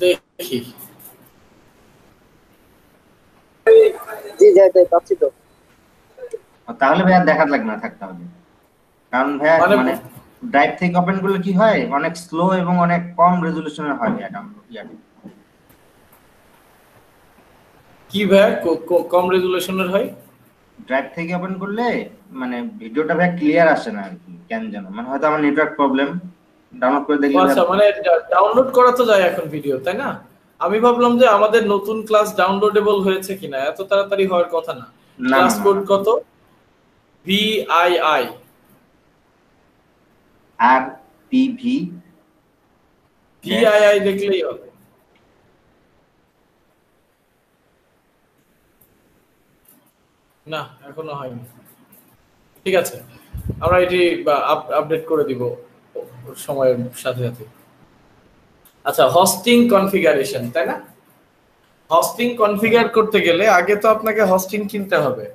দেখি জি যাইতে পাচ্ছি তো। তাহলে ভাইয়া দেখা লাগবে না থাকতে হবে, কারণ ভাইয়া মানে ড্রাইভ থেকে ওপেন করলে কি হয় অনেক স্লো এবং অনেক কম রেজুলেশনের হয় এটা ইয়াটা। কি ভাইয়া কম রেজুলেশনের হয়? ড্রাইভ থেকে ওপেন করলে মানে ভিডিওটা ভাই ক্লিয়ার আসে না আর কি, কেন জানো, মানে হয়তো আমার নেটওয়ার্ক প্রবলেম। ডাউনলোড করে দেখলে আচ্ছা, মানে ডাউনলোড করা তো যায় এখন ভিডিও, তাই না? আমি ভাবলাম যে আমাদের নতুন ক্লাস ডাউনলোডেবল হয়েছে কিনা, এত তাড়াতাড়ি হওয়ার কথা না। ক্লাস কোড কত? ভিআইআই আর পিভি ভিআইআই দেখলেই হবে। না, এখনো হয়নি। ঠিক আছে, আমরা এটি আপডেট করে দিব সময়ের সাথে সাথে। আচ্ছা, হোস্টিং কনফিগারেশন, তাই না? হোস্টিং কনফিগার করতে গেলে আগে তো আপনাকে হোস্টিং কিনতে হবে।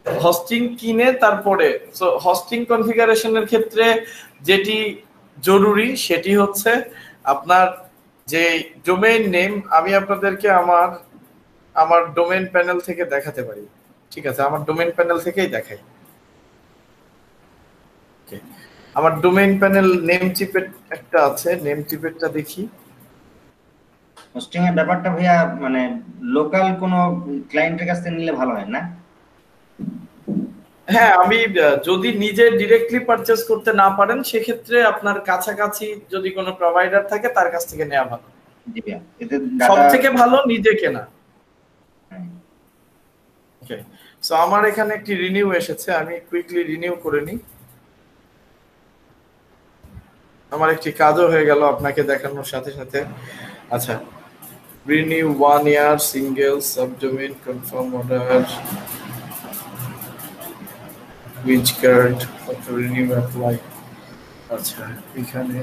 হোস্টিং কিনে তারপরে হোস্টিং কনফিগারেশনের ক্ষেত্রে যেটি জরুরি সেটি হচ্ছে আপনার যে ডোমেইন নেম। আমি আপনাদেরকে আমার ডোমেইন প্যানেল থেকে দেখাতে পারি। ঠিক আছে, আমার ডোমেইন প্যানেল থেকেই দেখাই। আমার ডোমেইন প্যানেল নেম চিপেট একটা আছে, নেম চিপেটটা দেখি। হোস্টিং এর ব্যাপারটা ভাইয়া মানে লোকাল কোন ক্লায়েন্টের কাছ থেকে নিলে ভালো হয় না? হ্যাঁ, আমি যদি নিজে ডিরেক্টলি পারচেজ করতে না পারেন সেক্ষেত্রে আপনার কাছাকাছি যদি কোনো প্রোভাইডার থাকে তার কাছ থেকে নেওয়া ভালো। জি ভাইয়া, এতে সবথেকে ভালো নিজে কেনা। ওকে, সো আমার এখানে একটি রিনিউ এসেছে, আমি কুইকলি রিনিউ করে নিই। আমার একটি কাজও হয়ে গেল আপনাকে দেখানোর সাথে সাথে। আচ্ছা, renew 1 year single subdomain confirm order which card for renew apply. আচ্ছা, এখানে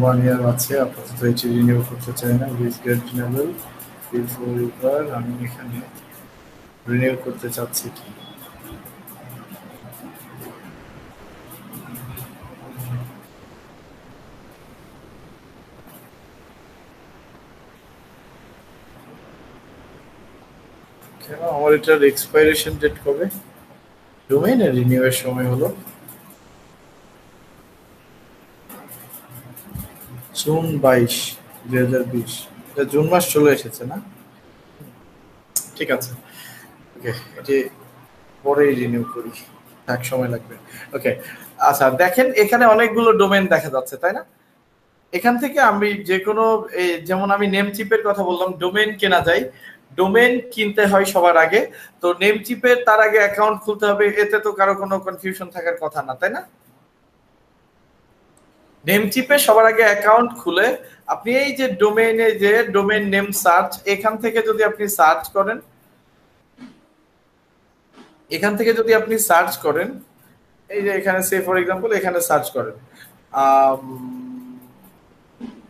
1 ইয়ার আছে, আপাতত এটি রিনিউ করতে চাই না। উইচ কার্ড নেবেল বিফোর আমি এখানে রিনিউ করতে চাচ্ছি কি। কেন আমার এটার এক্সপাইরেশন ডেট কবে? ডোমেইনের রিনিউয়ের সময় হলো জুন 22, 2020। এটা জুন মাস চলে এসেছে না? ঠিক আছে, ওকে, এটি পরেই রিনিউ করি, এক সময় লাগবে। ওকে, আচ্ছা দেখেন এখানে অনেকগুলো ডোমেইন দেখা যাচ্ছে, তাই না? এখান থেকে আমি যে কোনো যেমন আমি নেম চিপের কথা বললাম, ডোমেইন কেনা যায়। ডোমেইন কিনতে হয় সবার আগে, তো নেম চিপের তার আগে অ্যাকাউন্ট খুলতে হবে, এতে তো কারো কোনো কনফিউশন থাকার কথা না, তাই না? নেম চিপে সবার আগে অ্যাকাউন্ট খুলে আপনি এই যে ডোমেইনে যে ডোমেইন নেম সার্চ, এখান থেকে যদি আপনি সার্চ করেন, এই যে এখানে সে ফর এক্সাম্পল এখানে সার্চ করেন,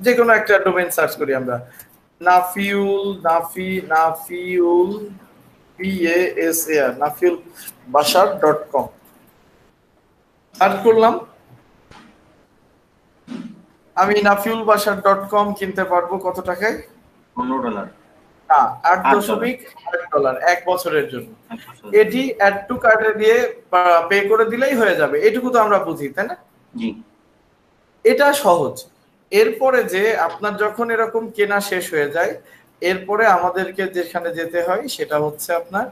যে কোনো একটা ডোমেইন সার্চ করি আমরা, নাফিউল nafiulbashar.com সার্চ করলাম। আমি nafiulbashar.com কিনতে পারবো কত টাকায়? $15। না, $8.8 এক বছরের জন্য। এটি অ্যাড টু কার্টে দিয়ে পে করে দিলেই হয়ে যাবে, এটুকু তো আমরা বুঝি, তাই না? জি, এটা সহজ। এরপরে যে আপনার যখন এরকম কেনা শেষ হয়ে যায়, এরপরে আমাদেরকে যেখানে যেতে হয় সেটা হচ্ছে আপনার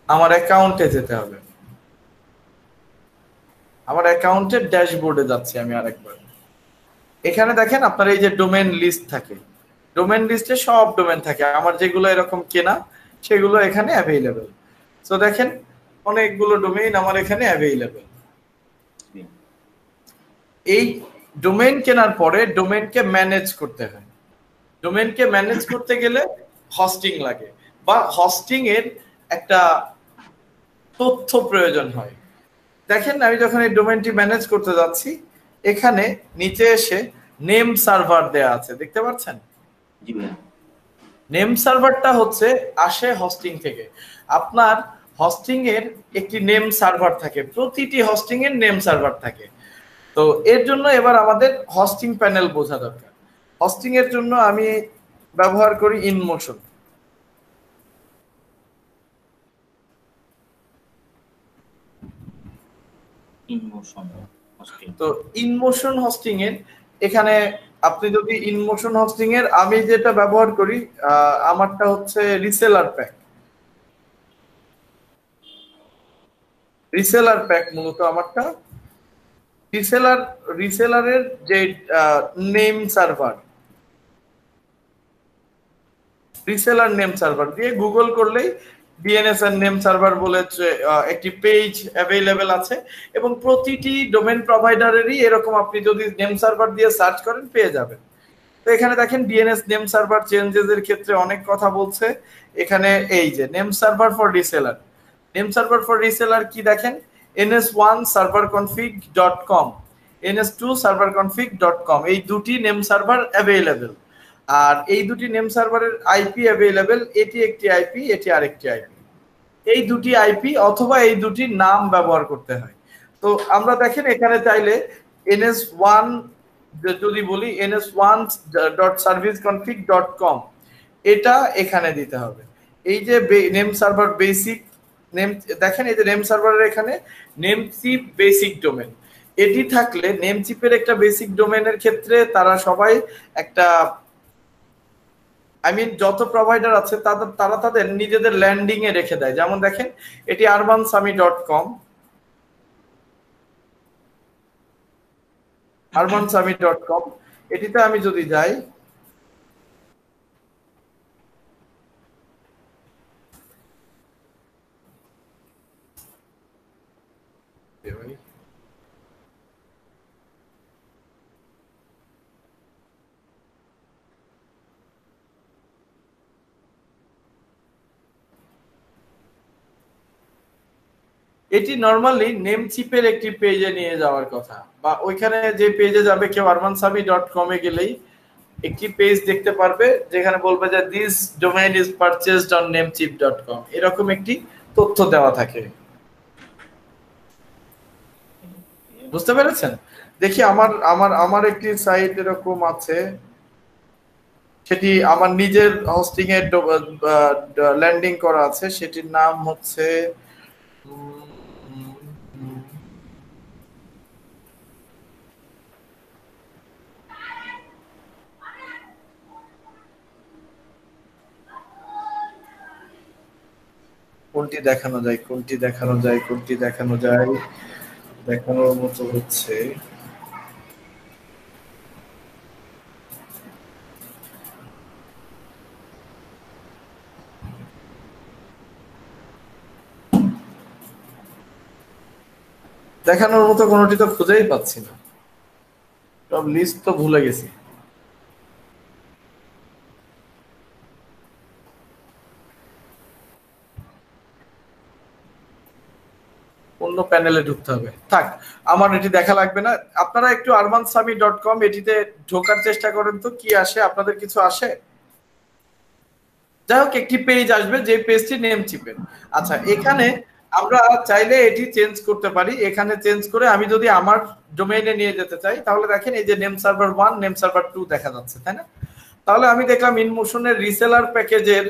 আমার অ্যাকাউন্টে যেতে হবে। আমার অ্যাকাউন্টের ড্যাশবোর্ডে যাচ্ছি আমি আরেকবার। এখানে দেখেন আপনার এই যে ডোমেইন লিস্ট থাকে, ডোমেইন লিস্টে সব ডোমেইন থাকে, আমার যেগুলো এরকম কেনা সেগুলো এখানে অ্যাভেইলেবল। সো দেখেন অনেকগুলো ডোমেইন আমার এখানে অ্যাভেইলেবল। এই ডোমেইন কেনার পরে ডোমেইনকে ম্যানেজ করতে হয়। ডোমেইনকে ম্যানেজ করতে গেলে হোস্টিং লাগে, বা হোস্টিং এর একটা তথ্য প্রয়োজন হয়। দেখেন আমি যখন এই ডোমেইনটি ম্যানেজ করতে যাচ্ছি, এখানে নিচে এসে নেম সার্ভার দেয়া আছে, দেখতে পাচ্ছেন? জি ভাই। নেম সার্ভারটা হচ্ছে আসে হোস্টিং থেকে। আপনার হোস্টিং এর একটি নেম সার্ভার থাকে, প্রতিটি হোস্টিং এর নেম সার্ভার থাকে। তো এর জন্য এবার আমাদের হোস্টিং প্যানেল বোঝা দরকার। হোস্টিং এর জন্য আমি ব্যবহার করি ইনমোশন। তো ইনমোশন হোস্টিং এর এখানে আপনি যদি ইনমোশন হোস্টিং এর আমি যেটা ব্যবহার করি আমারটা হচ্ছে রিসেলার প্যাক। রিসেলার প্যাক মূলত আমারটা রিসেলারের যে name server, reseller name server দিয়ে গুগল করলেই ডিএনএস এর নেম সার্ভার বলে একটি পেজ অ্যাভেলেবেল আছে এবং প্রতিটি ডোমেন প্রোভাইডারেরই এরকম আপনি যদি নেম সার্ভার দিয়ে সার্চ করেন পেয়ে যাবেন। তো এখানে দেখেন ডিএনএস নেম সার্ভার চেঞ্জেস এর ক্ষেত্রে অনেক কথা বলছে। এখানে এই যে name server for reseller, name server for reseller কি দেখেন, ns1 serverconfig.com, ns2 serverconfig.com, এই দুটি নেম সার্ভার অ্যাভেলেবেল। আর এই দুটি নেম সার্ভারের আইপি অ্যাভেলেবেল, এটি একটি আইপি, এটি আরেকটি আইপি। এই দুটি আইপি অথবা এই দুটি নাম ব্যবহার করতে হয়। তো আমরা দেখেন এখানে চাইলে ns1 যদি বলি ns1.serviceconfig.com এটা এখানে দিতে হবে। এই যে নেম সার্ভার বেসিক নেম দেখেন, এই যে নেম সার্ভারের এখানে নেমচিপ বেসিক ডোমেন, এটি থাকলে নেমচিপের একটা বেসিক ডোমেনের ক্ষেত্রে তারা সবাই একটা যত প্রোভাইডার আছে তারা তাদের নিজেদের ল্যান্ডিং এ রেখে দেয়। যেমন দেখেন এটি urbansami.com, urbansami.com, এটিতে আমি যদি যাই এটি নরমালি নেমচিপের একটি পেজে নিয়ে যাওয়ার কথা, বা ওইখানে যে পেজে যাবে কেউ urbansami.com এ গেলেই একটি পেজ দেখতে পারবে যেখানে বলবে যে this domain is purchased on namecheap.com, এরকম একটি তথ্য দেওয়া থাকে। বুঝতে পেরেছেন? দেখি আমার একটি সাইট এরকম আছে, সেটি আমার নিজের হোস্টিং এর ল্যান্ডিং করা আছে, সেটির নাম হচ্ছে কোনটি দেখানো যায় দেখানোর মতো হচ্ছে দেখানোর মতো কোনোটি তো খুঁজেই পাচ্ছি না, সব লিস্ট তো ভুলে গেছি। অন্য প্যানেলে ঢুকতে হবে, থাক আমার এটি দেখা লাগবে না। আপনারা একটু urbansami.com এটিতে ঢোকার চেষ্টা করেন তো কি আসে, আপনাদের কিছু আসে? যাই হোক একটি পেজ আসবে যে পেজটি নেমচিপের। আচ্ছা, এখানে আমরা চাইলে এটি চেঞ্জ করতে পারি। এখানে চেঞ্জ করে আমি যদি আমার ডোমেইনে নিয়ে যেতে চাই তাহলে দেখেন এই যে নেম সার্ভার 1 নেম সার্ভার 2 দেখা যাচ্ছে, তাই না? তাহলে আমি দেখলাম ইনমোশনের রিসেলার প্যাকেজের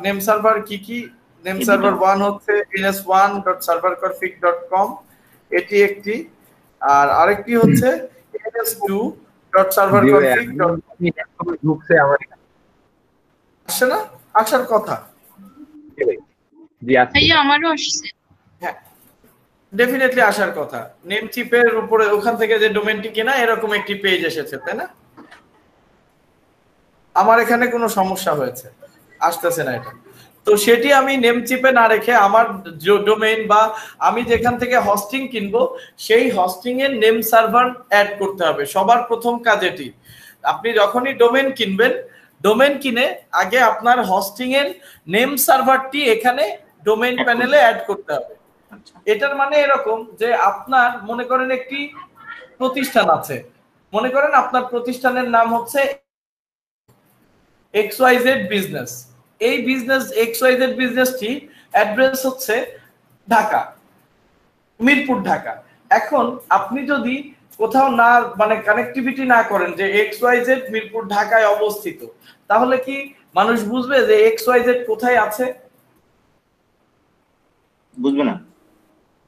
নেম সার্ভার কি কি। নেম সার্ভার 1 হচ্ছে ns1.serverconfig.com, এটি একটি, আর আরেকটি হচ্ছে ns2.serverconfig.com। ঢুকছে আমার আসছে না? আসার কথা। জি আছে, আমারও আসছে। হ্যাঁ, ডেফিনেটলি আসার কথা। নেমচিপের উপরে ওখান থেকে যে ডোমেনটি কেনা এরকম একটি পেজ এসেছে, তাই না? আমার এখানে কোনো সমস্যা হয়েছে, আসতেছে না এটা। তো সেটি আমি নেমচিপে না রেখে আমার ডোমেইন বা আমি যেখান থেকে হোস্টিং কিনবো সেই হোস্টিং এর নেম সার্ভার অ্যাড করতে হবে। সবার প্রথম কাজ এটি। আপনি যখনই ডোমেইন কিনবেন, ডোমেইন কিনে আগে আপনার হোস্টিং এর নেম সার্ভারটি এখানে ডোমেইন প্যানেলে অ্যাড করতে হবে। এটার মানে এরকম যে আপনার মনে করেন একটি প্রতিষ্ঠান আছে, মনে করেন আপনার প্রতিষ্ঠানের নাম হচ্ছে XYZ বিজনেস। এই বিজনেস XYZ বিজনেসটি অ্যাড্রেস হচ্ছে ঢাকা, মিরপুর ঢাকা। এখন আপনি যদি কোথাও না মানে কানেক্টিভিটি না করেন যে XYZ মিরপুর ঢাকায় অবস্থিত, তাহলে কি মানুষ বুঝবে যে XYZ কোথায় আছে? বুঝবে না।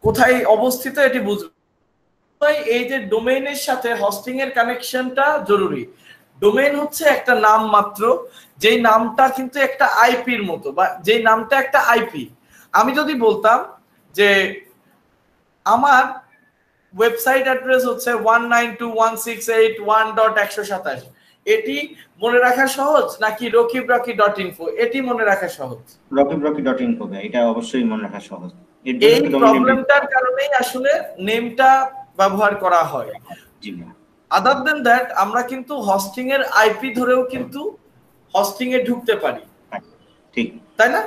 কোথায় অবস্থিত এটি বুঝবে। এই যে ডোমেইনের সাথে হোস্টিং এর কানেকশনটা জরুরি। ডোমেইন হচ্ছে একটা নাম মাত্র, যেই নামটা কিন্তু একটা আইপির মতো, বা যেই নামটা একটা আইপি। আমি যদি বলতাম যে আমার ওয়েবসাইট অ্যাড্রেস হচ্ছে 192.168.1.127, এটি মনে রাখা সহজ নাকি রকিবরকি.info এটি মনে রাখা সহজ? রকিবরকি.info, এটা অবশ্যই মনে রাখা সহজ। এই প্রবলেমটার কারণেই আসলে নেমটা ব্যবহার করা হয়। জি ভাইয়া। আদার দেন দ্যাট আমরা কিন্তু হোস্টিং এর আইপি ধরেও কিন্তু হোস্টিং এ ঢুকতে পারি, ঠিক তাই না?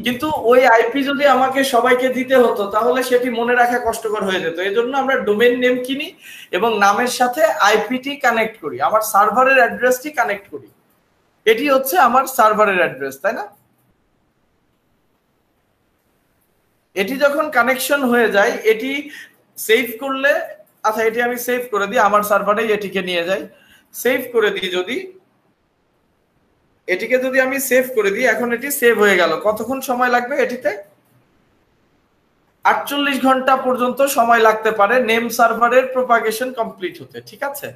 কিন্তু ওই আইপি যদি আমাকে সবাইকে দিতে হতো তাহলে সেটি মনে রাখা কষ্টকর হয়ে যেত। এজন্য আমরা ডোমেইন নেম কিনি এবং নামের সাথে আইপিটি কানেক্ট করি, আমার সার্ভারের অ্যাড্রেসটি কানেক্ট করি। এটি হচ্ছে আমার সার্ভারের অ্যাড্রেস, তাই না? এটি যখন কানেকশন হয়ে যায়, এটি সেভ করলে, আচ্ছা এটি আমি সেভ করে দিই, আমার সার্ভারেই এটিকে নিয়ে যাই, সেভ করে দিই। যদি এটিকে যদি আমি সেভ করে দিই, এখন এটি সেভ হয়ে গেল। কতক্ষণ সময় লাগবে এটিতে? 48 ঘন্টা পর্যন্ত সময় লাগতে পারে নেম সার্ভারের প্রপাগেশন কমপ্লিট হতে, ঠিক আছে?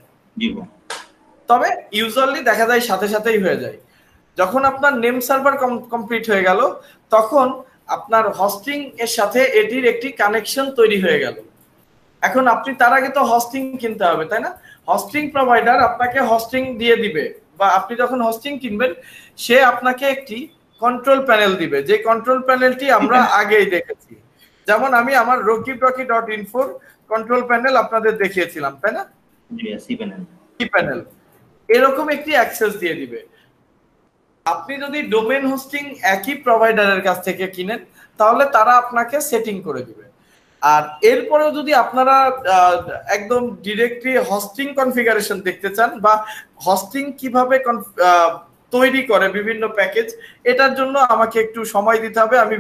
তবে ইউজুয়ালি দেখা যায় সাথে সাথেই হয়ে যায়। যখন আপনার নেম সার্ভার কমপ্লিট হয়ে গেল, তখন আপনার হোস্টিং এর সাথে এটির একটি কানেকশন তৈরি হয়ে গেল। এখন আপনি তার আগে তো হোস্টিং কিনতে হবে, তাই না? হোস্টিং প্রোভাইডার আপনাকে হোস্টিং দিয়ে দিবে, বা আপনি যখন হোস্টিং কিনবেন সে আপনাকে একটি কন্ট্রোল প্যানেল দিবে, যে কন্ট্রোল প্যানেলটি আমরা আগেই দেখেছি। যেমন আমি আমার রকিবরকি.info কন্ট্রোল প্যানেল আপনাদের দেখিয়েছিলাম, তাই না? সি প্যানেল এরকম একটি অ্যাক্সেস দিয়ে দিবে। আপনি যদি ডোমেইন হোস্টিং একই প্রোভাইডারের কাছ থেকে কিনেন তাহলে তারা আপনাকে সেটিং করে দিবে। আর এরপরেও যদি আপনারা একদম ডিরেক্টলি হোস্টিং কনফিগারেশন দেখতে চান, বা হোস্টিং কিভাবে তৈরি করে বিভিন্ন প্যাকেজ, এটার জন্য আমাকে একটু সময় দিতে হবে। আমি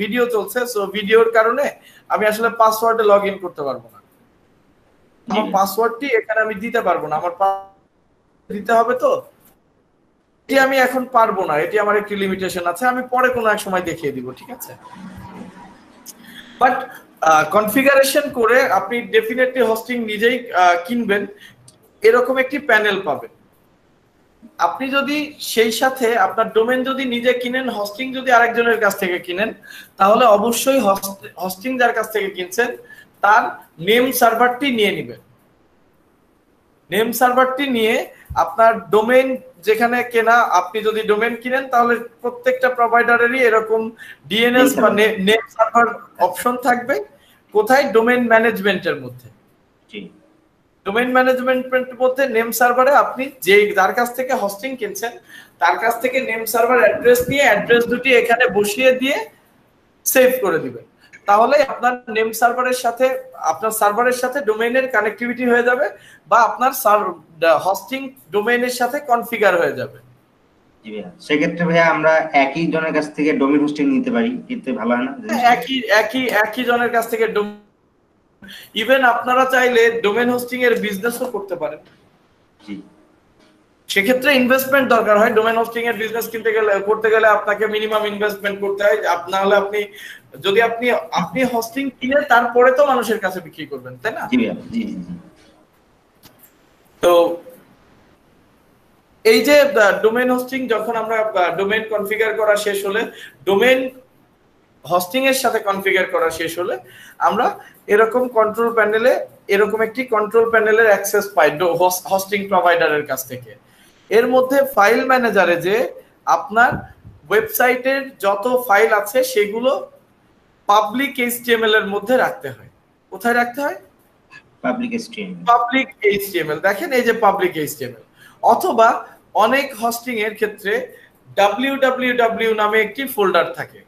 ভিডিও চলছে, সো ভিডিওর কারণে আমি আসলে পাসওয়ার্ডে লগ ইন করতে পারবো না। আমার পাসওয়ার্ডটি এখানে আমি দিতে পারবো না, আমার দিতে হবে, তো এটি আমি এখন পারবো না, এটি আমার একটি লিমিটেশন আছে, আমি পরে কোনো এক সময় দেখিয়ে দিব, ঠিক আছে? বাট কনফিগারেশন করে আপনি ডেফিনেটলি হোস্টিং নিজেই কিনবেন, এরকম একটি প্যানেল পাবেন। আপনি যদি সেই সাথে আপনার ডোমেইন যদি নিজে কিনেন, হোস্টিং যদি আরেকজনের কাছ থেকে কিনেন, তাহলে অবশ্যই হোস্টিং যার কাছ থেকে কিনছেন তার নেম সার্ভারটি নিয়ে নেবেন। নেম সার্ভারটি নিয়ে আপনার ডোমেইন যেখানে কেনা, আপনি যদি ডোমেইন কিনেন তাহলে প্রত্যেকটা প্রোভাইডারেরই এরকম ডিএনএস বা নেম সার্ভার অপশন থাকবে। কোথায়? ডোমেইন ম্যানেজমেন্টের মধ্যে। ডোমেইন ম্যানেজমেন্টের মধ্যে নেম সার্ভারে আপনি যার কাছ থেকে হোস্টিং কিনছেন তার কাছ থেকে নেম সার্ভার অ্যাড্রেস নিয়ে অ্যাড্রেস দুটি এখানে বসিয়ে দিয়ে সেভ করে দিবেন। তাহলে আপনার নেম সার্ভারের সাথে, আপনার সার্ভারের সাথে ডোমেইনের কানেক্টিভিটি হয়ে যাবে, বা আপনার হোস্টিং ডোমেইনের সাথে কনফিগার হয়ে যাবে। জি ভাইয়া, সেক্ষেত্রে ভাইয়া আমরা একই জনের কাছ থেকে ডোমেইন হোস্টিং নিতে পারি, এতে ভালো হয় না? একই জনের কাছ থেকে ইভেন আপনারা চাইলে ডোমেইন হোস্টিং এর বিজনেসও করতে পারেন। জি, সেক্ষেত্রে ইনভেস্টমেন্ট দরকার হয়। ডোমেইন হোস্টিং এর বিজনেস করতে গেলে আপনাকে মিনিমাম ইনভেস্টমেন্ট করতে হয়। না হলে যদি আপনি হোস্টিং কিনে তারপরে তো মানুষের কাছে বিক্রি করবেন, তাই না? জি ভাইয়া, জি জি জি। তো এই যে ডোমেইন হোস্টিং, যখন আমরা ডোমেইন কনফিগার করা শেষ হলে, ডোমেইন হোস্টিং এর সাথে কনফিগার করা শেষ হলে, আমরা এরকম কন্ট্রোল প্যানেলে এরকম একটি কন্ট্রোল প্যানেলের অ্যাক্সেস পাই হোস্টিং প্রোভাইডারের কাছ থেকে। এর মধ্যে ফাইল ম্যানেজারে যে আপনার ওয়েবসাইটের যত ফাইল আছে সেগুলো পাবলিক এইচটিএমএল এর মধ্যে রাখতে হয়। কোথায় রাখতে হয়? Public HTML. পাবলিক এইচটিএমএল, দেখেন এই যে পাবলিক এইচটিএমএল। অথবা অনেক হোস্টিং এর ক্ষেত্রে www নামে একটি ফোল্ডার থাকে।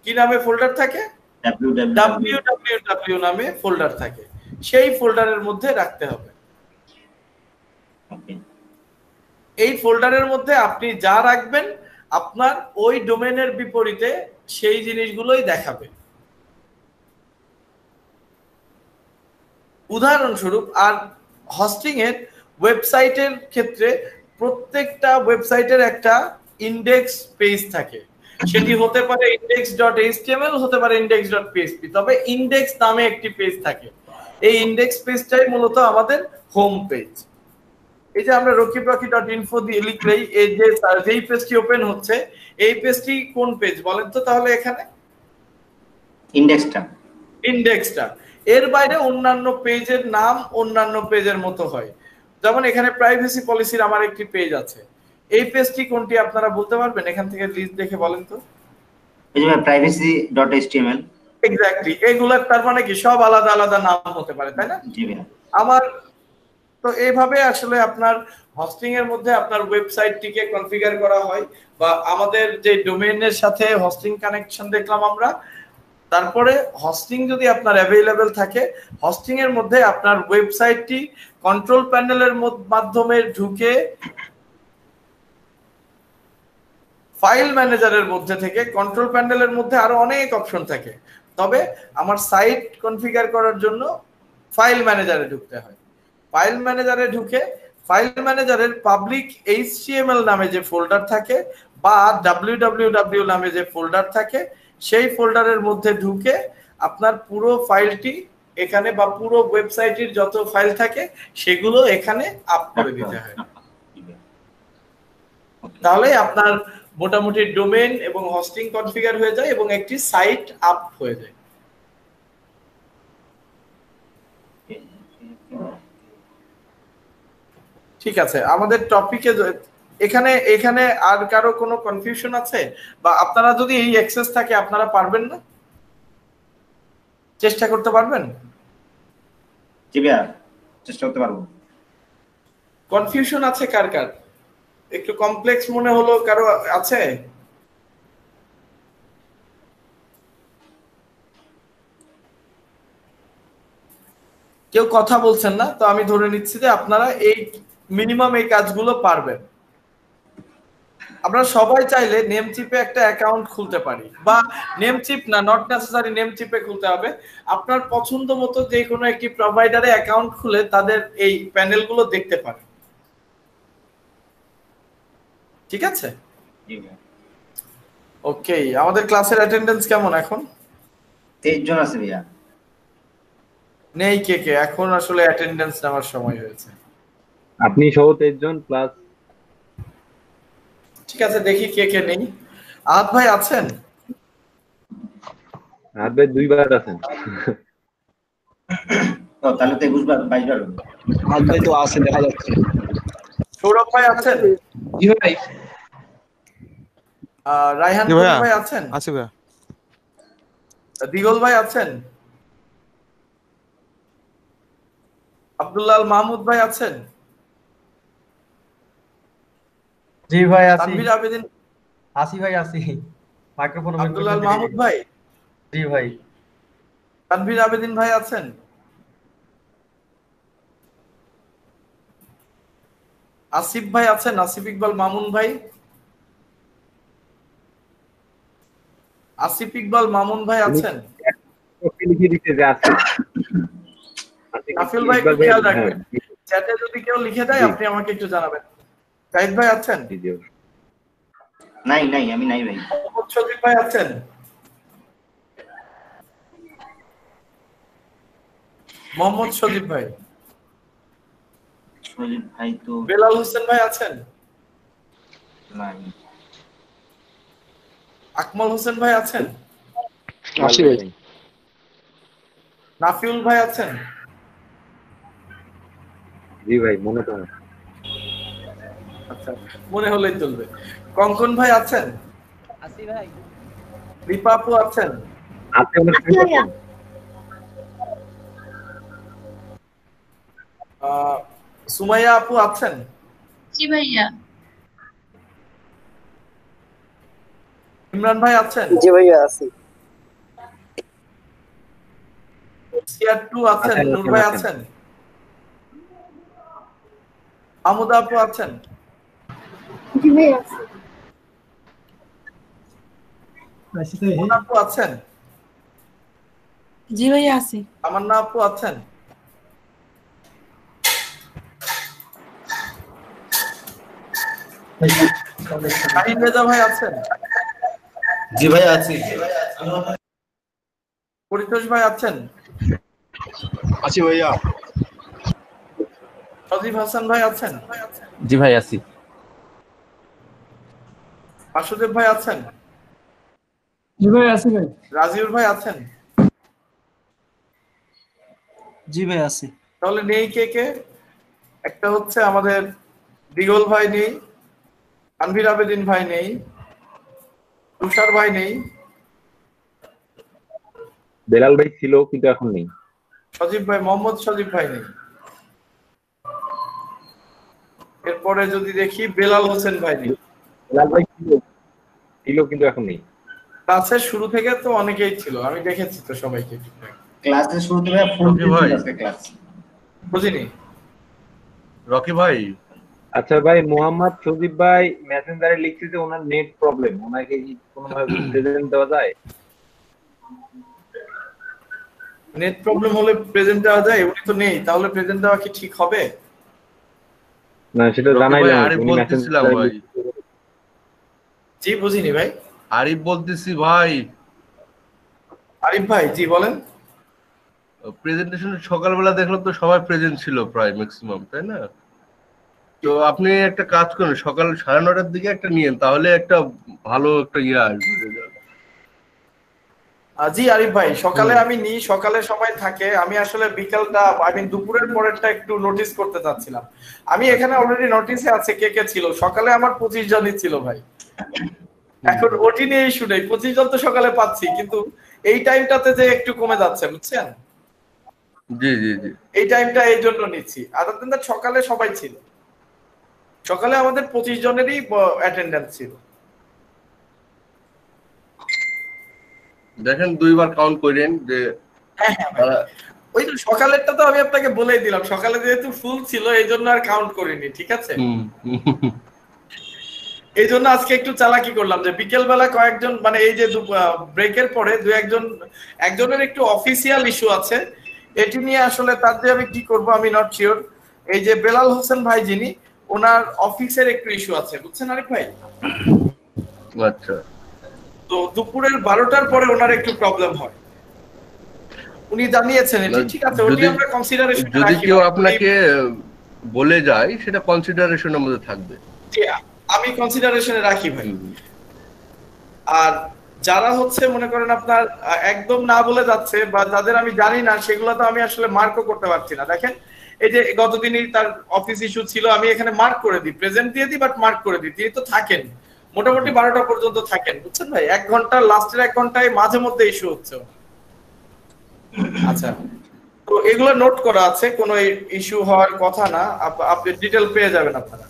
কি নামে ফোল্ডার থাকে? www নামে ফোল্ডার থাকে। সেই ফোল্ডারের মধ্যে রাখতে হবে। এই ফোল্ডারের মধ্যে আপনি যা রাখবেন আপনার ওই ডোমেইনের বিপরীতে সেই জিনিসগুলোই দেখাবে। উদাহরণস্বরূপ। আর হোস্টিং এর ওয়েবসাইটের ক্ষেত্রে প্রত্যেকটা ওয়েবসাইটের একটা ইন্ডেক্স পেজ থাকে, সেটি হতে পারে index.html, হতে পারে index.php, তবে ইন্ডেক্স নামে একটি পেজ থাকে। এই ইন্ডেক্স পেজটাই মূলত আমাদের হোম পেজ। এই যে আমরা rokibroki.info দিয়ে লিখলেই এই যে যেই পেজটি ওপেন হচ্ছে, এই পেজটি কোন পেজ বলেন তো তাহলে? এখানে ইন্ডেক্সটা। এর বাইরে অন্যান্য পেজের নাম অন্যান্য পেজের মতো হয়। যেমন এখানে প্রাইভেসি পলিসির আমার একটি পেজ আছে, এই পেজটি কোনটি আপনারা বলতে পারবেন? এখান থেকে লিস্ট দেখে বলেন তো। এই যে privacy.html। এক্স্যাক্টলি, এগুলোর তার মানে কি সব আলাদা আলাদা নাম হতে পারে, তাই না? জি ভাইয়া। আমার তো এইভাবে আসলে আপনার হোস্টিং এর মধ্যে আপনার ওয়েবসাইটটিকে কনফিগার করা হয়, বা আমাদের যে ডোমেইনের সাথে হোস্টিং কানেকশন দেখলাম আমরা। তারপরে হোস্টিং যদি আপনার অ্যাভেলেবল থাকে, হোস্টিং এর মধ্যে আপনার ওয়েবসাইটটি কন্ট্রোল প্যানেলের মাধ্যমে ঢুকে ফাইল ম্যানেজারের মধ্যে থেকে, কন্ট্রোল প্যানেলের মধ্যে আরো অনেক অপশন থাকে, তবে আমার সাইট কনফিগার করার জন্য ফাইল ম্যানেজারে ঢুকতে হয়। ফাইল ম্যানেজারে ঢুকে ফাইল ম্যানেজারের পাবলিক HTML নামে যে ফোল্ডার থাকে বা www নামে যে ফোল্ডার থাকে, সেই ফোল্ডারের মধ্যে ঢুকে আপনার পুরো ফাইলটি এখানে, বা পুরো ওয়েবসাইটের যত ফাইল থাকে সেগুলো এখানে আপ করে দিতে হয়। তাহলে আপনার মোটামুটি ডোমেইন এবং হোস্টিং কনফিগার হয়ে যায় এবং একটি সাইট আপ হয়ে যায়। ঠিক আছে, আমাদের টপিকে এখানে এখানে আর কারো কোনো কনফিউশন আছে? বা আপনারা যদি এই অ্যাক্সেস থাকে আপনারা পারবেন না? চেষ্টা করতে পারবেন? জি ভাইয়া, চেষ্টা করতে পারবো। কনফিউশন আছে কার কার? একটু কমপ্লেক্স মনে হলো কারো আছে? কেউ কথা বলছেন না, তো আমি ধরে নিচ্ছি যে আপনারা এই মিনিমাম এই কাজগুলো পারবেন। আমরা সবাই চাইলে নেমচিপে একটা অ্যাকাউন্ট খুলতে পারি, বা নেমচিপ না, নট নেসেসারি নেমচিপে খুলতে হবে, আপনার পছন্দ মতো যে কোনো একটি প্রোভাইডারে অ্যাকাউন্ট খুলে তাদের এই প্যানেলগুলো দেখতে পারেন। ঠিক আছে, ওকে। আমাদের ক্লাসের অ্যাটেন্ডেন্স কেমন এখন? 23 জন আছে ভাইয়া। নেই কে কে? এখন আসলে অ্যাটেন্ডেন্স নেওয়ার সময় হয়েছে। আপনি সহ 23 জন প্লাস। ঠিক আছে, দেখি কে কে নেই। আহাদ ভাই আছেন? আহাদ ভাই 2 বার আছেন। তো তাহলে তো 22 বার 22 বার হবে। আহাদ ভাই তো আছে, দেখা যাচ্ছে। সৌরভ ভাই আছেন? জি ভাই। রায়হান ভাই আছেন? আছে ভাই। দিগল ভাই আছেন? আব্দুল্লাহ মাহমুদ ভাই আছেন? জি ভাই আছি। তানভীর আবেদিন আসি ভাই, আসি। মাইক্রোফোন আব্দুল্লাহ মাহমুদ ভাই? জি ভাই। তানভীর আবেদিন ভাই আছেন? আসিফ ভাই আছেন? আসিফ ইকবাল মামুন ভাই? আসিফ ইকবাল মামুন ভাই আছেন? লিখে দিতে যে আছে। রাফিল ভাই একটু খেয়াল রাখবেন, চ্যাটে যদি কেউ লিখে দেয় আপনি আমাকে একটু জানাবেন। কাইদ ভাই আছেন? নাই নাই, আমি নাই ভাই। মোহাম্মদ সজীব ভাই আছেন? মোহাম্মদ সজীব ভাই? সজীব ভাই তো বেলাল হোসেন ভাই আছেন? নাই। আকমল হোসেন ভাই আছেন? আসি ভাই। নাফিউল ভাই আছেন? জি ভাই, মনে তো আচ্ছা, মনে হলেই চলবে। কঙ্কন ভাই আছেন? আসি ভাই। রিপা আপু আছেন? আপনি অনেক সুমাইয়া আপু আছেন? জি ভাইয়া। ইমরান ভাই আছেন? জি ভাইয়া আছি। সিআর টু আছেন? নূর ভাই আছেন? আমুদা আপু আছেন? জি ভাইয়া আছি। মোনা আপু আছেন? জি ভাইয়া আছি। তামান্না আপু আছেন? শাহিন রেজা ভাই আছেন? জি ভাই আছি। পরিতোষ ভাই আছেন? আছি ভাইয়া। সজীব হাসান ভাই আছেন? জি ভাই আছি। বাসুদেব ভাই আছেন? জি ভাই আছি ভাই। রাজিউর ভাই আছেন? জি ভাই আছি। তাহলে নেই কে কে? একটা হচ্ছে আমাদের দিগল ভাই নেই, আনভির আবেদিন ভাই নেই, তুষার ভাই নেই, বেলাল ভাই ছিল কিন্তু এখন নেই। সজীব ভাই, মোহাম্মদ সজীব ভাই নেই। এরপরে যদি দেখি বেলাল হোসেন ভাই নেই। বেলাল ভাই ছিল কিন্তু এখন নেই। ক্লাসের শুরু থেকে তো অনেকেই ছিল, আমি দেখেছি তো সবাইকে। ক্লাসের শুরুতে ভাই ফোন ভাই। আজকে ক্লাস বুঝিনি। রকি ভাই, আচ্ছা ভাই, মোহাম্মদ সজীব ভাই মেসেঞ্জারে লিখছে যে ওনার নেট প্রবলেম, ওনাকে কি কোনোভাবে প্রেজেন্ট দেওয়া যায়? নেট প্রবলেম হলে প্রেজেন্ট দেওয়া যায়? উনি তো নেই, তাহলে প্রেজেন্ট দেওয়া কি ঠিক হবে? না সেটা রকি জানাই ভাই, না। আরিফ বলতেছিলাম ভাই। জি বুঝিনি ভাই। আরিফ বলতেছি ভাই, আরিফ ভাই জি বলেন। প্রেজেন্টেশন সকালবেলা দেখলাম তো সবাই প্রেজেন্ট ছিল প্রায় ম্যাক্সিমাম, তাই না? তো আপনি একটা কাজ করুন, সকাল 9:30টার দিকে একটা নিয়েন, তাহলে একটা ভালো একটা ইয়ে আসবে। জি আরিফ ভাই, সকালে আমি নিই, সকালে সবাই থাকে, আমি আসলে বিকালটা আমি দুপুরের পরেরটা একটু নোটিস করতে চাচ্ছিলাম। আমি এখানে অলরেডি নোটিসে আছে কে কে ছিল। সকালে আমার 25 জনই ছিল ভাই। এখন ওটি নিয়ে ইস্যু নেই, 25 জন তো সকালে পাচ্ছি, কিন্তু এই টাইমটাতে যে একটু কমে যাচ্ছে বুঝছেন। জি জি জি, এই টাইমটা এই জন্য নিচ্ছি। আদার দেন দ্যাট সকালে সবাই ছিল। সকালে আমাদের 25 জনেরই অ্যাটেন্ডেন্স ছিল। দেখেন 2বার কাউন্ট করেন যে হ্যাঁ হ্যাঁ ভাই। ওই তো সকালেরটা তো আমি আপনাকে বলেই দিলাম, সকালে যেহেতু ফুল ছিল এই জন্য আর কাউন্ট করিনি, ঠিক আছে। এই জন্য আজকে একটু চালাকি করলাম যে বিকেল বেলা কয়েকজন, মানে এই যে ব্রেকের পরে একজনের একটু অফিসিয়াল ইস্যু আছে, এটি নিয়ে আসলে তার যে আমি কি করব আমি নট শিওর। এই যে বেলাল হোসেন ভাই যিনি, ওনার অফিসের একটু ইস্যু আছে বুঝছেন আরিফ ভাই। আচ্ছা, তো দুপুরের 12টার পরে ওনার একটু প্রবলেম হয়, উনি জানিয়েছেন। এটি ঠিক আছে, ওটি আমরা কনসিডারেশনে যদি রাখি। কেউ আপনাকে বলে যায় সেটা কনসিডারেশনের মধ্যে থাকবে। আমি কনসিডারেশনে রাখি ভাই। আর যারা হচ্ছে মনে করেন আপনার একদম না বলে যাচ্ছে বা যাদের আমি জানি না, সেগুলো তো আমি আসলে মার্কও করতে পারছি না। দেখেন এই যে গতদিনই তার অফিস ইস্যু ছিল, আমি এখানে মার্ক করে দিই, প্রেজেন্ট দিয়ে দিই, বাট মার্ক করে দিই। তিনি তো থাকেন মোটামুটি 12টা পর্যন্ত থাকেন বুঝছেন ভাই। 1 ঘন্টা, লাস্টের 1 ঘন্টায় মাঝে মধ্যে ইস্যু হচ্ছে। আচ্ছা, তো এগুলো নোট করা আছে, কোনো ইস্যু হওয়ার কথা না, আপনি ডিটেল পেয়ে যাবেন আপনারা।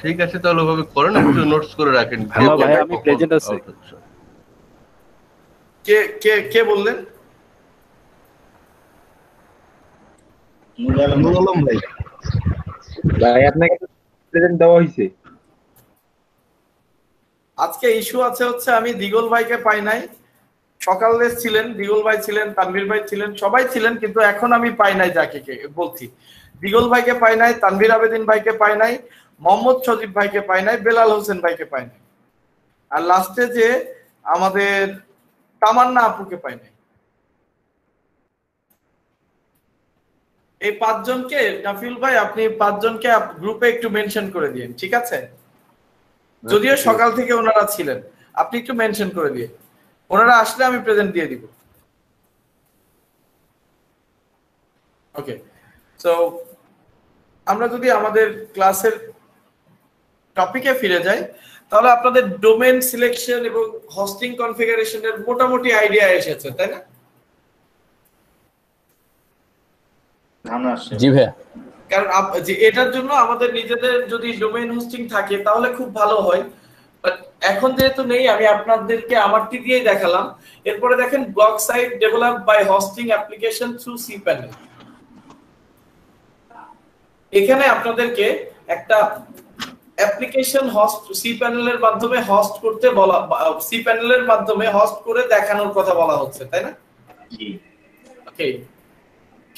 ঠিক আছে, তাহলে ওভাবে করেন, একটু নোটস করে রাখেন। হ্যালো ভাই, আমি প্রেজেন্ট আছি। কে কে কে বললেন? নুর আলম ভাই। ভাই আপনাকে প্রেজেন্ট দেওয়া হয়েছে। আজকে ইস্যু আছে হচ্ছে আমি দিগল ভাইকে পাই নাই। সকালে ছিলেন দিগল ভাই, ছিলেন তানভীর ভাই, ছিলেন সবাই ছিলেন, কিন্তু এখন আমি পাই নাই। যাকে কে বলছি, দিগল ভাইকে পাই নাই, তানভীর আবেদিন ভাইকে পাই নাই, মোহাম্মদ সজীব ভাইকে পাই নাই, বেলাল হোসেন ভাইকে পাই নাই, আর লাস্টে যে আমাদের তামান্না আপুকে পাই নাই। এই 5 জনকে নাফিল ভাই আপনি 5 জনকে গ্রুপে একটু মেনশন করে দিন, ঠিক আছে। যদিও সকাল থেকে ওনারা ছিলেন, আপনি একটু মেনশন করে দিয়ে, ওনারা আসলে আমি প্রেজেন্ট দিয়ে দিব। ওকে, সো আমরা যদি আমাদের ক্লাসের টপিকে ফিরে যাই, তাহলে আপনাদের ডোমেন সিলেকশন এবং হোস্টিং কনফিগারেশনের মোটামুটি আইডিয়া এসেছে, তাই না? জি ভাইয়া। কারণ যে এটার জন্য আমাদের নিজেদের যদি ডোমেইন হোস্টিং থাকে তাহলে খুব ভালো হয়, বাট এখন যেহেতু নেই, আমি আপনাদেরকে আমারটি দিয়েই দেখালাম। এরপরে দেখেন blog site develop by hosting application through cPanel। এখানে আপনাদেরকে একটা অ্যাপ্লিকেশন হোস্ট cPanel এর মাধ্যমে হোস্ট করতে বলা, cPanel এর মাধ্যমে হোস্ট করে দেখানোর কথা বলা হচ্ছে, তাই না? জি। ওকে,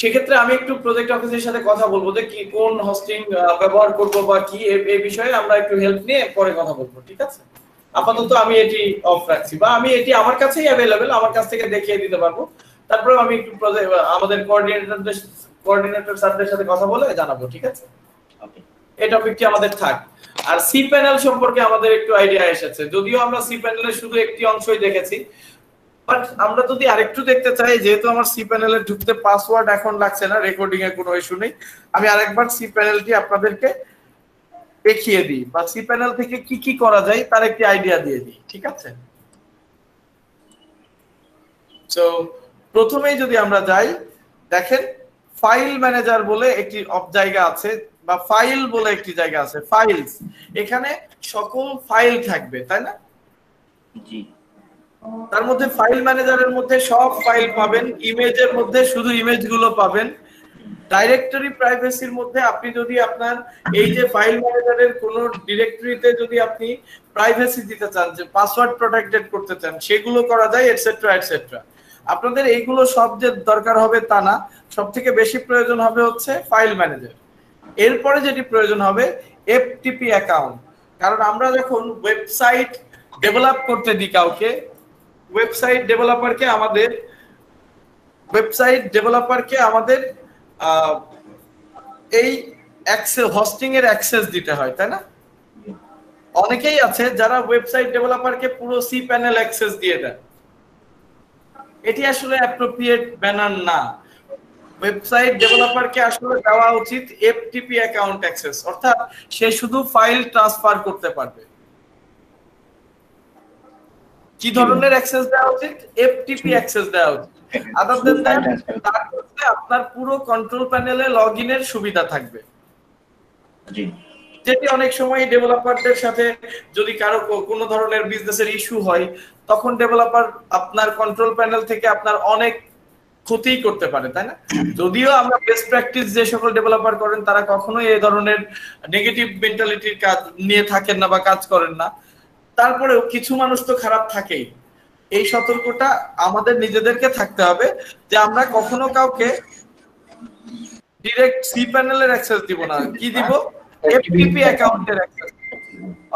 সেক্ষেত্রে আমি একটু প্রজেক্ট অফিসের সাথে কথা বলবো যে কি কোন হোস্টিং ব্যবহার করব বা কি এই বিষয়ে আমরা একটু হেল্প নিয়ে পরে কথা বলবো, ঠিক আছে? আপাতত আমি এটি অফ রাখছি, বা আমি এটি আমার কাছেই অ্যাভেলেবেল, আমার কাছ থেকে দেখিয়ে দিতে পারবো। তারপরে আমি একটু আমাদের কোঅর্ডিনেটর স্যারদের সাথে কথা বলে জানাবো, ঠিক আছে? ওকে, এই টপিকটি আমাদের থাক। আর সি প্যানেল সম্পর্কে আমাদের একটু আইডিয়া এসেছে, যদিও আমরা সি প্যানেলের শুধু একটি অংশই দেখেছি, বাট আমরা যদি আরেকটু দেখতে চাই, যেহেতু আমার সি প্যানেলে ঢুকতে পাসওয়ার্ড এখন লাগছে না, রেকর্ডিং এর কোনো ইস্যু নেই, আমি আরেকবার সি প্যানেলটি আপনাদেরকে দেখিয়ে দিই, বা সি প্যানেল থেকে কি কি করা যায় তার একটি আইডিয়া দিয়ে দিই, ঠিক আছে? তো প্রথমেই যদি আমরা যাই, দেখেন ফাইল ম্যানেজার বলে একটি জায়গা আছে, বা ফাইল বলে একটি জায়গা আছে, ফাইলস। এখানে সকল ফাইল থাকবে, তাই না? জি। তার মধ্যে ফাইল ম্যানেজারের মধ্যে সব ফাইল পাবেন, ইমেজের মধ্যে শুধু ইমেজগুলো পাবেন। ডাইরেক্টরি প্রাইভেসির মধ্যে আপনি যদি আপনার এই যে ফাইল ম্যানেজারের কোন ডিরেক্টরিতে যদি আপনি প্রাইভেসি দিতে চান, যে পাসওয়ার্ড প্রটেক্টেড করতে চান, সেগুলো করা যায়, এটসেট্রা এটসেট্রা। আপনাদের এইগুলো সব যে দরকার হবে তা না, সবথেকে বেশি প্রয়োজন হবে হচ্ছে ফাইল ম্যানেজার। এরপরে যেটি প্রয়োজন হবে এফটিপি অ্যাকাউন্ট, কারণ আমরা যখন ওয়েবসাইট ডেভেলপ করতে দিই কাউকে, ওয়েবসাইট ডেভেলপারকে আমাদের এই হোস্টিং এর অ্যাক্সেস দিতে হয়, তাই না? অনেকেই আছে যারা ওয়েবসাইট ডেভেলপারকে পুরো সি প্যানেল অ্যাক্সেস দিয়ে দেয়, এটি আসলে অ্যাপ্রোপ্রিয়েট ব্যানার না। ওয়েবসাইট ডেভেলপারকে আসলে দেওয়া উচিত এফটিপি অ্যাকাউন্ট অ্যাক্সেস, অর্থাৎ সে শুধু ফাইল ট্রান্সফার করতে পারবে। কি ধরনের অ্যাক্সেস দেওয়া উচিত? এফটিপি অ্যাক্সেস দেওয়া উচিত। আদার দেন দ্যাট তার মধ্যে আপনার পুরো কন্ট্রোল প্যানেলে লগইনের সুবিধা থাকবে, যেটি অনেক সময় ডেভেলপারদের সাথে যদি কারো কোনো ধরনের বিজনেসের ইস্যু হয়, তখন ডেভেলপার আপনার কন্ট্রোল প্যানেল থেকে আপনার অনেক ক্ষতি করতে পারে, তাই না? যদিও আমরা বেস্ট প্র্যাকটিস যে সকল ডেভেলপার করেন তারা কখনোই এই ধরনের নেগেটিভ মেন্টালিটির কাজ নিয়ে থাকেন না বা কাজ করেন না, তারপরেও কিছু মানুষ তো খারাপ থাকেই। এই সতর্কতা আমাদের নিজেদেরকে থাকতে হবে যে আমরা কখনো কাউকে ডিরেক্ট সি প্যানেলের অ্যাক্সেস দিব না। কি দিব? এফটিপি অ্যাকাউন্টের অ্যাক্সেস।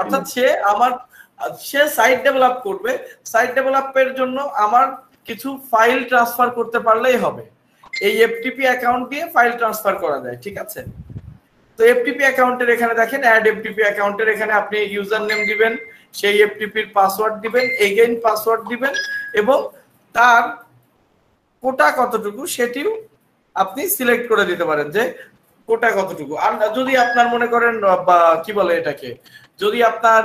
অর্থাৎ সে সাইট ডেভেলপ করবে, সাইট ডেভেলপের জন্য আমার কিছু ফাইল ট্রান্সফার করতে পারলেই হবে। এই এফটিপি অ্যাকাউন্ট দিয়ে ফাইল ট্রান্সফার করা যায়, ঠিক আছে? তো এফটিপি অ্যাকাউন্টের এখানে দেখেন অ্যাড এফটিপি অ্যাকাউন্টের এখানে আপনি ইউজার নেম দিবেন, সেই এফটিপির পাসওয়ার্ড দিবেন, এগেইন পাসওয়ার্ড দিবেন, এবং তার কোটা কতটুকু সেটিও আপনি সিলেক্ট করে দিতে পারেন যে কোটা কতটুকু। আর যদি আপনার মনে করেন বা কি বলে এটাকে, যদি আপনার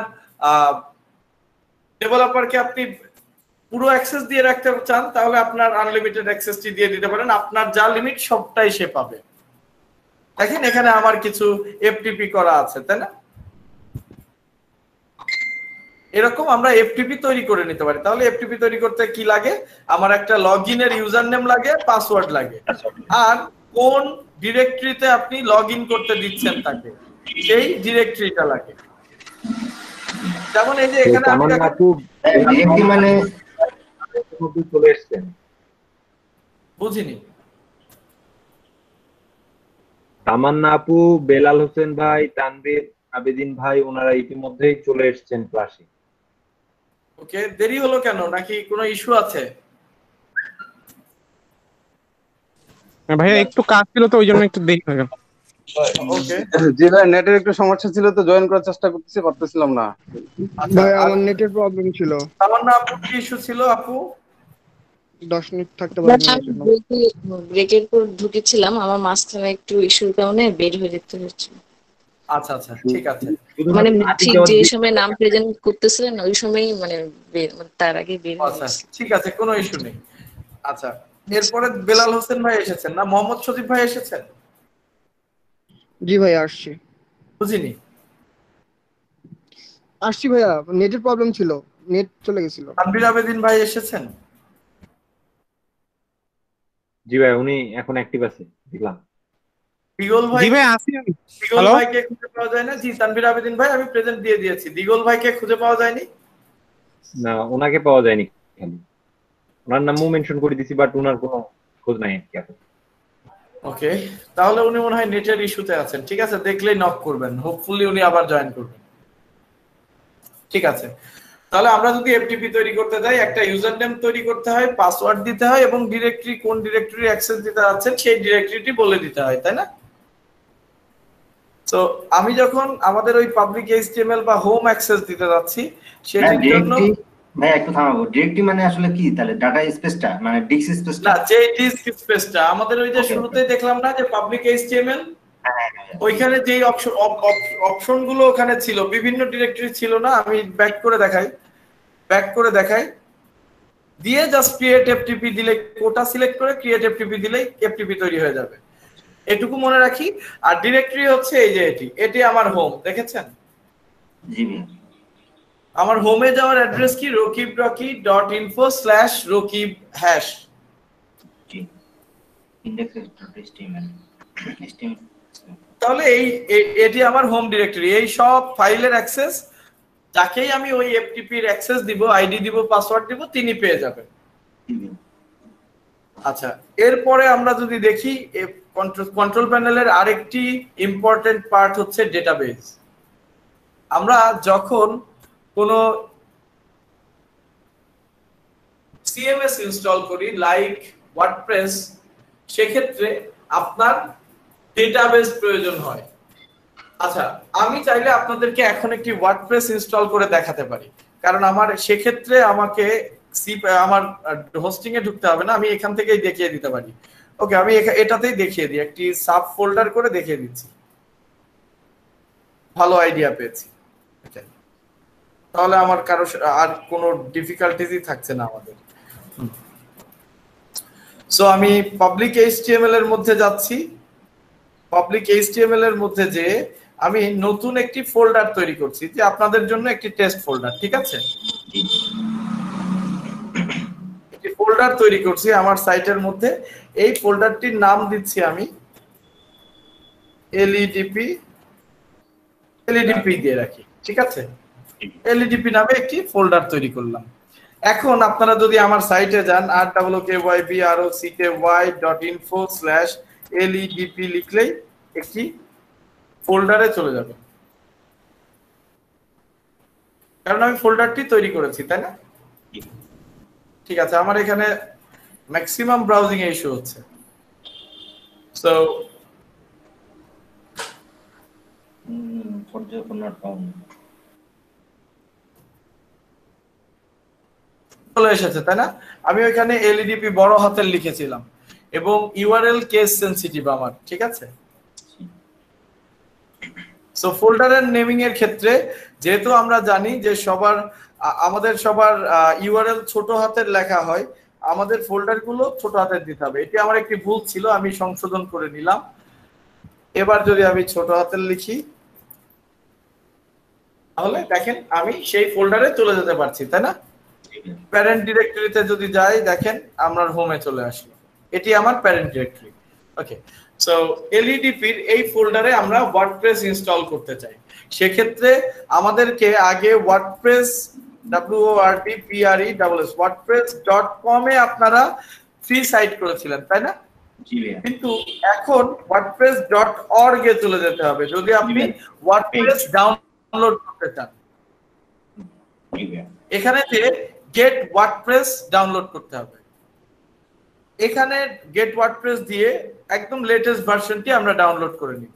ডেভেলপারকে আপনি পুরো অ্যাক্সেস দিয়ে রাখতে চান, তাহলে আপনার আনলিমিটেড অ্যাক্সেসটি দিয়ে দিতে পারেন, আপনার যা লিমিট সবটাই সে পাবে। দেখেন এখানে আমার কিছু এফটিপি করা আছে, তাই না? এরকম আমরা এফটিপি তৈরি করে নিতে পারি। তাহলে এফটিপি তৈরি করতে কি লাগে? আমার একটা লগইনের ইউজার নেম লাগে, পাসওয়ার্ড লাগে, আর কোন ডিরেক্টরিতে আপনি লগইন করতে দিচ্ছেন তাকে সেই ডিরেক্টরিটা লাগে। যেমন এই যে এখানে আমি মানে চলে এসেছেন, বুঝিনি। তামান্না আপু, বেলাল হোসেন ভাই, তানভীর আবেদিন ভাই, ওনারা ইতিমধ্যেই চলে এসেছেন ক্লাসে। ওকে, দেরি হলো কেন? নাকি কোনো ইস্যু আছে? ভাইয়া একটু কাজ ছিল তো, ওই জন্য একটু দেরি হয়ে গেল। ওকে, জি ভাই, নেটের একটু সমস্যা ছিল তো জয়েন করার চেষ্টা করতেছিলাম না। ভাই আমার নেটের প্রবলেম ছিল। তামান্না আপু কি ইস্যু ছিল আপু? 10 মিনিট থাকতে পারি না। ব্রেকের পর ঢুকেছিলাম, আমার মাঝখানে একটু ইস্যুর কারণে বের হয়ে যেতে হচ্ছে। আচ্ছা আচ্ছা, ঠিক আছে। মানে ঠিক যে সময় নাম প্রেজেন্ট করতেছিলেন ওই সময়ই মানে তার আগে বের হয়ে আচ্ছা, গেছে। ঠিক আছে, কোনো ইস্যু নেই। আচ্ছা, এরপরে বেলাল হোসেন ভাই এসেছেন না, মোহাম্মদ সজীব ভাই এসেছেন? জি ভাই আসছি। বুঝিনি। আসছি ভাইয়া, নেটের প্রবলেম ছিল, নেট চলে গেছিল। তানভীর আবেদিন ভাই এসেছেন? জি ভাই, উনি এখন অ্যাক্টিভ আছে দেখলাম। দিগল ভাই, জি ভাই আসি আমি। দিগল ভাইকে খুঁজে পাওয়া যায় না? জি, তানভীর আবেদিন ভাই আমি প্রেজেন্ট দিয়ে দিয়েছি। দিগল ভাইকে খুঁজে পাওয়া যায়নি? না, ওনাকে পাওয়া যায়নি, খালি ওনার নামও মেনশন করে দিছি, বাট ওনার কোনো খোঁজ নাই আর কি। ওকে, তাহলে উনি মনে হয় নেটের ইস্যুতে আছেন। ঠিক আছে, দেখলেই নক করবেন, হোপফুলি উনি আবার জয়েন করবেন। ঠিক আছে, তাহলে আমরা যদি এফটিপি তৈরি করতে যাই, একটা ইউজার নেম তৈরি করতে হয়, পাসওয়ার্ড দিতে হয় এবং ডিরেক্টরি, কোন ডিরেক্টরি অ্যাক্সেস দিতে যাচ্ছেন সেই ডিরেক্টরিটি বলে দিতে হয়, তাই না? তো আমি যখন আমাদের ওই পাবলিক এইচটিএমএল বা হোম অ্যাক্সেস দিতে যাচ্ছি সেটার জন্য ভাই একটু থামাবো, ডিরেক্টরি মানে আসলে কি? তাহলে ডাটা স্পেসটা মানে ডিস্ক স্পেসটা? না, যে ডিস্ক স্পেসটা আমাদের ওই যে শুরুতেই দেখলাম না যে পাবলিক এইচটিএমএল, ওইখানে যেই অপশন গুলো ওখানে ছিল, বিভিন্ন ডিরেক্টরি ছিল না? আমি ব্যাক করে দেখাই দিয়ে জাস্ট ক্রিয়েট এফটিপি দিলে, কোটা সিলেক্ট করে ক্রিয়েট এফটিপি দিলেই এফটিপি তৈরি হয়ে যাবে। এটুকু মনে রাখি। আর ডিরেক্টরি হচ্ছে এই যে এটি আমার হোম, দেখেছেন? জি। আমার হোমে যাওয়ার অ্যাড্রেস কি? rockibrocky.info/rockib#। তাহলে এটি আমার হোম ডিরেক্টরি। এই সব ফাইলের অ্যাক্সেস যাকেই আমি ওই এফটিপির অ্যাক্সেস দিব, আইডি দিব, পাসওয়ার্ড দিব, তিনি পেয়ে যাবেন। আচ্ছা, এরপরে আমরা যদি দেখি কন্ট্রোল প্যানেলের আরেকটি ইম্পর্টেন্ট পার্ট হচ্ছে ডেটাবেস। আমরা যখন কোনো সিএমএস ইনস্টল করি লাইক ওয়ার্ডপ্রেস, সেক্ষেত্রে আপনার ডেটাবেস প্রয়োজন হয়। আচ্ছা, আমি চাইলে আপনাদেরকে এখন একটি ওয়ার্ডপ্রেস ইনস্টল করে দেখাতে পারি, কারণ আমার সেক্ষেত্রে আমাকে আমার হোস্টিং এ ঢুকতে হবে না, আমি এখান থেকেই দেখিয়ে দিতে পারি। ওকে, আমি এটাতেই দেখিয়ে দিই, একটি সাব ফোল্ডার করে দেখিয়ে দিচ্ছি। ভালো আইডিয়া পেয়েছি, তাহলে আমার কারো আর কোনো ডিফিকাল্টিজই থাকছে না আমাদের। সো আমি পাবলিক এইচটিএমএল এর মধ্যে যাচ্ছি। পাবলিক এইচটিএমএল এর মধ্যে যে আমি নতুন একটি ফোল্ডার তৈরি করছি, যে আপনাদের জন্য একটি টেস্ট ফোল্ডার। ঠিক আছে, একটি ফোল্ডার তৈরি করছি আমার সাইটের মধ্যে। এই ফোল্ডারটির নাম দিচ্ছি আমি এলইডিপি দিয়ে রাখি। ঠিক আছে, এলইডিপি নামে একটি ফোল্ডার তৈরি করলাম। এখন আপনারা যদি আমার সাইটে যান rwkybrocky.info/ledp লিখলেই একটি ফোল্ডারে চলে যাবে, কারণ আমি ফোল্ডারটি তৈরি করেছি, তাই না? ঠিক আছে, আমার এখানে ম্যাক্সিমাম ব্রাউজিং ইস্যু হচ্ছে। সো চলে এসেছে, তাই না? আমি ওইখানে এলইডিপি বড় হাতের লিখেছিলাম এবং ইউআরএল কেস সেনসিটিভ আমার। ঠিক আছে, সো ফোল্ডারের নেমিং এর ক্ষেত্রে যেহেতু আমরা জানি যে আমাদের সবার ইউআরএল ছোট হাতের লেখা হয়, আমাদের ফোল্ডার গুলো ছোট হাতের দিতে হবে। এটি আমার একটি ভুল ছিল, আমি সংশোধন করে নিলাম। এবার যদি আমি ছোট হাতের লিখি, তাহলে দেখেন আমি সেই ফোল্ডারে চলে যেতে পারছি, তাই না? প্যারেন্ট ডিরেক্টরিতে যদি যাই, দেখেন আমরা হোমে চলে আসলো, এটি আমার প্যারেন্ট ডিরেক্টরি। ওকে, সো এলইডিপির এই ফোল্ডারে আমরা ওয়ার্ডপ্রেস ইনস্টল করতে চাই। সেক্ষেত্রে আমাদেরকে আগে ওয়ার্ডপ্রেস wordpress.com এ আপনারা ফ্রি সাইট করেছিলেন, তাই না? কিন্তু এখন wordpress.org এ চলে যেতে হবে যদি আপনি ওয়ার্ডপ্রেস ডাউনলোড করতে চান। এখানে যে গেট ওয়ার্ডপ্রেস ডাউনলোড করতে হবে, এখানে গেট ওয়ার্ডপ্রেস দিয়ে একদম লেটেস্ট ভার্সনটি আমরা ডাউনলোড করে নিব।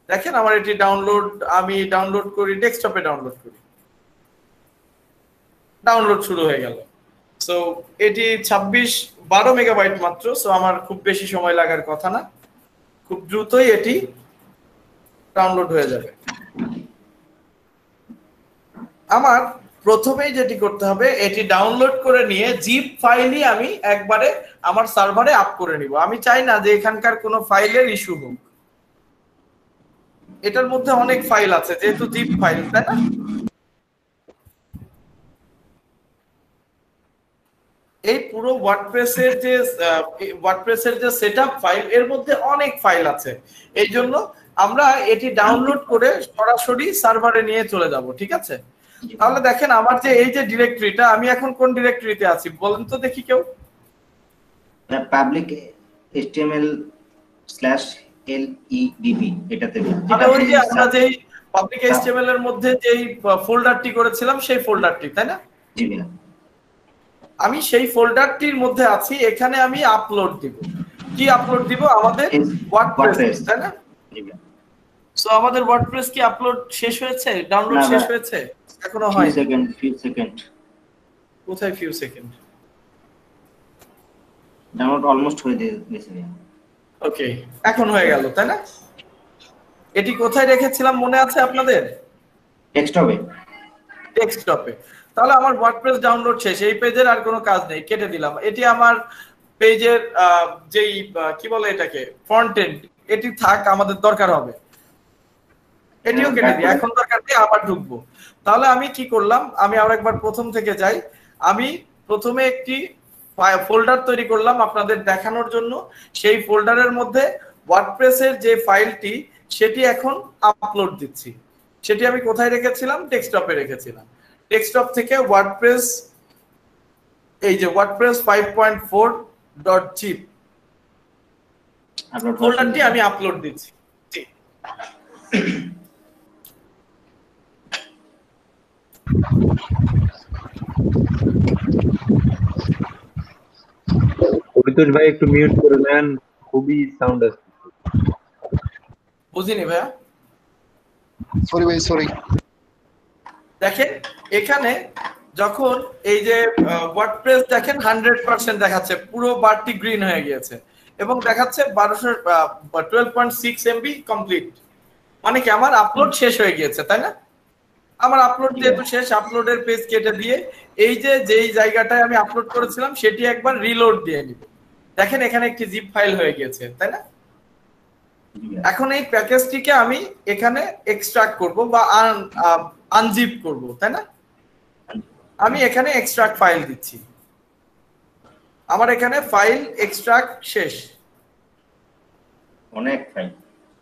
দেখেন আমার এটি আমি ডাউনলোড করি, ডেস্কটপে ডাউনলোড করি, ডাউনলোড শুরু হয়ে গেল। সো এটি 12 মেগাবাইট মাত্র, সো আমার খুব বেশি সময় লাগার কথা না, খুব দ্রুতই এটি ডাউনলোড হয়ে যাবে। আমার প্রথমেই যেটি করতে হবে, এটি ডাউনলোড করে নিয়ে জিপ ফাইলই আমি একবারে আমার সার্ভারে আপ করে নিব। আমি চাই না যে এখানকার কোনো ফাইলের ইস্যু হোক। এটার মধ্যে অনেক ফাইল আছে, যেহেতু জিপ ফাইল, তাই না? এই পুরো ওয়ার্ডপ্রেসের যে সেটআপ ফাইল, এর মধ্যে অনেক ফাইল আছে। এই জন্য আমরা এটি ডাউনলোড করে সরাসরি সার্ভারে নিয়ে চলে যাব। ঠিক আছে, তাহলে দেখেন আমার যে এই যে ডিরেক্টরিটা, আমি এখন কোন ডিরেক্টরিতে আছি বলেন তো দেখি কেউ? html/ledp এটাতে মানে ওই যে আমরা যে পাবলিক HTML এর মধ্যে যেই ফোল্ডারটি করেছিলাম সেই ফোল্ডারটি, তাই না? জি ভাইয়া। আমি সেই ফোল্ডারটির মধ্যে আছি, এখানে আমি আপলোড দিব। কি আপলোড দিব? আমাদের ওয়ার্ডপ্রেস, তাই না? সো আমাদের ওয়ার্ডপ্রেস কি আপলোড শেষ হয়েছে, ডাউনলোড শেষ হয়েছে? এখনো হয়নি। Few second. কোথায় ফিউ সেকেন্ড? ডাউনলোড অলমোস্ট হয়ে গেছে। ওকে, এখন হয়ে গেল, তাই না? এটি কোথায় রেখেছিলাম মনে আছে আপনাদের? ডেস্কটপে। ডেস্কটপে। তাহলে আমার ওয়ার্ডপ্রেস ডাউনলোড শেষ, এই পেজের আর কোনো কাজ নেই, কেটে দিলাম। এটি আমার পেজের যেই কি বলে এটাকে, ফ্রন্ট এন্ড, এটি থাক, আমাদের দরকার হবে। এটিও কেটে দিই, এখন দরকার নেই, আবার ঢুকবো। তাহলে আমি কি করলাম, আমি আরেকবার প্রথম থেকে যাই। আমি প্রথমে একটি ফোল্ডার তৈরি করলাম আপনাদের দেখানোর জন্য। সেই ফোল্ডারের মধ্যে ওয়ার্ডপ্রেসের যে ফাইলটি সেটি এখন আপলোড দিচ্ছি। সেটি আমি কোথায় রেখেছিলাম? ডেস্কটপে রেখেছিলাম। ডেস্কটপ থেকে ওয়ার্ডপ্রেস, এই যে ওয়ার্ডপ্রেস 5.4.zip ফোল্ডারটি আমি আপলোড দিচ্ছি। পরিতোষ ভাই একটু মিউট করে নেন, খুবই সাউন্ড আসছে। বুঝিনি ভাইয়া, সরি ভাই, সরি। দেখেন এখানে যখন এই যে ওয়ার্ডপ্রেস দেখেন 100% দেখাচ্ছে, পুরো বারটি গ্রিন হয়ে গিয়েছে এবং দেখাচ্ছে 12.6 MB কমপ্লিট। মানে কি আমার আপলোড শেষ হয়ে গিয়েছে, তাই না? আমার আপলোড যেহেতু শেষ, আপলোডের পেজ কেটে দিয়ে এই যে যেই জায়গাটায় আমি আপলোড করেছিলাম সেটি একবার রিলোড দিয়ে নিব। দেখেন এখানে একটি জিপ ফাইল হয়ে গিয়েছে, তাই না? এখন এই প্যাকেজটিকে আমি এখানে এক্সট্রাক্ট করব বা আনজিপ করব, তাই না? আমি এখানে এক্সট্রাক্ট ফাইল দিচ্ছি। আমার এখানে ফাইল এক্সট্রাক্ট শেষ। অনেক ফাইল,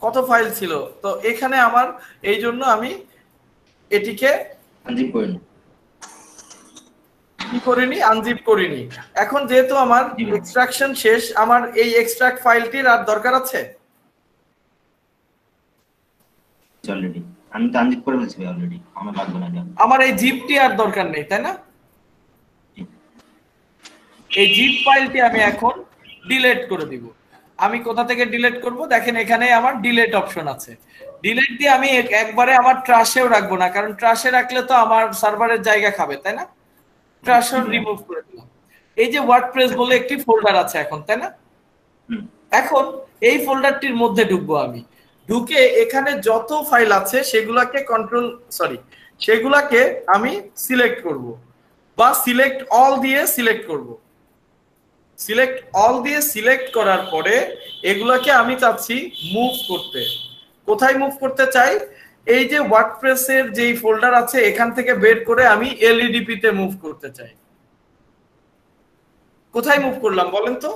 কত ফাইল ছিল? তো এখানে আমার এই জন্য আমি এটিকে আনজিপ করিনি, কি করিনি, আনজিপ করিনি। এখন যেহেতু আমার এক্সট্রাকশন শেষ, আমার এই এক্সট্রাক্ট ফাইলটির আর দরকার আছে? অলরেডি আমি তো আনজিপ করে ফেলছি অলরেডি, আমার লাগবে না। আমার এই জিপটি আর দরকার নেই, তাই না? এই জিপ ফাইলটি আমি এখন ডিলিট করে দিব। আমি কোথা থেকে ডিলিট করব? দেখেন এখানে আমার ডিলিট অপশন আছে। ডিলিট দিয়ে আমি একবারে আমার ট্রাশেও রাখবো না, কারণ ট্রাশে রাখলে তো আমার সার্ভারের জায়গা খাবে, তাই না? ট্রাশও রিমুভ করে দিলাম। এই যে ওয়ার্ডপ্রেস বলে একটি ফোল্ডার আছে এখন, তাই না? এখন এই ফোল্ডারটির মধ্যে ঢুকবো আমি। ঢুকে এখানে যত ফাইল আছে সেগুলাকে আমি সিলেক্ট করব বা সিলেক্ট অল দিয়ে সিলেক্ট করব। সিলেক্ট অল দিয়ে সিলেক্ট করার পরে এগুলাকে আমি চাচ্ছি মুভ করতে। কোথায় মুভ করতে চাই? এই যে ওয়ার্ডপ্রেসের যেই ফোল্ডার আছে এখান থেকে বের করে আমি এলইডিপি তে মুভ করতে চাই। কোথায় মুভ করলাম বলেন তো?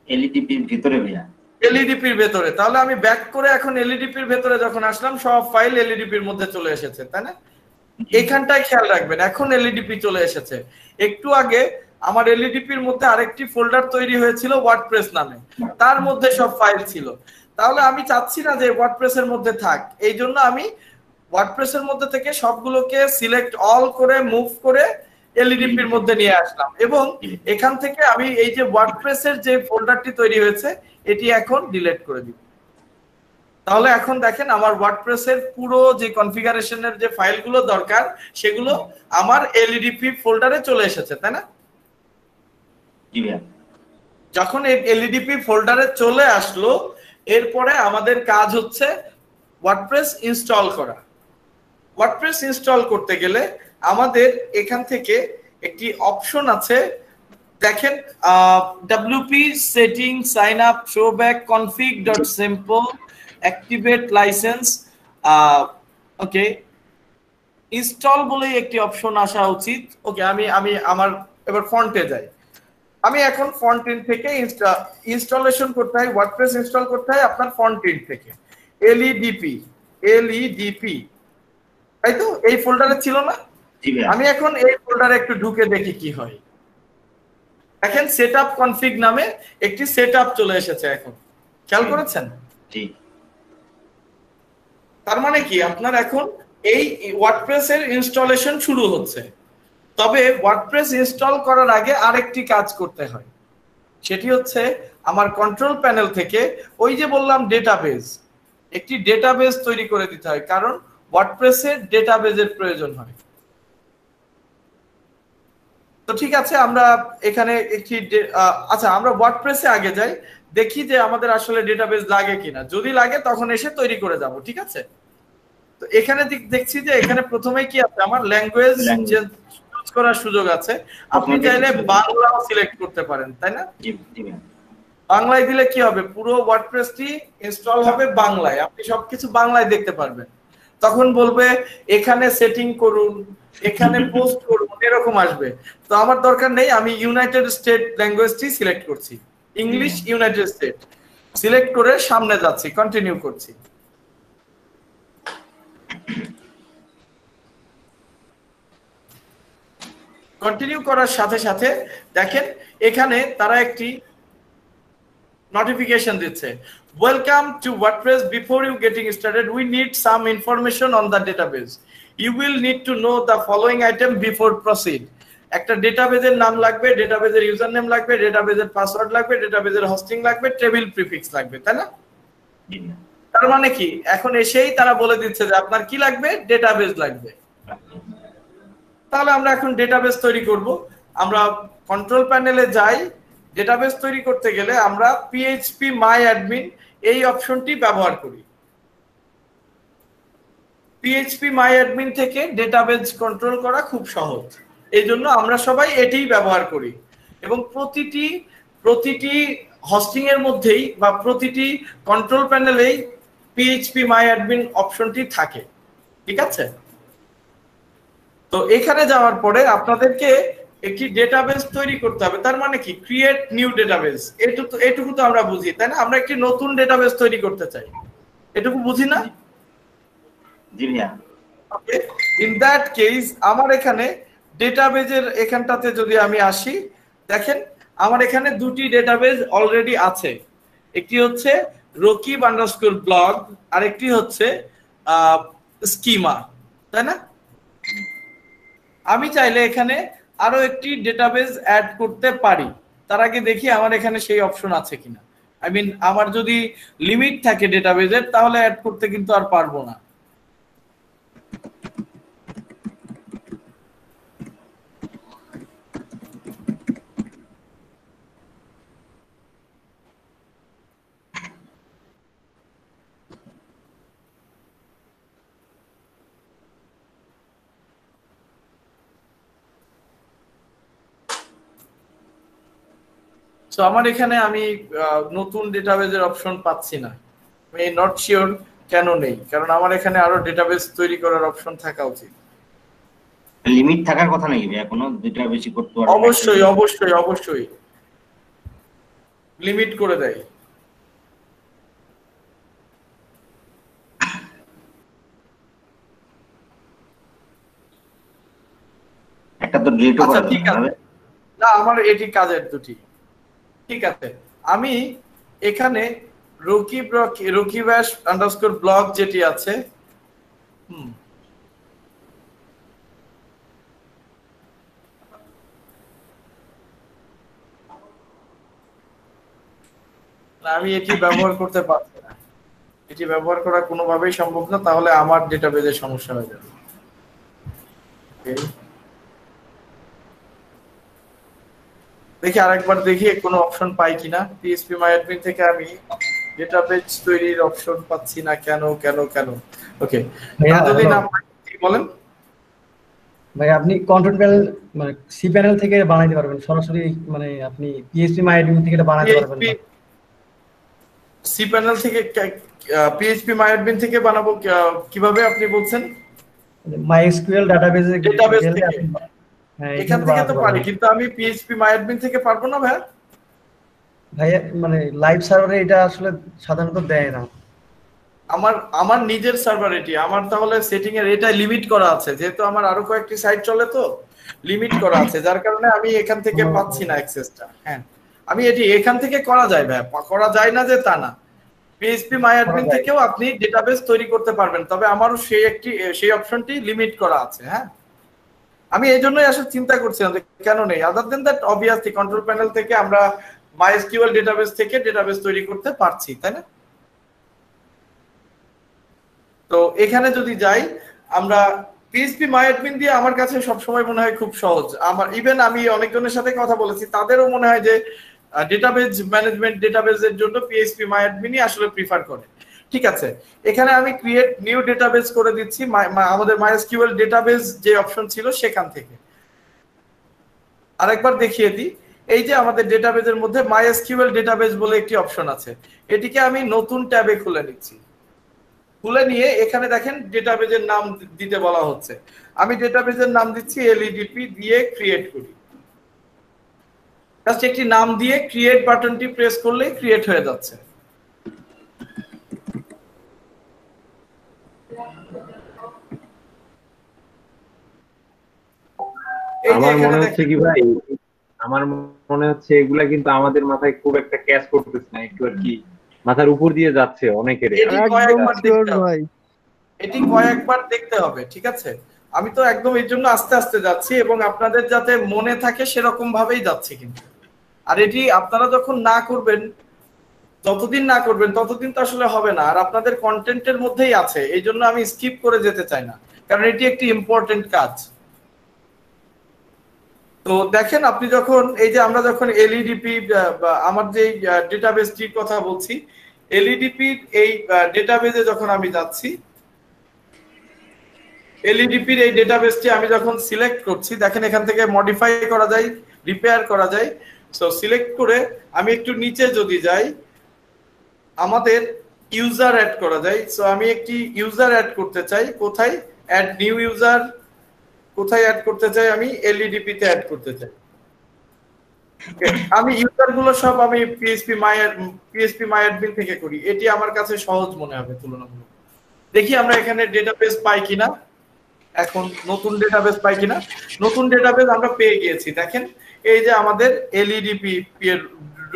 এলইডিপির ভিতরে ভাইয়া, এলইডিপির ভেতরে। তাহলে আমি ব্যাক করে এখন এলইডিপির ভেতরে যখন আসলাম, সব ফাইল এলইডিপির মধ্যে চলে এসেছে, তাই না? এখানটায় খেয়াল রাখবেন, এখন এলইডিপি চলে এসেছে। একটু আগে আমার এলইডিপির মধ্যে আরেকটি ফোল্ডার তৈরি হয়েছিল ওয়ার্ডপ্রেস নামে, তার মধ্যে সব ফাইল ছিল। তাহলে আমি চাচ্ছি না যে ওয়ার্ডপ্রেসের মধ্যে থাক, এই জন্য আমি ওয়ার্ডপ্রেসের মধ্যে থেকে সবগুলোকে সিলেক্ট অল করে মুভ করে এলইডিপির মধ্যে নিয়ে আসলাম এবং এখান থেকে আমি এই যে ওয়ার্ডপ্রেসের যে ফোল্ডারটি তৈরি হয়েছে এটি এখন ডিলিট করে দিব। তাহলে এখন দেখেন আমার ওয়ার্ডপ্রেসের পুরো যে কনফিগারেশনের যে ফাইলগুলো দরকার সেগুলো আমার এলইডিপি ফোল্ডারে চলে এসেছে, তাই না? যখন এই এলইডিপি ফোল্ডারে চলে আসলো, এরপরে আমাদের কাজ হচ্ছে ওয়ার্ডপ্রেস ইনস্টল করা। ওয়ার্ডপ্রেস ইনস্টল করতে গেলে আমাদের এখান থেকে একটি অপশন আছে, দেখেন wp setting sign up showback config.simple activate license ওকে ইনস্টল বলে একটি অপশন আসা উচিত। ওকে, আমি আমার এবার ফন্টে যাই। আমি এখন ফন্ট এন্ড থেকে ইনস্টলেশন করতে হয়, ওয়ার্ডপ্রেস ইনস্টল করতে হয় আপনার ফন্ট এন্ড থেকে। এলইডিপি তাই তো? এই ফোল্ডারে ছিল না? আমি এখন এই ফোল্ডারে একটু ঢুকে দেখি কি হয়। দেখেন সেটআপ কনফিগ নামে একটি সেটআপ চলে এসেছে এখন, খেয়াল করেছেন? ঠিক। তার মানে কি আপনার এখন এই ওয়ার্ডপ্রেস এর ইনস্টলেশন শুরু হচ্ছে। তবে ওয়ার্ডপ্রেস ইনস্টল করার আগে আরেকটি কাজ করতে হয়, সেটি হচ্ছে আমার কন্ট্রোল প্যানেল থেকে ওই যে বললাম ডেটাবেজ, একটি ডেটাবেজ তৈরি করে দিতে হয়, কারণ ওয়ার্ডপ্রেসের ডেটাবেজের প্রয়োজন হয়। তো ঠিক আছে, আমরা এখানে একটি আচ্ছা আমরা ওয়ার্ডপ্রেসে আগে যাই, দেখি যে আমাদের আসলে ডেটাবেজ লাগে কিনা। যদি লাগে তখন এসে তৈরি করে যাব, ঠিক আছে? তো এখানে দেখছি যে এখানে প্রথমেই কি আছে, আমার ল্যাঙ্গুয়েজ চুজ করার সুযোগ আছে। আপনি চাইলে বাংলাও সিলেক্ট করতে পারেন, তাই না? বাংলায় দিলে কি হবে, পুরো ওয়ার্ডপ্রেসটি ইনস্টল হবে বাংলায়, আপনি সবকিছু বাংলায় দেখতে পারবেন। তখন বলবে এখানে সেটিং করুন, এখানে পোস্ট করুন, এরকম আসবে। তো আমার দরকার নেই, আমি ইউনাইটেড স্টেট ল্যাঙ্গুয়েজটি সিলেক্ট করছি, ইংলিশ ইউনাইটেড স্টেট সিলেক্ট করে সামনে যাচ্ছি, কন্টিনিউ করছি। কন্টিনিউ করার সাথে সাথে দেখেন এখানে তারা একটি নোটিফিকেশন দিচ্ছে, welcome to WordPress, before you getting started we need some information on the database, you will need to know the following item before proceed. একটা ডেটাবেজের নাম লাগবে, ডেটাবেজের ইউজার নেম লাগবে, ডেটাবেজের পাসওয়ার্ড লাগবে, ডেটাবেজের হোস্টিং লাগবে, টেবিল প্রিফিক্স লাগবে, তাই না? তার মানে কি এখন এসেই তারা বলে দিচ্ছে যে আপনার কি লাগবে, ডেটাবেজ লাগবে। তাহলে আমরা এখন ডেটাবেস তৈরি করব। আমরা কন্ট্রোল প্যানেলে যাই, ডেটাবেস তৈরি করতে গেলে আমরা পিএইচপি মাই অ্যাডমিন এই অপশনটি ব্যবহার করি। পিএইচপি মাই অ্যাডমিন থেকে ডেটাবেস কন্ট্রোল করা খুব সহজ, এই জন্য আমরা সবাই এটাই ব্যবহার করি। এবং প্রতিটি হোস্টিং এর মধ্যেই বা প্রতিটি কন্ট্রোল প্যানেলেই পিএইচপি মাই অ্যাডমিন অপশনটি থাকে, ঠিক আছে? তো এখানে যাওয়ার পরে আপনাদেরকে একটি ডেটাবেস তৈরি করতে হবে। তার মানে কি, ক্রিয়েট নিউ ডেটাবেস, এটুকু তো আমরা বুঝি, তাই না? আমরা একটি নতুন ডেটাবেস তৈরি করতে চাই, এটুকু বুঝি না? জি ভাইয়া। ওকে, ইন দ্যাট কেস আমার এখানে ডেটাবেজের এখানটাতে যদি আমি আসি, দেখেন আমার এখানে দুটি ডেটাবেজ অলরেডি আছে, একটি হচ্ছে রকিব_ব্লগ আর একটি হচ্ছে স্কিমা, তাই না? আমি চাইলে এখানে আরো একটি ডেটাবেজ অ্যাড করতে পারি, তার আগে দেখি আমার এখানে সেই অপশন আছে কিনা। আই মিন আমার যদি লিমিট থাকে ডেটাবেজের তাহলে অ্যাড করতে কিন্তু আর পারবো না। তো আমার এখানে আমি নতুন ডেটাবেজের অপশন পাচ্ছি না, আমি নট শিওর কেন নেই, কারণ আমার এখানে আরো ডেটাবেস তৈরি করার অপশন থাকা উচিত। লিমিট থাকার কথা নাকি ভাই, কোনো দুইটা বেশি করতে পারবে? অবশ্যই অবশ্যই অবশ্যই লিমিট করে দেয়। একটা তো ডিলিটও আচ্ছা করা ঠিক আছে, না আমার এটি কাজের দুটি, ঠিক আছে। আমি এখানে রকিব_ব্লগ যেটি আছে, আমি এটি ব্যবহার করতে পারছি না, এটি ব্যবহার করা কোনোভাবেই সম্ভব না, তাহলে আমার ডেটাবেজের সমস্যা হয়ে যাবে। দেখি আরেকবার দেখি কোনো অপশন পাই কিনা। পিএইচপি মাই অ্যাডমিন থেকে আমি ডেটাবেজ তৈরির অপশন পাচ্ছি না, কেন কেন কেন? ওকে, যদি না পাই বলেন ভাই, আপনি কন্ট্রোল প্যানেল মানে সি প্যানেল থেকে বানাইতে পারবেন সরাসরি, মানে আপনি পিএইচপি মাই অ্যাডমিন থেকে এটা বানাইতে পারবেন না। সি প্যানেল থেকে পিএইচপি মাই অ্যাডমিন থেকে বানাবো কিভাবে আপনি বলছেন? মাইএসকিউএল ডাটাবেজে ডেটাবেজ থেকে, হ্যাঁ এখান থেকে তো পারি, কিন্তু আমি পিএইচপি মাই অ্যাডমিন থেকে পারবো না ভাই। ভাই মানে লাইভ সার্ভারে এটা আসলে সাধারণত দেয় না। আমার নিজের সার্ভার এটি, আমার তাহলে সেটিং এর এটা লিমিট করা আছে, যেহেতু আমার আরো কয়েকটি সাইট চলে, তো লিমিট করা আছে, যার কারণে আমি এখান থেকে পাচ্ছি না অ্যাক্সেসটা। হ্যাঁ, আমি এটি এখান থেকে করা যায় ভাই, করা যায় না যে তা না। পিএইচপি মাই অ্যাডমিন থেকেও আপনি ডেটাবেস তৈরি করতে পারবেন, তবে আমারও সেই অপশনটি লিমিট করা আছে। হ্যাঁ, আমি এই জন্যই আসলে চিন্তা করছিলাম যে কেন নেই। আদার দেন দ্যাট অবভিয়াসলি কন্ট্রোল প্যানেল থেকে আমরা মাইএসকিউএল ডেটাবেস থেকে ডেটাবেস তৈরি করতে পারছি, তাই না? তো এখানে যদি যাই আমরা, পিএইচপি মাই অ্যাডমিন দিয়ে আমার কাছে সবসময় মনে হয় খুব সহজ। আমার ইভেন আমি অনেকজনের সাথে কথা বলেছি, তাদেরও মনে হয় যে ডেটাবেজ ম্যানেজমেন্ট, ডেটাবেজের জন্য পিএইচপি মাই অ্যাডমিনই আসলে প্রিফার করে। ঠিক আছে, এখানে আমি ক্রিয়েট নিউ ডেটাবেজ করে দিচ্ছি আমাদের মাইএসকিউএল ডেটাবেজ যে অপশন ছিল সেখান থেকে। আরেকবার দেখিয়ে দিই, এই যে আমাদের ডেটাবেজের মধ্যে মাইএসকিউএল ডেটাবেজ বলে একটি অপশন আছে, এটিকে আমি নতুন ট্যাবে খুলে নিচ্ছি। খুলে নিয়ে এখানে দেখেন ডেটাবেজের নাম দিতে বলা হচ্ছে, আমি ডেটাবেজের নাম দিচ্ছি এলইডিপি দিয়ে ক্রিয়েট করি। জাস্ট একটি নাম দিয়ে ক্রিয়েট বাটনটি প্রেস করলেই ক্রিয়েট হয়ে যাচ্ছে। আমার মনে হচ্ছে কি ভাই, আমার মনে হচ্ছে এগুলা কিন্তু আমাদের মাথায় খুব একটা ক্যাচ করতেছে না, একটু আর কি মাথার উপর দিয়ে যাচ্ছে অনেকের। এটি কয়েকবার দেখতে হবে, ঠিক আছে? আমি তো একদম এর জন্য আস্তে আস্তে যাচ্ছি এবং আপনাদের যাতে মনে থাকে সেরকম ভাবেই যাচ্ছি কিন্তু। আর এটি আপনারা যখন না করবেন, যতদিন না করবেন ততদিন তো আসলে হবে না। আর আপনাদের কন্টেন্টের মধ্যেই আছে, এই জন্য আমি স্কিপ করে যেতে চাই না, কারণ এটি একটি ইম্পর্টেন্ট কাজ। তো দেখেন, আপনি যখন এই যে আমরা যখন এলইডিপি আমার যে ডেটাবেসটির কথা বলছি, এলইডিপির এই ডেটাবেজে যখন আমি যাচ্ছি, এলইডিপির এই ডেটাবেসটি আমি যখন সিলেক্ট করছি, দেখেন এখান থেকে মডিফাই করা যায়, রিপেয়ার করা যায়। সো সিলেক্ট করে আমি একটু নিচে যদি যাই, আমাদের ইউজার অ্যাড করা যায়। সো আমি একটি ইউজার অ্যাড করতে চাই, কোথায়? Add new user. কোথায় অ্যাড করতে চাই? আমি এলইডিপি তে অ্যাড করতে চাই। আমি ইউজার গুলো সব আমি পিএইচপি মাই অ্যাডমিন থেকে করি, এটি আমার কাছে সহজ মনে হবে তুলনামূলক। দেখি আমরা এখানে ডেটাবেস পাই কিনা, এখন নতুন ডেটাবেস পাই কিনা। নতুন ডেটাবেস আমরা পেয়ে গিয়েছি, দেখেন এই যে আমাদের এলইডিপি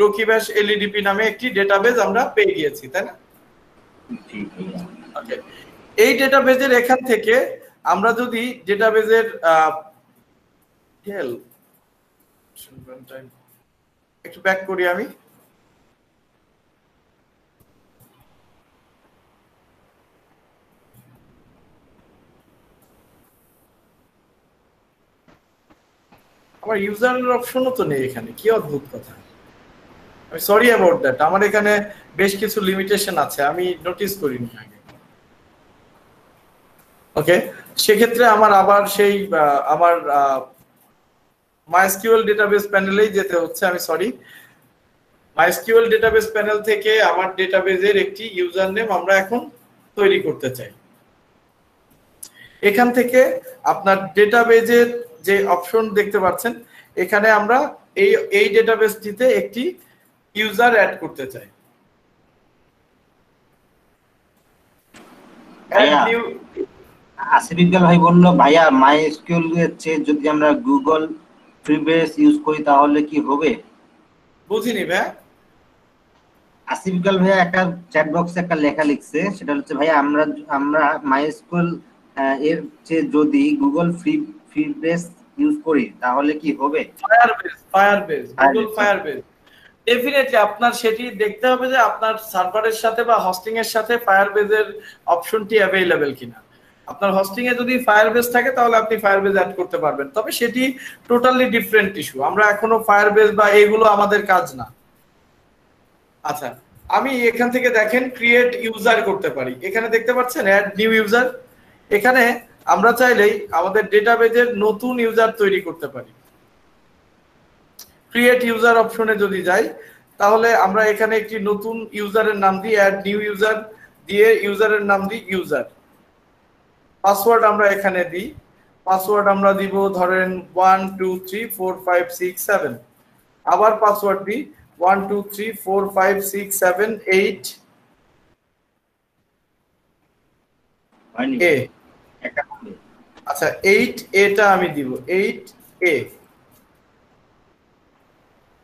রকিবাস এলইডিপি নামে একটি ডেটাবেস আমরা পেয়ে গিয়েছি, তাই না? ওকে, এই ডেটাবেজের এখান থেকে আমরা যদি ডেটাবেজের একটু ব্যাক করি, আমি আমার ইউজারের অপশনও তো নেই এখানে, কি অদ্ভুত কথা। আমি সরি অ্যাবাউট দ্যাট, আমার এখানে বেশ কিছু লিমিটেশন আছে, আমি নোটিস করিনি আগে। ওকে, সেক্ষেত্রে আমার আবার সেই আমার মাইএসকিউএল ডেটাবেস প্যানেলেই যেতে হচ্ছে। আমি সরি, মাইএসকিউএল ডেটাবেস প্যানেল থেকে আমার ডেটাবেজের একটি ইউজার নেম আমরা এখন তৈরি করতে চাই। এখান থেকে আপনার ডেটাবেজের যে অপশন দেখতে পাচ্ছেন, এখানে আমরা এই ডেটাবেসটিতে একটি ইউজার অ্যাড করতে চাই। আসিফ ইকবাল ভাই বললো, ভাইয়া মাইএসকিউএল এর চেয়ে যদি আমরা গুগল ফ্রিবেস ইউজ করি তাহলে কি হবে? বুঝিনি ভাই। আসিফ ইকবাল ভাইয়া একটা চ্যাট বক্সে একটা লেখা লিখছে, সেটা হচ্ছে ভাইয়া আমরা মাইএসকিউএল এর চেয়ে যদি গুগল ফ্রিবেস ইউজ করি তাহলে কি হবে? ফায়ারবেস গুগল ফায়ারবেস ডেফিনেটলি আপনার সেটি দেখতে হবে যে আপনার সার্ভারের সাথে বা হোস্টিং এর সাথে ফায়ারবেসের অপশনটি অ্যাভেলেবল কিনা। আপনার হোস্টিং এ যদি ফায়ারবেস থাকে তাহলে আপনি ফায়ারবেস অ্যাড করতে পারবেন, তবে সেটি টোটালি ডিফারেন্ট ইস্যু। আমরা এখনো ফায়ারবেস বা এগুলো আমাদের কাজ না। আচ্ছা, আমি এখান থেকে দেখেন ক্রিয়েট ইউজার করতে পারি, এখানে দেখতে পাচ্ছেন অ্যাড নিউ ইউজার। এখানে আমরা চাইলেই আমাদের ডেটাবেজের নতুন ইউজার তৈরি করতে পারি। ক্রিয়েট ইউজার অপশনে যদি যাই, তাহলে আমরা এখানে একটি নতুন ইউজারের নাম দিই, অ্যাড নিউ ইউজার দিয়ে ইউজারের নাম দিই ইউজার। পাসওয়ার্ড আমরা এখানে দিই, পাসওয়ার্ড আমরা দিব ধরেন 1 2 3 4 5 6 7। আবার পাসওয়ার্ড দিই 1 2 3 4 5 6 7 8 এ। আচ্ছা, 8 এটা আমি দিব, 8 এ।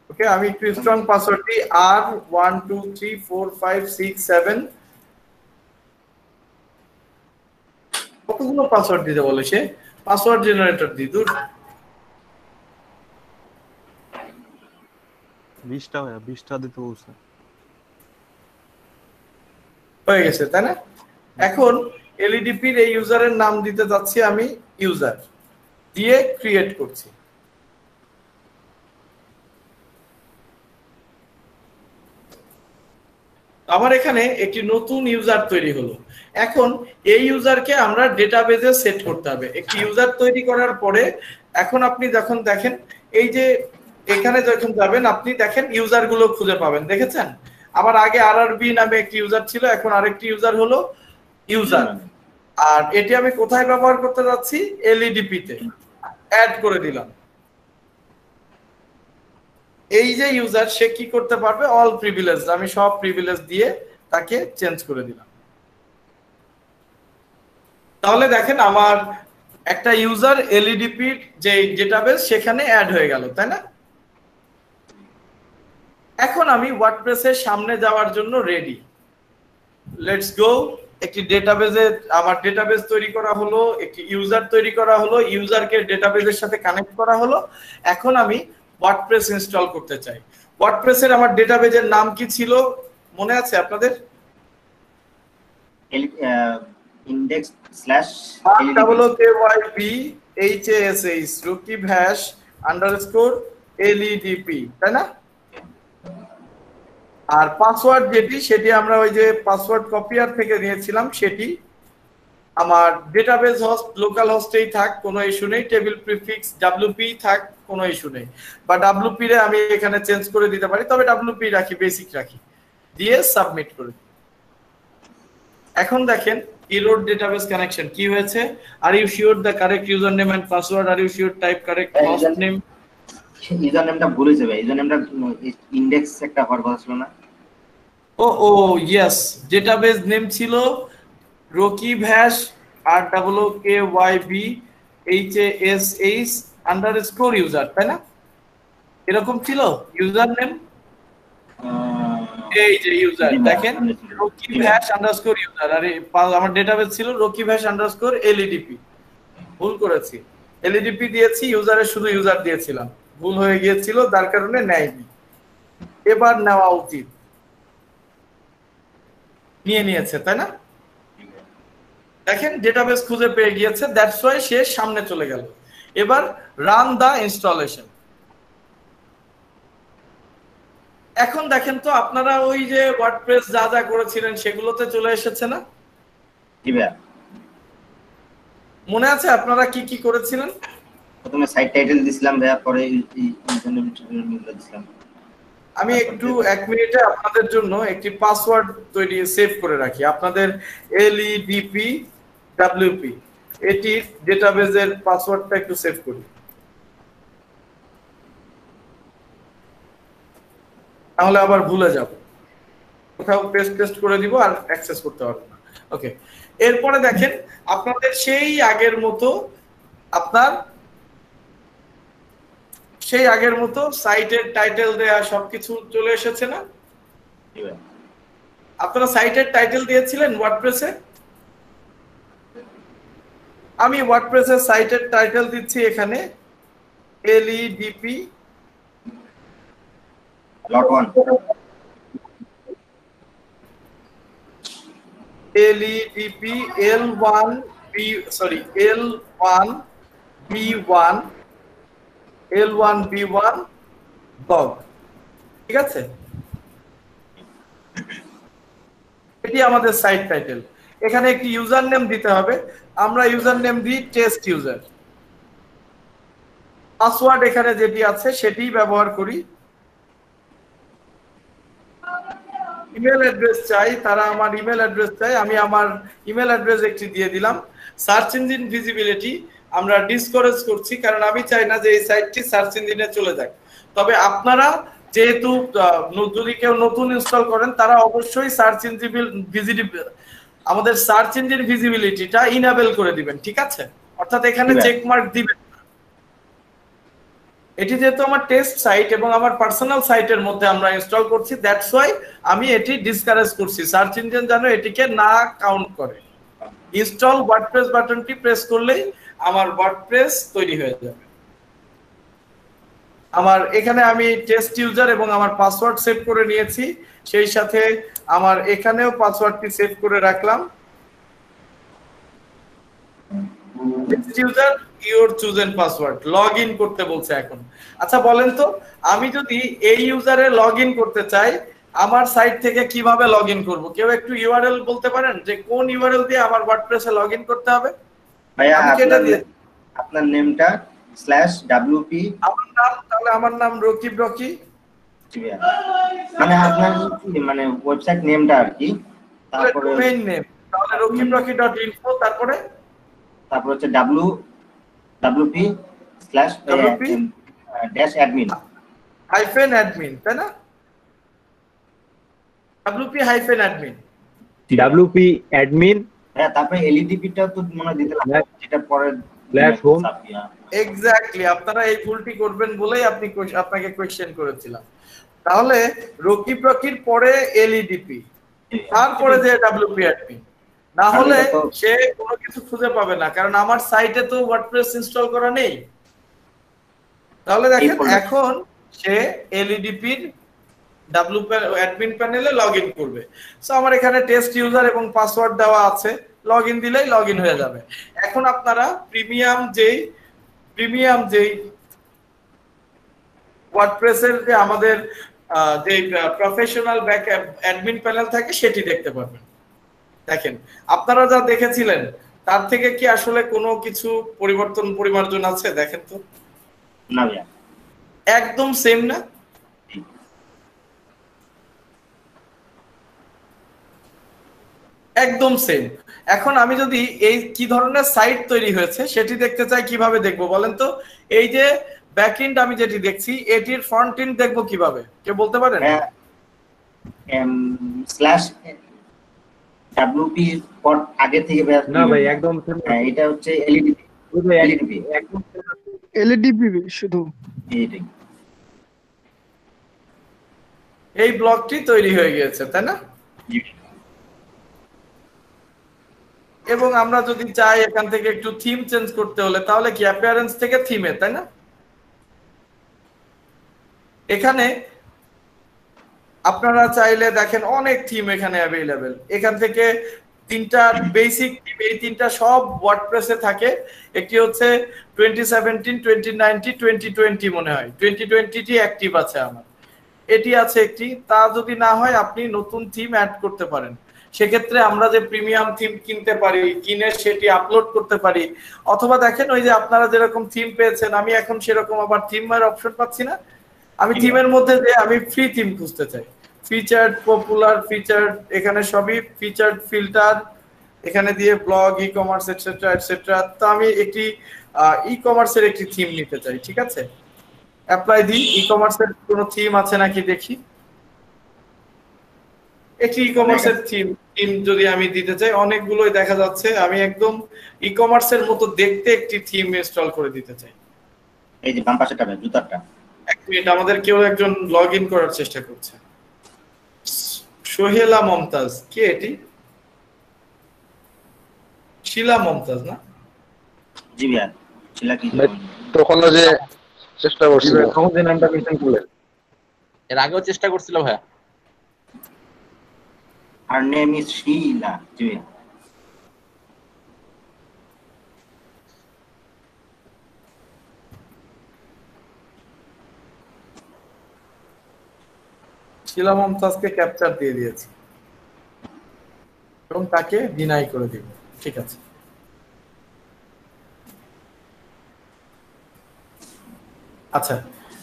ওকে, আমি একটু স্ট্রং পাসওয়ার্ড দিই R123456 কতগুলো পাসওয়ার্ড দিতে বলে সে? পাসওয়ার্ড জেনারেটর দি দূর। 20টা ভাইয়া, 20টা দিতে বলছে। হয়ে গেছে তাই না? এখন এলইডিপির এই ইউজারের নাম দিতে যাচ্ছি আমি ইউজার দিয়ে ক্রিয়েট করছি। আমার এখানে একটি নতুন ইউজার তৈরি হলো। এখন এই ইউজারকে আমরা ডেটাবেজে সেট করতে হবে। একটি ইউজার তৈরি করার পরে এখন আপনি যখন দেখেন এই যে এখানে যখন যাবেন আপনি দেখেন ইউজার গুলো খুঁজে পাবেন, দেখেছেন? আমার আগে আরআরবি নামে একটি ইউজার ছিল, এখন আরেকটি ইউজার হলো ইউজার। আর এটি আমি কোথায় ব্যবহার করতে যাচ্ছি? এলইডিপি তে অ্যাড করে দিলাম। এই যে ইউজার সে কি করতে পারবে? অল প্রিভিলেজ, আমি সব প্রিভিলেজ দিয়ে তাকে চেঞ্জ করে দিলাম। তাহলে দেখেন আমার একটা ইউজার এলইডিপি যে ডেটাবেস সেখানে অ্যাড হয়ে গেল, তাই না? এখন আমি ওয়ার্ডপ্রেসের সামনে যাওয়ার জন্য রেডি। Let's go. একটি ডেটাবেজে আমার ডেটাবেস তৈরি করা হলো, একটি ইউজার তৈরি করা হলো, ইউজারকে ডেটাবেজের সাথে কানেক্ট করা হলো। এখন আমি ওয়ার্ডপ্রেস ইনস্টল করতে চাই। ওয়ার্ডপ্রেসের আমার ডেটাবেজের নাম কি ছিল মনে আছে আপনাদের? ROKYPHASH_LEDP, তাই না? আর পাসওয়ার্ড যেটি সেটি আমরা ওই যে পাসওয়ার্ড কপিয়ার থেকে নিয়েছিলাম সেটি আমার ডেটাবেস হোস্ট লোকাল হোস্টেই থাক, কোনো ইস্যু নেই। টেবিল প্রিফিক্স WP থাক, কোনো ইস্যু নেই। বা WP রে আমি এখানে চেঞ্জ করে দিতে পারি, তবে WP রাখি, বেসিক রাখি, দিয়ে সাবমিট করে। এখন দেখেন error database connection কি হয়েছে? Are you sure the correct user name and password? Are you sure type correct host name? User নেমটা ভুলে যাবে। ইউজার নেমটা ইনডেক্স একটা হওয়ার কথা ছিল না? ও ইয়েস, ডেটাবেস নেম ছিল ROKYPHASH ROKYPHASH_user, তাই না? এরকম ছিল ইউজার নেম। এই যে ইউজার দেখেন ROKYPHASH_user, আর আমার ডেটাবেস ছিল ROKYPHASH_LEDP। ভুল করেছি, LEDP দিয়েছি, ইউজারের শুধু ইউজার দিয়েছিলাম, ভুল হয়ে গিয়েছিল, তার কারণে নেয়নি। এবার নেওয়া উচিত, নিয়েছে, তাই না? দেখেন ডেটাবেস খুঁজে পেয়ে গিয়েছে, দ্যাটস ওয়াই সে সামনে চলে গেল। এবার রান দা ইনস্টলেশন। এখন দেখেন তো আপনারা ওই যে ওয়ার্ডপ্রেস যা যা করেছিলেন সেগুলোতে চলে এসেছে না? মনে আছে আপনারা কি কি করেছিলেন? প্রথমে সাইট টাইটেল দিছিলাম ভাইয়া, পরে ইউজারনেম দিছিলাম। আমি একটু 1 মিনিটে আপনাদের জন্য একটি পাসওয়ার্ড তৈরি সেভ করে রাখি। আপনাদের LEDP WP এটি ডেটাবেজের পাসওয়ার্ডটা একটু সেভ করি, তাহলে আবার ভুলে যাব, কোথাও পেস্ট করে দিব আর অ্যাক্সেস করতে পারবো না। ওকে, এরপরে দেখেন আপনাদের সেই আগের মতো সাইটের টাইটেল দেয়া সবকিছু চলে এসেছে না? আপনারা সাইটের টাইটেল দিয়েছিলেন ওয়ার্ডপ্রেসে? আমি ওয়ার্ডপ্রেসের সাইটের টাইটেল দিচ্ছি এখানে LEDP L1B1 blog, ঠিক আছে? এটি আমাদের সাইট টাইটেল। এখানে একটি ইউজার নেম দিতে হবে, আমরা ইউজার নেম দিই টেস্ট ইউজার। পাসওয়ার্ড এখানে যেটি আছে সেটি ব্যবহার করি। ইমেল অ্যাড্রেস চাই, তারা আমার ইমেল অ্যাড্রেস চাই, আমি আমার ইমেল অ্যাড্রেস একটি দিয়ে দিলাম। সার্চ ইঞ্জিন ভিজিবিলিটি আমরা ডিসকারেজ করছি, কারণ আমি চাই না যে এই সাইটটি সার্চ ইঞ্জিনে চলে যাক। তবে আপনারা যেহেতু যদি কেউ নতুন ইনস্টল করেন তারা অবশ্যই আমাদের সার্চ ইঞ্জিন ভিজিবিলিটিটা ইনেবল করে দিবেন, ঠিক আছে? অর্থাৎ এখানে চেক মার্ক দিবেন। এটি যেহেতু আমার টেস্ট সাইট এবং আমার পার্সোনাল সাইটের মধ্যে আমরা ইনস্টল করছি, দ্যাটস ওয়াই আমি এটি ডিসকারেজ করছি। সার্চ ইঞ্জিন যেন এটিকে না কাউন্ট করে। ইনস্টল ওয়ার্ডপ্রেস বাটনটি প্রেস করলেই আমার ওয়ার্ডপ্রেস তৈরি হয়ে যাবে। আমার এখানে আমি টেস্ট ইউজার এবং আমার পাসওয়ার্ড সেভ করে নিয়েছি, সেই সাথে আমার এখানেও পাসওয়ার্ডটি সেভ করে রাখলাম। Test user your chosen password, log in করতে বলছে এখন। আচ্ছা বলেন তো, আমি যদি এই ইউজারে লগ ইন করতে চাই, আমার সাইট থেকে কিভাবে লগ ইন করবো? কেউ একটু ইউআরএল বলতে পারেন যে কোন ইউআরএল দিয়ে আমার ওয়ার্ডপ্রেসে লগ ইন করতে হবে? ভাইয়া আপনার নেমটা /wp, আমার নাম, তাহলে আমার নাম রকিব রকি, মানে আপনার মানে ওয়েবসাইট নেমটা আর কি, তারপরে ডোমেইন নেম, তাহলে rokibrokky.info, তারপরে হচ্ছে wp/admin -admin, তাই না? wp-admin, wp-admin, হ্যাঁ। তারপরে এলইডিপিটা তো মনে দিতে লাগে, যেটা পরে home। এক্স্যাক্টলি, আপনারা এই ভুলটি করবেন বলেই আপনাকে কোয়েশ্চেন করেছিলাম। তাহলে রকিব রকির পরে এলইডিপি, তারপরে যে wp-admin, না হলে সে কোনো কিছু খুঁজে পাবে না, কারণ আমার সাইটে তো ওয়ার্ডপ্রেস ইনস্টল করা নেই। তাহলে দেখেন এখন সে এলইডিপির wp-admin প্যানেলে লগ ইন করবে। সো আমার এখানে টেস্ট ইউজার এবং পাসওয়ার্ড দেওয়া আছে, লগ ইন দিলেই লগ ইন হয়ে যাবে। এখন আপনারা প্রিমিয়াম যেই ওয়ার্ডপ্রেসের যে আমাদের যে প্রফেশনাল ব্যাক অ্যাডমিন প্যানেল থাকে সেটি দেখতে পাবেন। দেখেন, আপনারা যা দেখেছিলেন তার থেকে কি আসলে কোনো কিছু পরিমার্জন আছে? দেখেন তো, না ভাইয়া, একদম সেম না? একদম সেম। এখন আমি যদি এই কি ধরনের সাইট তৈরি হয়েছে সেটি দেখতে চাই, কিভাবে দেখবো বলেন তো? এই যে ব্যাকএন্ড আমি যেটি দেখছি, এটির ফ্রন্ট এন্ড দেখবো কিভাবে? কে বলতে পারেন? wp পর আগে থেকে না ভাই, একদম এটা হচ্ছে এলইডিপি, একদম এলইডিপি শুধু এইটাই। এই ব্লকটি তৈরি হয়ে গিয়েছে, তাই না? এবং আমরা যদি চাই এখান থেকে একটু থিম চেঞ্জ করতে হলে, তাহলে কি অ্যাপিয়ারেন্স থেকে থিমে, তাই না? এখানে আপনারা চাইলে দেখেন অনেক থিম এখানে অ্যাভেলেবেল। এখান থেকে তিনটা বেসিক থিম, এই তিনটা সব ওয়ার্ডপ্রেসে থাকে। একটি হচ্ছে 2017, 2019, 2020 মনে হয়, 2020টি অ্যাক্টিভ আছে আমার, এটি আছে একটি। তা যদি না হয় আপনি নতুন থিম অ্যাড করতে পারেন। সেক্ষেত্রে আমরা যে প্রিমিয়াম থিম কিনতে পারি, কিনে সেটি আপলোড করতে পারি। অথবা দেখেন, ওই যে আপনারা যেরকম থিম পেয়েছেন, আমি এখন সেরকম আবার থিমের অপশন পাচ্ছি না। আমি থিমের মধ্যে যে আমি ফ্রি থিম খুঁজতে চাই, ফিচার্ড, পপুলার, ফিচার্ড, এখানে সবই ফিচার্ড, ফিল্টার, এখানে দিয়ে blog, e commerce etcetera etcetera. তো আমি একটি ই কমার্সের একটি থিম নিতে চাই, ঠিক আছে? অ্যাপ্লাই দিই, ই কমার্সের কোনো থিম আছে নাকি দেখি। একটি ই কমার্সের থিম যদি আমি দিতে চাই, অনেকগুলোই দেখা যাচ্ছে। আমি একদম ই কমার্সের মতো দেখতে একটি থিম ইনস্টল করে দিতে চাই। এই যে বাম পাশেরটা, জুতারটা। এক মিনিট, আমাদের কেউ একজন লগ ইন করার চেষ্টা করছে। সোহেলা মমতাজ, কে এটি? শিলা মমতাজ না? জি ভাইয়া, শিলা কি তখন যে চেষ্টা করছিল, তখন যে নামটা মেনশন করলেন, এর আগেও চেষ্টা করছিল ভাইয়া। Her name is Sheila. জি ভাইয়া। শিলা মমতাজকে ক্যাপচার দিয়ে দিয়েছি এবং তাকে ডিনাই করে দিব। ঠিক আছে, আচ্ছা,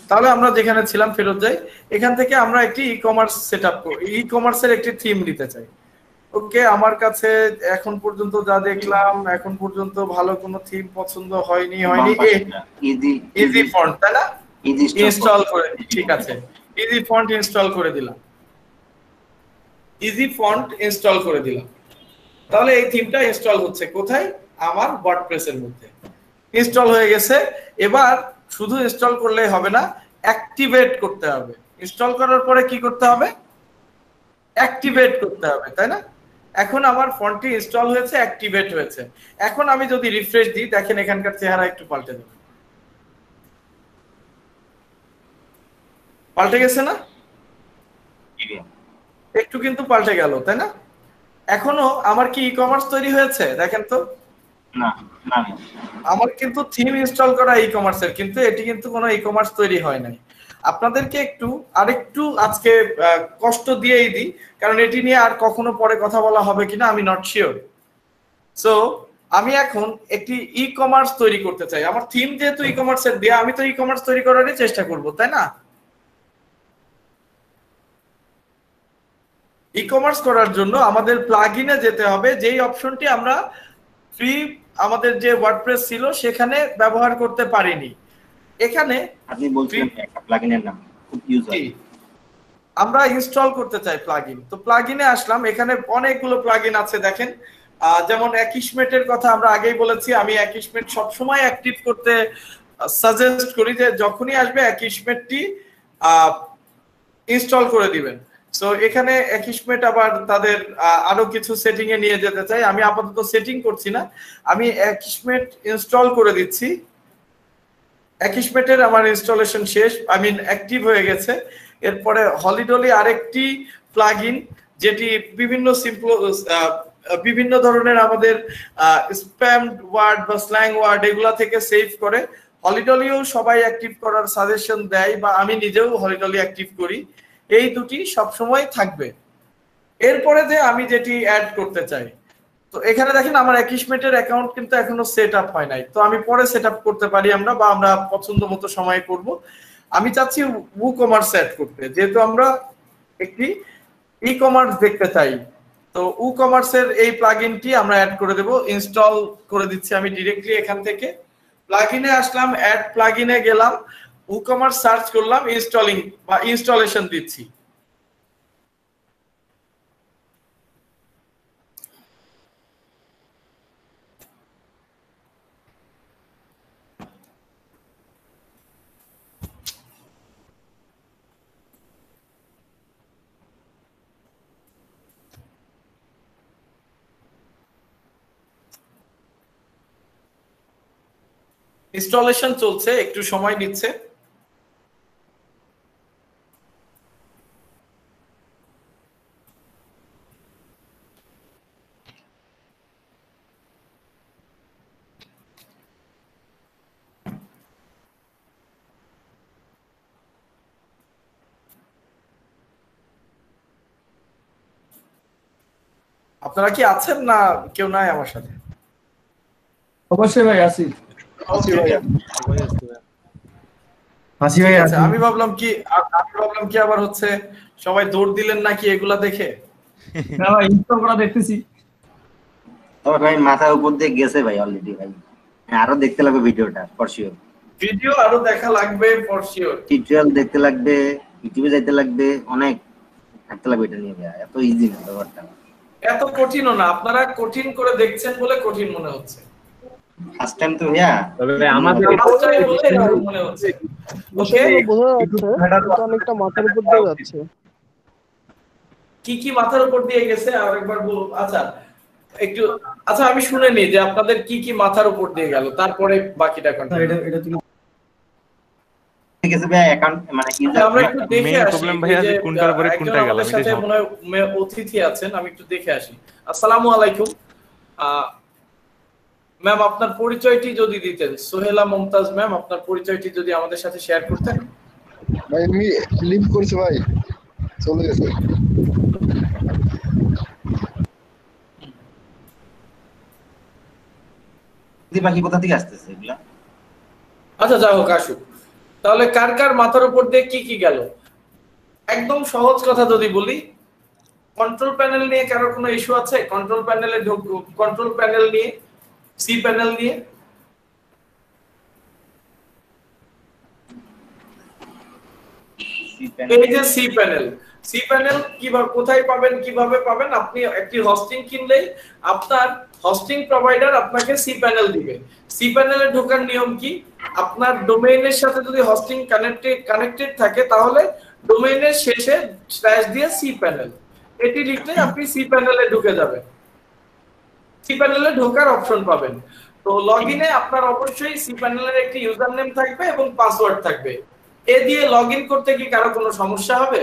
তাহলে আমরা যেখানে ছিলাম ফেরত যাই। এখান থেকে আমরা একটি ই কমার্স সেটআপ করি, ই কমার্সের একটি থিম নিতে চাই। ওকে, আমার কাছে এখন পর্যন্ত যা দেখলাম, এখন পর্যন্ত ভালো কোনো থিম পছন্দ হয়নি। ইজি ফন্ট, তাই না? ইনস্টল করে, ঠিক আছে, ইজি ফন্ট ইনস্টল করে দিলাম। ইজি ফন্ট ইনস্টল করে দিলাম। তাহলে এই থিমটা ইনস্টল হচ্ছে কোথায়? আমার ওয়ার্ডপ্রেসের মধ্যে ইনস্টল হয়ে গেছে। এবার শুধু ইনস্টল করলেই হবে না, অ্যাক্টিভেট করতে হবে। ইনস্টল করার পরে কি করতে হবে? অ্যাক্টিভেট করতে হবে, তাই না? এখন আমার ফন্টটি ইনস্টল হয়েছে, অ্যাক্টিভেট হয়েছে। এখন আমি যদি রিফ্রেশ দিই, দেখেন এখানকার চেহারা একটু পাল্টে যাবে। পাল্টে গেছে না? একটু কিন্তু পাল্টে গেল, তাই না? এখনো আমার কি ই কমার্স তৈরি হয়েছে? দেখেন তো। না না, আমার কিন্তু থিম ইনস্টল করা ই কমার্সের, কিন্তু এটি কিন্তু কোনো ই কমার্স তৈরি হয় নাই। আপনাদেরকে আরেকটু আজকে কষ্ট দিয়েই দিই, কারণ এটি নিয়ে আর কখনো পরে কথা বলা হবে কিনা আমি নট শিওর। সো আমি এখন একটি ই কমার্স তৈরি করতে চাই। আমার থিম যেহেতু ই কমার্সের দিয়ে, আমি তো ই কমার্স তৈরি করারই চেষ্টা করব, তাই না? ই কমার্স করার জন্য আমাদের প্লাগইনে যেতে হবে, যেই অপশনটি আমরা ফ্রি আমাদের যে ওয়ার্ডপ্রেস ছিল সেখানে ব্যবহার করতে পারিনি। এখানে আপনি বলছেন একটা প্লাগইনের নাম খুব ইউজ হয়, আমরা ইনস্টল করতে চাই প্লাগইন। তো প্লাগইনে আসলাম, এখানে অনেকগুলো প্লাগইন আছে দেখেন। যেমন অ্যাকিশমেটের কথা আমরা আগেই বলেছি, আমি অ্যাকিশমেট সবসময় অ্যাক্টিভ করতে সাজেস্ট করি যে যখনই আসবে অ্যাকিশমেটটি ইনস্টল করে দিবেন। সো এখানে অ্যাকিশমেট আবার তাদের আরো কিছু সেটিং এ নিয়ে যেতে চাই। আমি আপাতত সেটিং করছি না, আমি অ্যাকিশমেট ইনস্টল করে দিচ্ছি। অ্যাকিশমেটের আমার ইনস্টলেশন শেষ, আই মিন অ্যাক্টিভ হয়ে গেছে। এরপরে হলিডলি আরেকটি প্লাগইন, যেটি বিভিন্ন ধরনের আমাদের স্প্যাম ওয়ার্ড বা স্ল্যাং ওয়ার্ড এগুলা থেকে সেভ করে। হলিডলিও সবাই অ্যাক্টিভ করার সাজেশন দেয়, বা আমি নিজেও হলিডলি অ্যাক্টিভ করি। এই দুটি সবসময় থাকবে। এরপরে যে আমি যেটি অ্যাড করতে চাই, তো এখানে দেখেন আমার অ্যাকিশমেটের অ্যাকাউন্ট কিন্তু এখনো সেট আপ হয় নাই। তো আমি পরে সেট আপ করতে পারি আমরা পছন্দ মতো সময় করব। আমি চাচ্ছি WooCommerce অ্যাড করতে, যেহেতু আমরা একটি ই কমার্স দেখতে চাই। তো WooCommerce-এর এই প্লাগইনটি আমরা অ্যাড করে দেব। ইনস্টল করে দিচ্ছি আমি ডিরেক্টলি এখান থেকে। প্লাগইনে আসলাম, অ্যাড প্লাগইনে গেলাম, WooCommerce সার্চ করলাম, ইনস্টলিং বা ইনস্টলেশন দিচ্ছি। ইনস্টলেশন চলছে, একটু সময় নিচ্ছে। আপনারা কি আছেন না কেউ নাই আমার সাথে? অবশ্যই ভাই আছি। আমি ভাবলাম কি আবার হচ্ছে সবাই দৌড় দিলেন নাকি এগুলা দেখে। না ভাই, ইনস্টল করা দেখতেছি। তবে ভাই মাথার উপর দিয়ে গেছে ভাই অলরেডি ভাই, আরো দেখতে লাগবে ভিডিওটা ফর শিওর। ভিডিও আরো দেখা লাগবে ফর শিওর, টিউটোরিয়াল দেখতে লাগবে, ইউটিউবে যাইতে লাগবে, অনেক থাকতে লাগবে এটা নিয়ে। এত ইজি না ব্যাপারটা, এত কঠিনও না। আপনারা কঠিন করে দেখছেন বলে কঠিন মনে হচ্ছে। ফার্স্ট টাইম তো ভাইয়া, তবে আমাদের মনে হচ্ছে বোঝা যাচ্ছে অনেকটা মাথার উপর দিয়ে যাচ্ছে। কি কি মাথার উপর দিয়ে গেছে আরেকবার বলুন। আচ্ছা আমি শুনে নি যে আপনাদের কি কি মাথার উপর দিয়ে গেল, তারপরে বাকিটা কন্টিনিউ। এটা তুমি গেছে ভাই অ্যাকাউন্ট মানে আমরা একটু দেখে আসি। প্রবলেম ভাইয়া যে কোনটার পরে কোনটা গেল আমি সাথে মনে হয় অতিথি আছেন, আমি একটু দেখে আসি। আসসালামু আলাইকুম ম্যাম, আপনার পরিচয়টি যদি দিতেন। সোহেলা মুমতাজ ম্যাম, আপনার পরিচয়টি যদি আমাদের সাথে শেয়ার করতেন। ভাই আমি লিভ করছি ভাই, চলে গেছে। বাকি কোথা থেকে আসতেছে এগুলা? আচ্ছা যা হোক, আসুক। তাহলে কার কার মাথার উপর দিয়ে কি কি গেল? একদম সহজ কথা যদি বলি, কন্ট্রোল প্যানেল নিয়ে কারোর কোনো ইস্যু আছে? কন্ট্রোল প্যানেলে কন্ট্রোল প্যানেল নিয়ে, সি প্যানেল নিয়ে। এই যে সি প্যানেল, cPanel কিভাবে কোথায় পাবেন কিভাবে পাবেন আপনি একটি হোস্টিং কিনলেই আপনার হোস্টিং প্রোভাইডার আপনাকে cPanel দিবে cPanel এ ঢোকার নিয়ম কি আপনার ডোমেইনের সাথে যদি হোস্টিং কানেক্টেড থাকে তাহলে ডোমেইনের শেষে স্ল্যাশ দিয়ে cPanel এটি লিখলে আপনি cPanel এ ঢুকে যাবেন cPanel এ ঢোকার অপশন পাবেন তো লগইনে আপনার অবশ্যই cPanel এর একটি ইউজার নেম থাকবে এবং পাসওয়ার্ড থাকবে এ দিয়ে লগইন করতে কি কারো কোনো সমস্যা হবে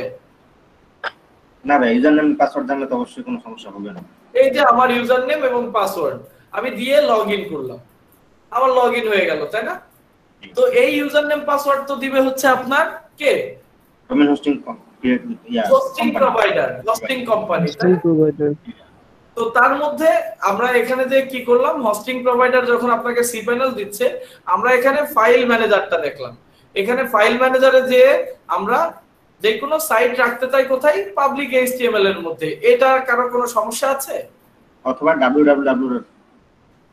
না ভাই ইউজার নেম পাসওয়ার্ড জানলে তো অবশ্যই কোনো সমস্যা হবে না এই যে আমার ইউজার নেম এবং পাসওয়ার্ড আমি দিয়ে লগইন করলাম আমার লগইন হয়ে গেল তাই না তো এই ইউজার নেম পাসওয়ার্ড তো দিবে হচ্ছে আপনার কে domain hosting hosting provider hosting company তো তার মধ্যে আমরা এখানে যে কি করলাম হোস্টিং প্রোভাইডার যখন আপনাকে cPanel দিচ্ছে আমরা এখানে ফাইল ম্যানেজারটা দেখলাম এখানে ফাইল ম্যানেজারে যে আমরা যে কোনো সাইট রাখতে চাই কোথায় পাবলিক HTML এর মধ্যে এটা কারো কোনো সমস্যা আছে অথবা www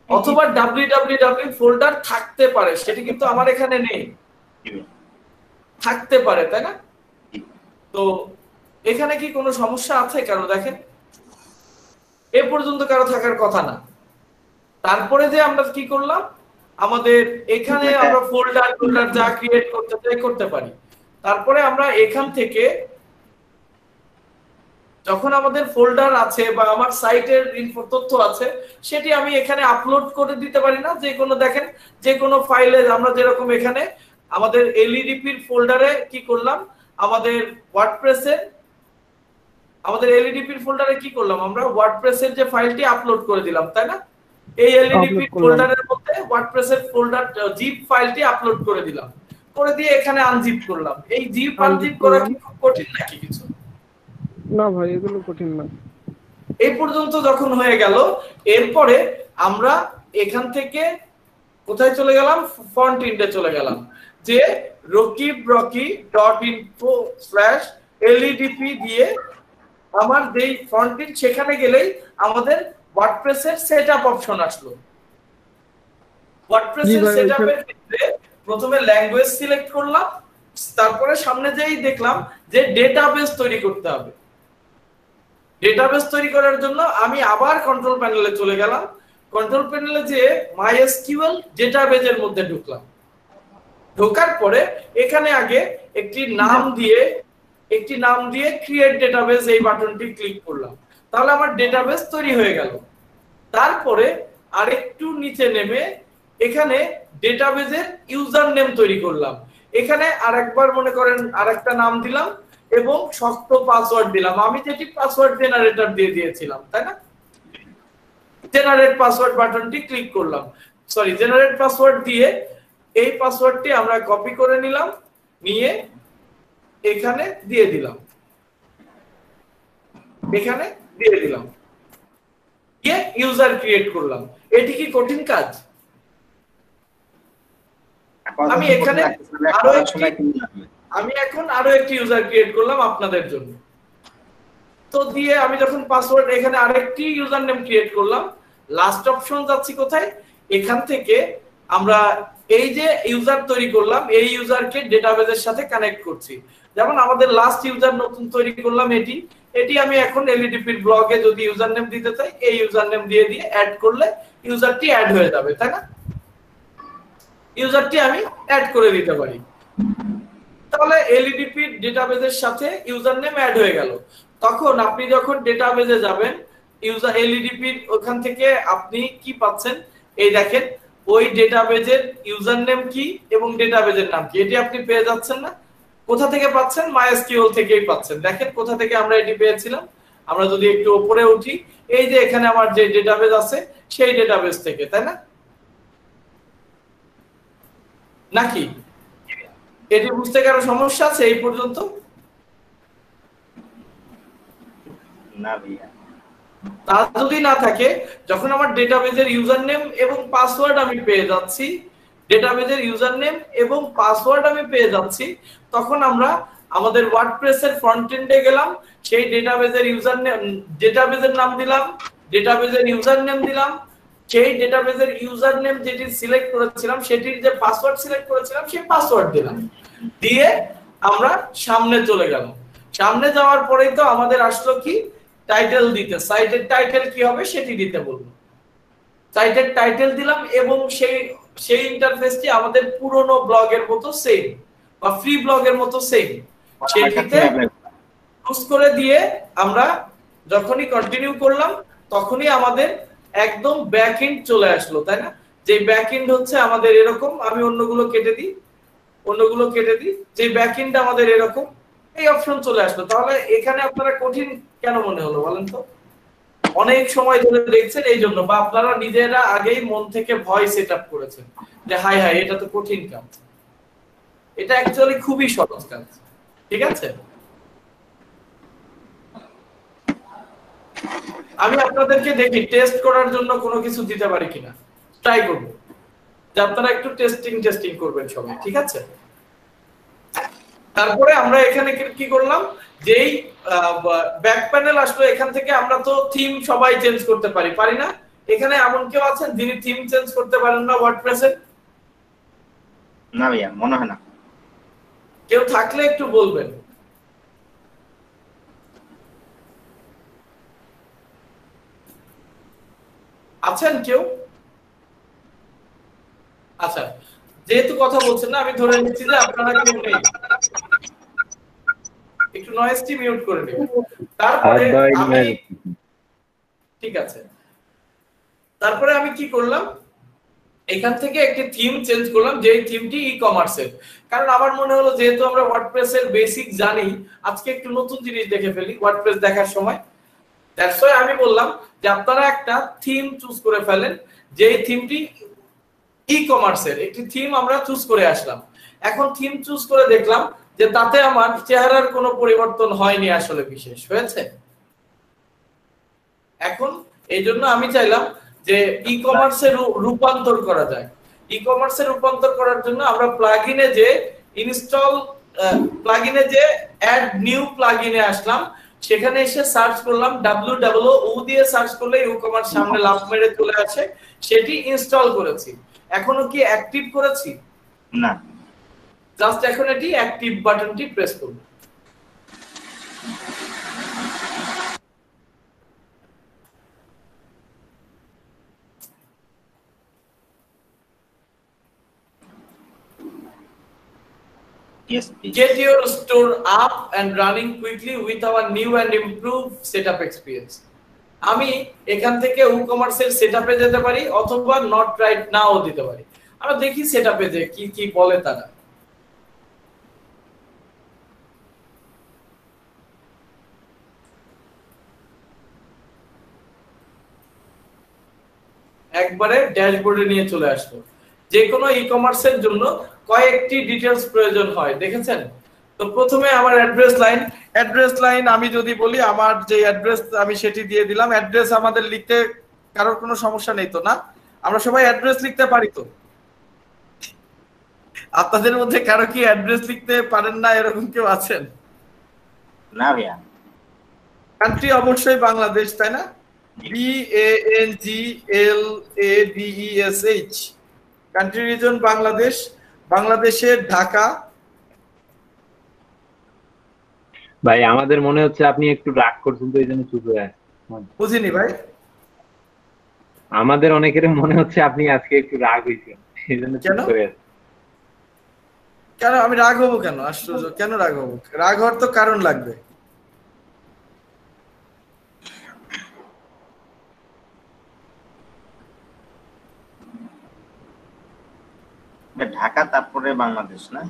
অথবা www ফোল্ডার থাকতে পারে সেটা কিন্তু আমার এখানে নেই থাকতে পারে তাই না তো এখানে কি কোনো সমস্যা আছে কারো দেখেন এ পর্যন্ত কারো থাকার কথা না তারপরে যে আমরা কি করলাম আমাদের এখানে আমরা ফোল্ডার যা ক্রিয়েট করতে চাই করতে পারি তারপরে আমরা এখান থেকে যখন আমাদের ফোল্ডার আছে বা আমার সাইটের ইনফো তথ্য আছে সেটি আমি এখানে আপলোড করে দিতে পারি না যে কোনো দেখেন যে কোনো ফাইলে আমরা যেরকম এখানে আমাদের এলইডিপির ফোল্ডারে কি করলাম আমাদের এলইডিপির ফোল্ডারে কি করলাম আমরা ওয়ার্ডপ্রেসের যে ফাইলটি আপলোড করে দিলাম তাই না এই এলইডিপি ফোল্ডারের মধ্যে ওয়ার্ডপ্রেসের ফোল্ডার জিপ ফাইলটি আপলোড করে দিলাম করে দিয়ে এখানে আনজিপ করলাম এই জিপ আনজিপ করা কি খুব কঠিন নাকি কিছু না ভাই এগুলো কঠিন না এই পর্যন্ত যখন হয়ে গেল এরপরে আমরা এখান থেকে কোথায় চলে গেলাম ফন্ট ইন্ডে চলে গেলাম যে rokibrocky.info/ledp দিয়ে আমার যেই ফন্ট ইন সেখানে গেলেই আমাদের ওয়ার্ডপ্রেসের সেটআপ অপশন আসলো ওয়ার্ডপ্রেসের সেটআপের ক্ষেত্রে প্রথমে ল্যাঙ্গুয়েজ সিলেক্ট করলাম তারপরে সামনে যেই দেখলাম যে ডেটাবেস তৈরি করতে হবে ডেটাবেস তৈরি করার জন্য আমি আবার কন্ট্রোল প্যানেলে চলে গেলাম কন্ট্রোল প্যানেলে যে MySQL ডেটাবেজের মধ্যে ঢোকার পরে এখানে আগে একটি নাম দিয়ে ক্রিয়েট ডেটাবেস এই বাটনটি ক্লিক করলাম তাহলে আমার ডেটাবেস তৈরি হয়ে গেল তারপরে আরেকটু নিচে নেমে এখানে ডেটাবেজের ইউজার নেম তৈরি করলাম এখানে আরেকবার মনে করেন আরেকটা নাম দিলাম এবং শক্ত পাসওয়ার্ড দিলাম আমি যেটি পাসওয়ার্ড জেনারেটর দিয়ে দিয়েছিলাম তাই না জেনারেট পাসওয়ার্ড বাটনটি ক্লিক করলাম জেনারেট পাসওয়ার্ড দিয়ে এই পাসওয়ার্ডটি আমরা কপি করে নিলাম নিয়ে এখানে দিয়ে দিলাম ইউজার ক্রিয়েট করলাম এটি কি কঠিন কাজ আমি এখন আরো একটি ইউজার ক্রিয়েট করলাম আপনাদের জন্য তো দিয়ে আমি যখন পাসওয়ার্ড এখানে আরেকটি ইউজার নেম ক্রিয়েট করলাম লাস্ট অপশন যাচ্ছি কোথায় এখান থেকে আমরা এই যে ইউজার তৈরি করলাম এই ইউজারকে ডেটাবেজের সাথে কানেক্ট করছি যেমন আমাদের লাস্ট ইউজার নতুন তৈরি করলাম এটি আমি এখন এলইডিপির ব্লগে যদি ইউজার নেম দিতে চাই এই ইউজার নেম দিয়ে অ্যাড করলে ইউজারটি অ্যাড হয়ে যাবে তাই না ইউজারটি আমি অ্যাড করে দিতে পারি তাহলে এলইডিপি ডেটাবেজের সাথে ইউজার নেম অ্যাড হয়ে গেল তখন আপনি যখন ডেটাবেজে যাবেন ইউজার এলইডিপি ওখান থেকে আপনি কি পাচ্ছেন এই দেখেন ওই ডেটাবেজের ইউজার নেম কি এবং ডেটাবেজের নাম কি এটি আপনি পেয়ে যাচ্ছেন না কোথা থেকে পাচ্ছেন MySQL থেকেই পাচ্ছেন দেখেন কোথা থেকে আমরা এটি পেয়েছিলাম আমরা যদি একটু উপরে উঠি এই যে এখানে আমার যে ডেটাবেজ আছে সেই ডেটাবেজ থেকে তাই না নাকি এটি বুঝতে কারো সমস্যা আছে এই পর্যন্ত না ভাইয়া তা যদি না থাকে যখন আমার ডেটাবেজের ইউজার নেম এবং পাসওয়ার্ড আমি পেয়ে যাচ্ছি ডেটাবেজের ইউজার নেম এবং পাসওয়ার্ড আমি পেয়ে যাচ্ছি তখন আমরা আমাদের ওয়ার্ডপ্রেসের ফ্রন্ট এন্ডে গেলাম সেই ডেটাবেজের ইউজার নেম ডেটাবেজের নাম দিলাম ডেটাবেজের ইউজার নেম দিলাম সেই ডেটাবেজের ইউজার নেম যেটি সিলেক্ট করেছিলাম সেটির যে পাসওয়ার্ড সিলেক্ট করেছিলাম সেই পাসওয়ার্ড দিলাম দিয়ে আমরা সামনে চলে গেলাম সামনে যাওয়ার পরেই তো আমাদের আসলো কি টাইটেল দিতে, সাইটের টাইটেল কি হবে সেটি দিতে বলবো। সাইটের টাইটেল দিলাম এবং সেই ইন্টারফেসটি আমাদের পুরনো ব্লগের মতো সেম বা ফ্রি ব্লগের মতো সেম, সেটিতে চুজ করে দিয়ে আমরা যখনই কন্টিনিউ করলাম তখনই আমাদের একদম ব্যাক এন্ড চলে আসলো, তাই না? যে ব্যাক এন্ড হচ্ছে আমাদের এরকম, আমি অন্যগুলো কেটে দিই, যে ব্যাক এন্ড আমাদের এরকম, এই অপশন চলে আসলো। তাহলে এখানে আপনারা কঠিন কেন মনে হলো বলেন তো? অনেক সময় ধরে দেখছেন এই জন্য, বা আপনারা নিজেরা আগেই মন থেকে ভয় সেট আপ করেছেন যে হাই এটা তো কঠিন কাজ। এটা অ্যাকচুয়ালি খুবই সহজ কাজ, ঠিক আছে? আমি আপনাদেরকে দেখি টেস্ট করার জন্য কোনো কিছু দিতে পারি কিনা, ট্রাই করব যে আপনারা একটু টেস্টিং করবেন সবাই, ঠিক আছে? তারপরে আমরা এখানে কি করলাম, যেই ব্যাক প্যানেল আসলো এখান থেকে আমরা তো থিম সবাই চেঞ্জ করতে পারি না? এখানে এমন কেউ আছেন যিনি থিম চেঞ্জ করতে পারেন না ওয়ার্ডপ্রেসে? না ভাইয়া, মনে হয় না। কেউ থাকলে একটু বলবেন। আছেন কেউ? আচ্ছা, যেহেতু কথা বলছেন না আমি ধরে নিচ্ছি যে আপনারা কেউ নেই, একটু নয়েজটি মিউট করে নিন। তারপরে আমি ঠিক আছে, তারপরে আমি কি করলাম, এখান থেকে একটি থিম চেঞ্জ করলাম, যেই থিমটি ই কমার্সের। কারণ আমার মনে হলো যেহেতু আমরা ওয়ার্ডপ্রেসের বেসিক জানি, আজকে একটু নতুন জিনিস দেখে ফেলি ওয়ার্ডপ্রেস দেখার সময়। দ্যাটস ওয়াই আমি বললাম যে আপনারা একটা থিম চুজ করে ফেলেন, যেই থিমটি ই কমার্সের একটি থিম আমরা চুজ করে আসলাম। এখন থিম চুজ করে দেখলাম যে তাতে আমার চেহারার কোনো পরিবর্তন হয়নি, আসলে বিশেষ হয়েছে। এখন এই জন্য আমি চাইলাম যে ই কমার্সের রূপান্তর করা যায়। ই কমার্সের রূপান্তর করার জন্য আমরা প্লাগইনে যে অ্যাড নিউ প্লাগইনে আসলাম, সেখানে এসে সার্চ করলাম www দিয়ে সার্চ করলে ই কমার্স সামনে লাফ মেরে চলে আসে, সেটি ইনস্টল করেছি। এখনো কি অ্যাক্টিভ করেছি? না, জাস্ট এখন এটি অ্যাক্টিভ বাটনটি প্রেস করব। Yes, please. Get your store up and running quickly with our new and improved setup experience. আমি এখান থেকে WooCommerce সেটআপে যেতে পারি অথবা নট রাইট নাও দিতে পারি। আমরা দেখি সেটআপে যে কি কি বলে তারা। একবারে ড্যাশবোর্ডে নিয়ে চলে আসলো। যে কোনো ই কমার্সের জন্য কয়েকটি ডিটেইলস প্রয়োজন হয়, দেখেছেন? তো প্রথমে আমার অ্যাড্রেস লাইন আমি যদি বলি আমার যে অ্যাড্রেস আমি সেটি দিয়ে দিলাম। অ্যাড্রেস আমাদের লিখতে কারোর কোনো সমস্যা নেই তো? না, আমরা সবাই অ্যাড্রেস লিখতে পারি তো? আপনাদের মধ্যে কারো কি অ্যাড্রেস লিখতে পারেন না এরকম কেউ আছেন? না ভাইয়া। কান্ট্রি অবশ্যই বাংলাদেশ, তাই না? BANGLADESH, কান্ট্রি রিজন বাংলাদেশ, বাংলাদেশের ঢাকা। ভাই আমাদের মনে হচ্ছে আপনি একটু রাগ করছেন, তো এই জন্য চুপ হয়ে আছেন। বুঝিনি ভাই। আমাদের অনেকের মনে হচ্ছে আপনি আজকে একটু রাগ হয়েছেন, এই জন্য চুপ করে আছেন। কেন আমি রাগ হবো কেন? আশ্চর্য, কেন রাগ হবো? রাগ হওয়ার তো কারণ লাগবে। ঢাকা তারপরে বাংলাদেশ না?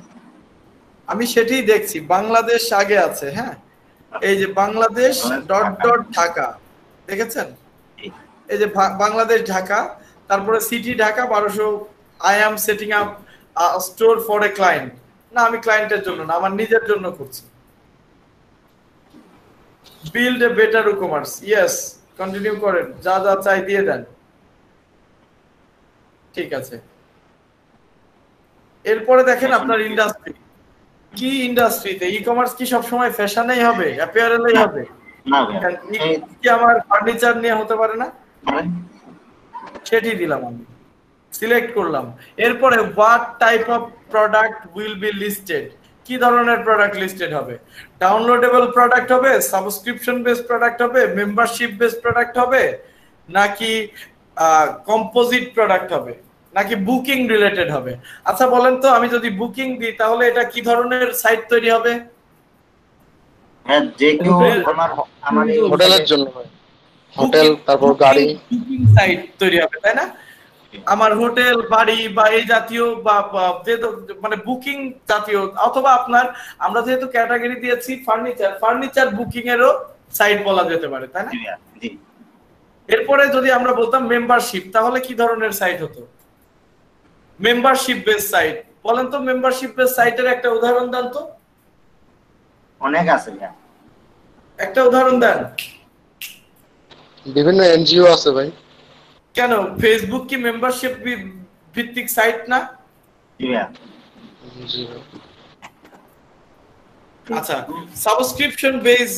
আমি সেটাই দেখছি, বাংলাদেশ আগে আছে। হ্যাঁ, এই যে বাংলাদেশ ঢাকা, দেখেছেন? এই যে বাংলাদেশ ঢাকা, তারপরে city Dhaka 1200। I am setting up store for a client. না, আমি ক্লায়েন্টের জন্য না, আমার নিজের জন্য করছি। Build a better ecommerce. Yes, continue করেন, যা যা চাই দিয়ে দেন। ঠিক আছে, এরপরে দেখেন আপনার ইন্ডাস্ট্রি কি। ইন্ডাস্ট্রিতে ই-কমার্স কি সবসময় ফ্যাশনেই হবে, অ্যাপিয়ারেলেই হবে? কি আমার ফার্নিচার নিয়ে হতে পারে না? সেটি দিলাম, আমি সিলেক্ট করলাম। এরপরে what type of product will be listed, কি ধরনের প্রোডাক্ট লিস্টেড হবে? ডাউনলোডেবল প্রোডাক্ট হবে, সাবস্ক্রিপশন বেসড প্রোডাক্ট হবে, মেম্বারশিপ বেসড প্রোডাক্ট হবে, নাকি কম্পোজিট প্রোডাক্ট হবে, নাকি বুকিং রিলেটেড হবে? আচ্ছা বলেন তো, আমি যদি বুকিং দিই তাহলে এটা কি ধরনের সাইট তৈরি হবে? হ্যাঁ, যে কেউ আমার হোটেলের জন্য হোটেল, তারপর গাড়ি, বুকিং সাইট তৈরি হবে, তাই না? আমার হোটেল, বাড়ি বা এই জাতীয় বা মানে বুকিং জাতীয়, অথবা আপনার আমরা যেহেতু ক্যাটাগরি দিয়েছি ফার্নিচার বুকিং এরও সাইট বলা যেতে পারে, তাই না? এরপরে যদি আমরা বলতাম মেম্বারশিপ, তাহলে কি ধরনের সাইট হতো? Membership base site. বলেন তো মেম্বারশিপ বেস সাইটের একটা উদাহরণ দেন তো। অনেক আছে ভাই, একটা উদাহরণ দেন। বিভিন্ন এনজিও আছে ভাই। কেন ফেসবুক কি মেম্বারশিপ ভিত্তিক সাইট না? আচ্ছা, সাবস্ক্রিপশন বেস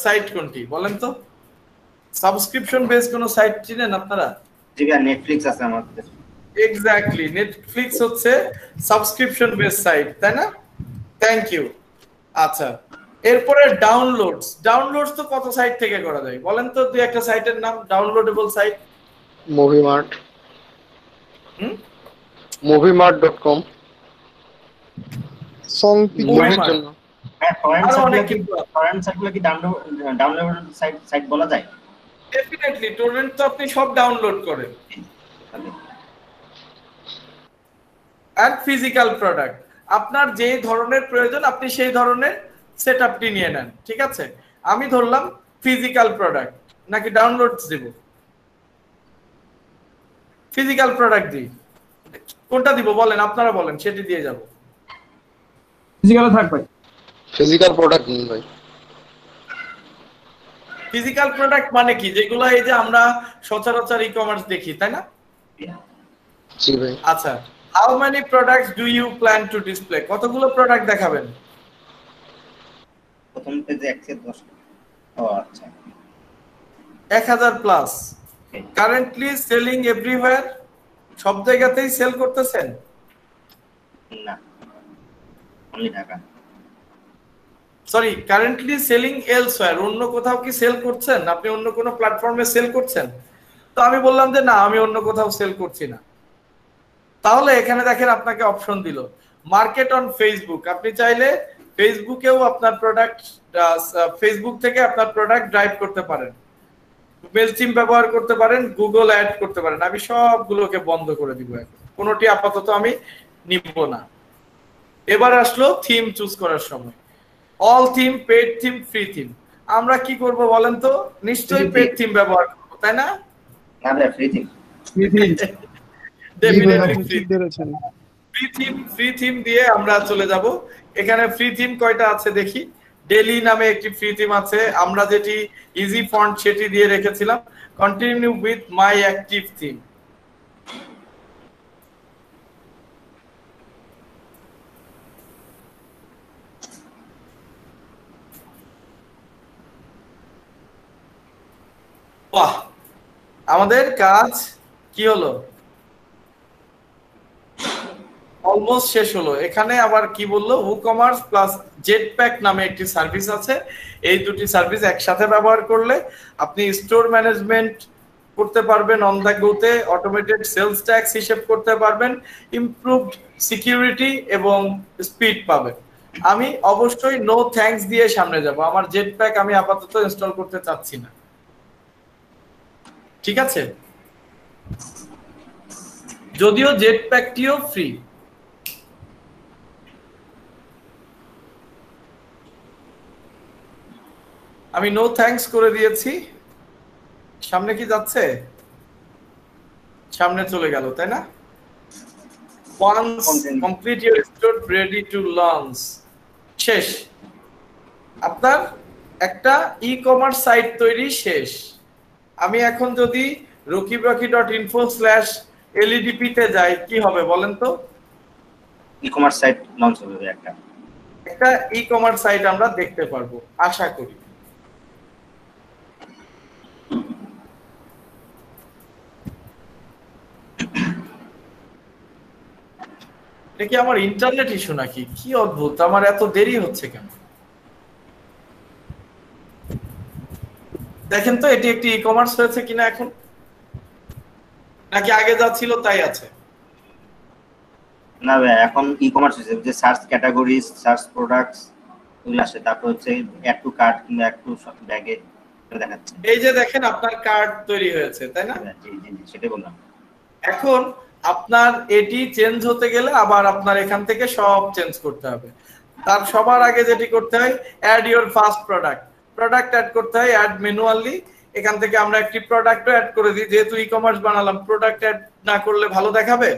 সাইট কোনটি বলেন তো? সাবস্ক্রিপশন বেস কোন সাইট চিনেন আপনারা? জি ভাই, নেটফ্লিক্স আছে আমাদের। এক্স্যাক্টলি, নেটফ্লিক্স হচ্ছে সাবস্ক্রিপশন বেস সাইট, তাই না? Thank you. আচ্ছা, এরপরে ডাউনলোডস তো কত সাইট থেকে করা যায় বলেন তো, দুই একটা সাইটের নাম ডাউনলোডেবল সাইট। মুভিমার্ট, movimart.com, সং মুভির জন্য। হ্যাঁ, টরেন্ট সাইটগুলো কি ডাউনলোড সাইট বলা যায়? ডেফিনেটলি, টরেন্ট তো আপনি সব ডাউনলোড করেন। আর ফিজিক্যাল প্রোডাক্ট, আপনার যে ধরনের প্রয়োজন আপনি সেই ধরনের সেটআপটি নিয়ে নেন, ঠিক আছে? আমি ধরলাম ফিজিক্যাল প্রোডাক্ট, নাকি ডাউনলোডস দেব? ফিজিক্যাল প্রোডাক্ট দিই, কোনটা দিব বলেন, আপনারা বলেন, সেটি দিয়ে যাব। ফিজিক্যাল থাক ভাই। ফিজিক্যাল প্রোডাক্ট নিন ভাই। ফিজিক্যাল প্রোডাক্ট মানে কি? যেগুলো এই যে আমরা সচরাচর ই-কমার্স দেখি, তাই না? জি ভাই। আচ্ছা, how many products do you plan to display? কতগুলো প্রোডাক্ট দেখাবেন? প্রথম পেজে 110। ও আচ্ছা, 1000 প্লাস। কারেন্টলি সেলিং এভরিওয়্যার, সব জায়গাতেই সেল করতেছেন? না, only Dhaka. Sorry, currently selling elsewhere, অন্য কোথাও কি সেল করছেন? আপনি অন্য কোনো প্ল্যাটফর্মে সেল করছেন? তো আমি বললাম যে না, আমি অন্য কোথাও সেল করছি না। তাহলে এখানে দেখেন আপনাকে অপশন দিল মার্কেট অন ফেসবুক। আপনি চাইলে ফেসবুকেও আপনার প্রোডাক্ট, ফেসবুক থেকে আপনার প্রোডাক্ট ড্রাইভ করতে পারেন, মেলচিম ব্যবহার করতে পারেন, গুগল অ্যাড করতে পারেন। আমি সবগুলোকে বন্ধ করে দিব, এখন কোনোটি আপাতত আমি নিব না। এবার আসলো থিম চুজ করার সময়, all theme, paid theme, free theme. আমরা কি করব বলেন তো? নিশ্চয়ই পেড থিম ব্যবহার করব, তাই না? না, ফ্রি থিম। ফ্রি থিম দিয়ে আমরা চলে যাব। এখানে ফ্রি থিম কয়টা আছে দেখি। ডেলি নামে একটি ফ্রি থিম আছে, আমরা যেটি ইজি ফন্ট সেটি দিয়ে রেখেছিলাম। Continue with my active theme. বাহ, আমাদের কাজ কি হলো? অলমোস্ট শেষ হলো। এখানে আবার কি বললো, WooCommerce প্লাস জেটপ্যাক নামে একটি সার্ভিস আছে। এই দুটি সার্ভিস একসাথে ব্যবহার করলে আপনি স্টোর ম্যানেজমেন্ট করতে পারবেন অন দ্য গোতে, অটোমেটেড সেলস ট্যাক্স হিসেব করতে পারবেন, ইমপ্রুভড সিকিউরিটি এবং স্পিড পাবেন। আমি অবশ্যই নো থ্যাঙ্কস দিয়ে সামনে যাব। আমার জেটপ্যাক আমি আপাতত ইনস্টল করতে চাচ্ছি না, ঠিক আছে? যদিও জেটপ্যাকটিও ফ্রি। আমি নো থ্যাঙ্কস করে দিয়েছি। সামনে কি যাচ্ছে? সামনে চলে গেল, তাই না? Once complete your store, ready to launch. শেষ, আপনার একটা ই-কমার্স সাইট তৈরি শেষ। আমি এখন যদি rokibroki.info/ledp তে যাই, কি হবে বলেন তো? ই-কমার্স সাইট লঞ্চ হবে। একটা ই-কমার্স সাইট আমরা দেখতে পারবো আশা করি। এটা কি আমার ইন্টারনেট ইস্যু নাকি? কি অদ্ভুত, আমার এত দেরি হচ্ছে কেন? দেখেন তো এটি একটি ই কমার্স হয়েছে কিনা এখন, নাকি আগে যা ছিল তাই আছে? না ভাই, এখন ই কমার্স হয়েছে, যে সার্চ ক্যাটাগরিজ, সার্চ প্রোডাক্টস এগুলো আসে, তারপর হচ্ছে অ্যাড টু কার্ট কিংবা অ্যাড টু ব্যাগে দেখাচ্ছে। এই যে দেখেন আপনার কার্ড তৈরি হয়েছে, তাই না? জি জি জি, সেটাই বললাম। এখন আপনার এটি চেঞ্জ হতে গেলে আবার আপনার এখান থেকে সব চেঞ্জ করতে হবে। তার সবার আগে যেটি করতে হয়, add your first product, product add করতে হয়, অ্যাড ম্যানুয়ালি। এখান থেকে আমরা একটি প্রোডাক্টও অ্যাড করে দিই, যেহেতু ই কমার্স বানালাম, প্রোডাক্ট অ্যাড না করলে ভালো দেখাবে?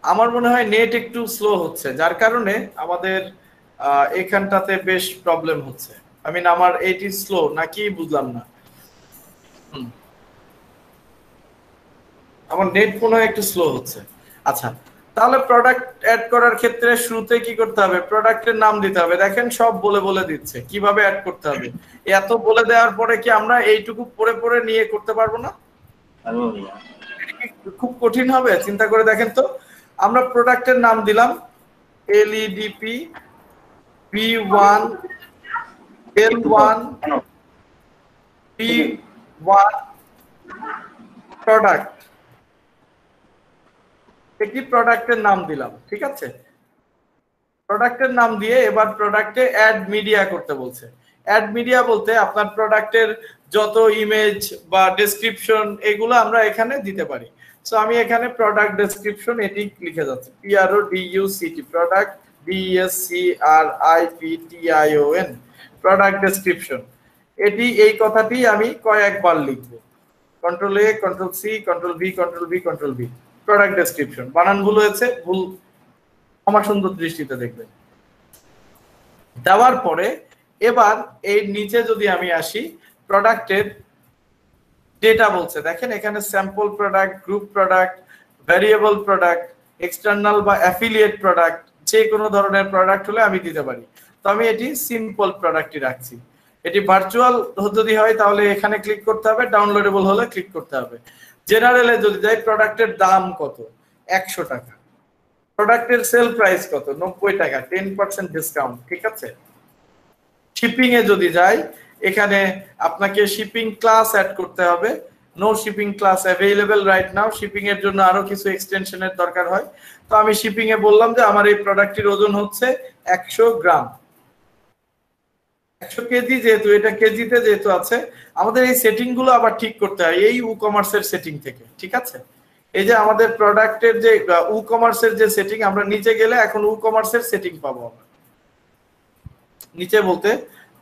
আমার মনে হয় নেট একটু স্লো হচ্ছে, যার কারণে আমাদের এখানটাতে বেশ প্রবলেম হচ্ছে। আমার এটি স্লো নাকি বুঝলাম না। আমার নেট মনে হয় একটু স্লো হচ্ছে। আচ্ছা, তাহলে প্রোডাক্ট অ্যাড করার ক্ষেত্রে শুরুতে কি করতে হবে? প্রোডাক্টের নাম দিতে হবে। দেখেন সব বলে বলে দিচ্ছে কিভাবে অ্যাড করতে হবে। এত বলে দেওয়ার পরে কি আমরা এইটুকু পড়ে পড়ে নিয়ে করতে পারবো না? খুব কঠিন হবে, চিন্তা করে দেখেন তো। আমরা প্রোডাক্টের নাম দিলাম LED P1 L1 P1 product, একটি প্রোডাক্টের নাম দিলাম, ঠিক আছে? প্রোডাক্টের নাম দিয়ে এবার প্রোডাক্টে অ্যাড মিডিয়া করতে বলছে। অ্যাড মিডিয়া বলতে আপনার প্রোডাক্টের যত ইমেজ বা ডেসক্রিপশন এগুলো আমরা এখানে দিতে পারি। সো আমি এখানে প্রোডাক্ট ডেসক্রিপশন এটি লিখে যাচ্ছে, PRODUCT, product DESCRIPTION, product description. এটি এই কথাটি আমি কয়েকবার লিখব, control A control C control V control V control V। Product description, বানান ভুল হয়েছে, ভুল আমার সুন্দর দৃষ্টিতে দেখবেন। দেওয়ার পরে এবার এই নিচে যদি আমি আসি, প্রোডাক্টের ডেটা বলছে, দেখেন এখানে sample product, group product, variable product, external বা অ্যাফিলিয়েট প্রোডাক্ট, যে কোনো ধরনের প্রোডাক্ট হলে আমি দিতে পারি। তো আমি এটি সিম্পল প্রোডাক্টই রাখছি। এটি ভার্চুয়াল যদি হয় তাহলে এখানে ক্লিক করতে হবে, ডাউনলোডেবল হলে ক্লিক করতে হবে। জেনারেলে যদি যাই, প্রোডাক্টের দাম কত? 100 টাকা। প্রোডাক্টের সেল প্রাইস কত? 90 টাকা, 10% ডিসকাউন্ট, ঠিক আছে? শিপিং এ যদি যাই, এখানে আপনাকে শিপিং ক্লাস অ্যাড করতে হবে। No shipping class available right now. Shipping এর জন্য আরো কিছু এক্সটেনশনের দরকার হয়। তো আমি শিপিং এ বললাম যে আমার এই প্রোডাক্টটির ওজন হচ্ছে 100 গ্রাম, 100 কেজি, যেহেতু এটা কেজিতে যেহেতু আছে। আমাদের এই সেটিং গুলো আবার ঠিক করতে হয় এই ই কমার্সের সেটিং থেকে, ঠিক আছে? এই যে আমাদের প্রোডাক্টের যে ই কমার্সের যে সেটিং, আমরা নিচে গেলে এখন ই কমার্সের সেটিং পাবো। আমরা নিচে বলতে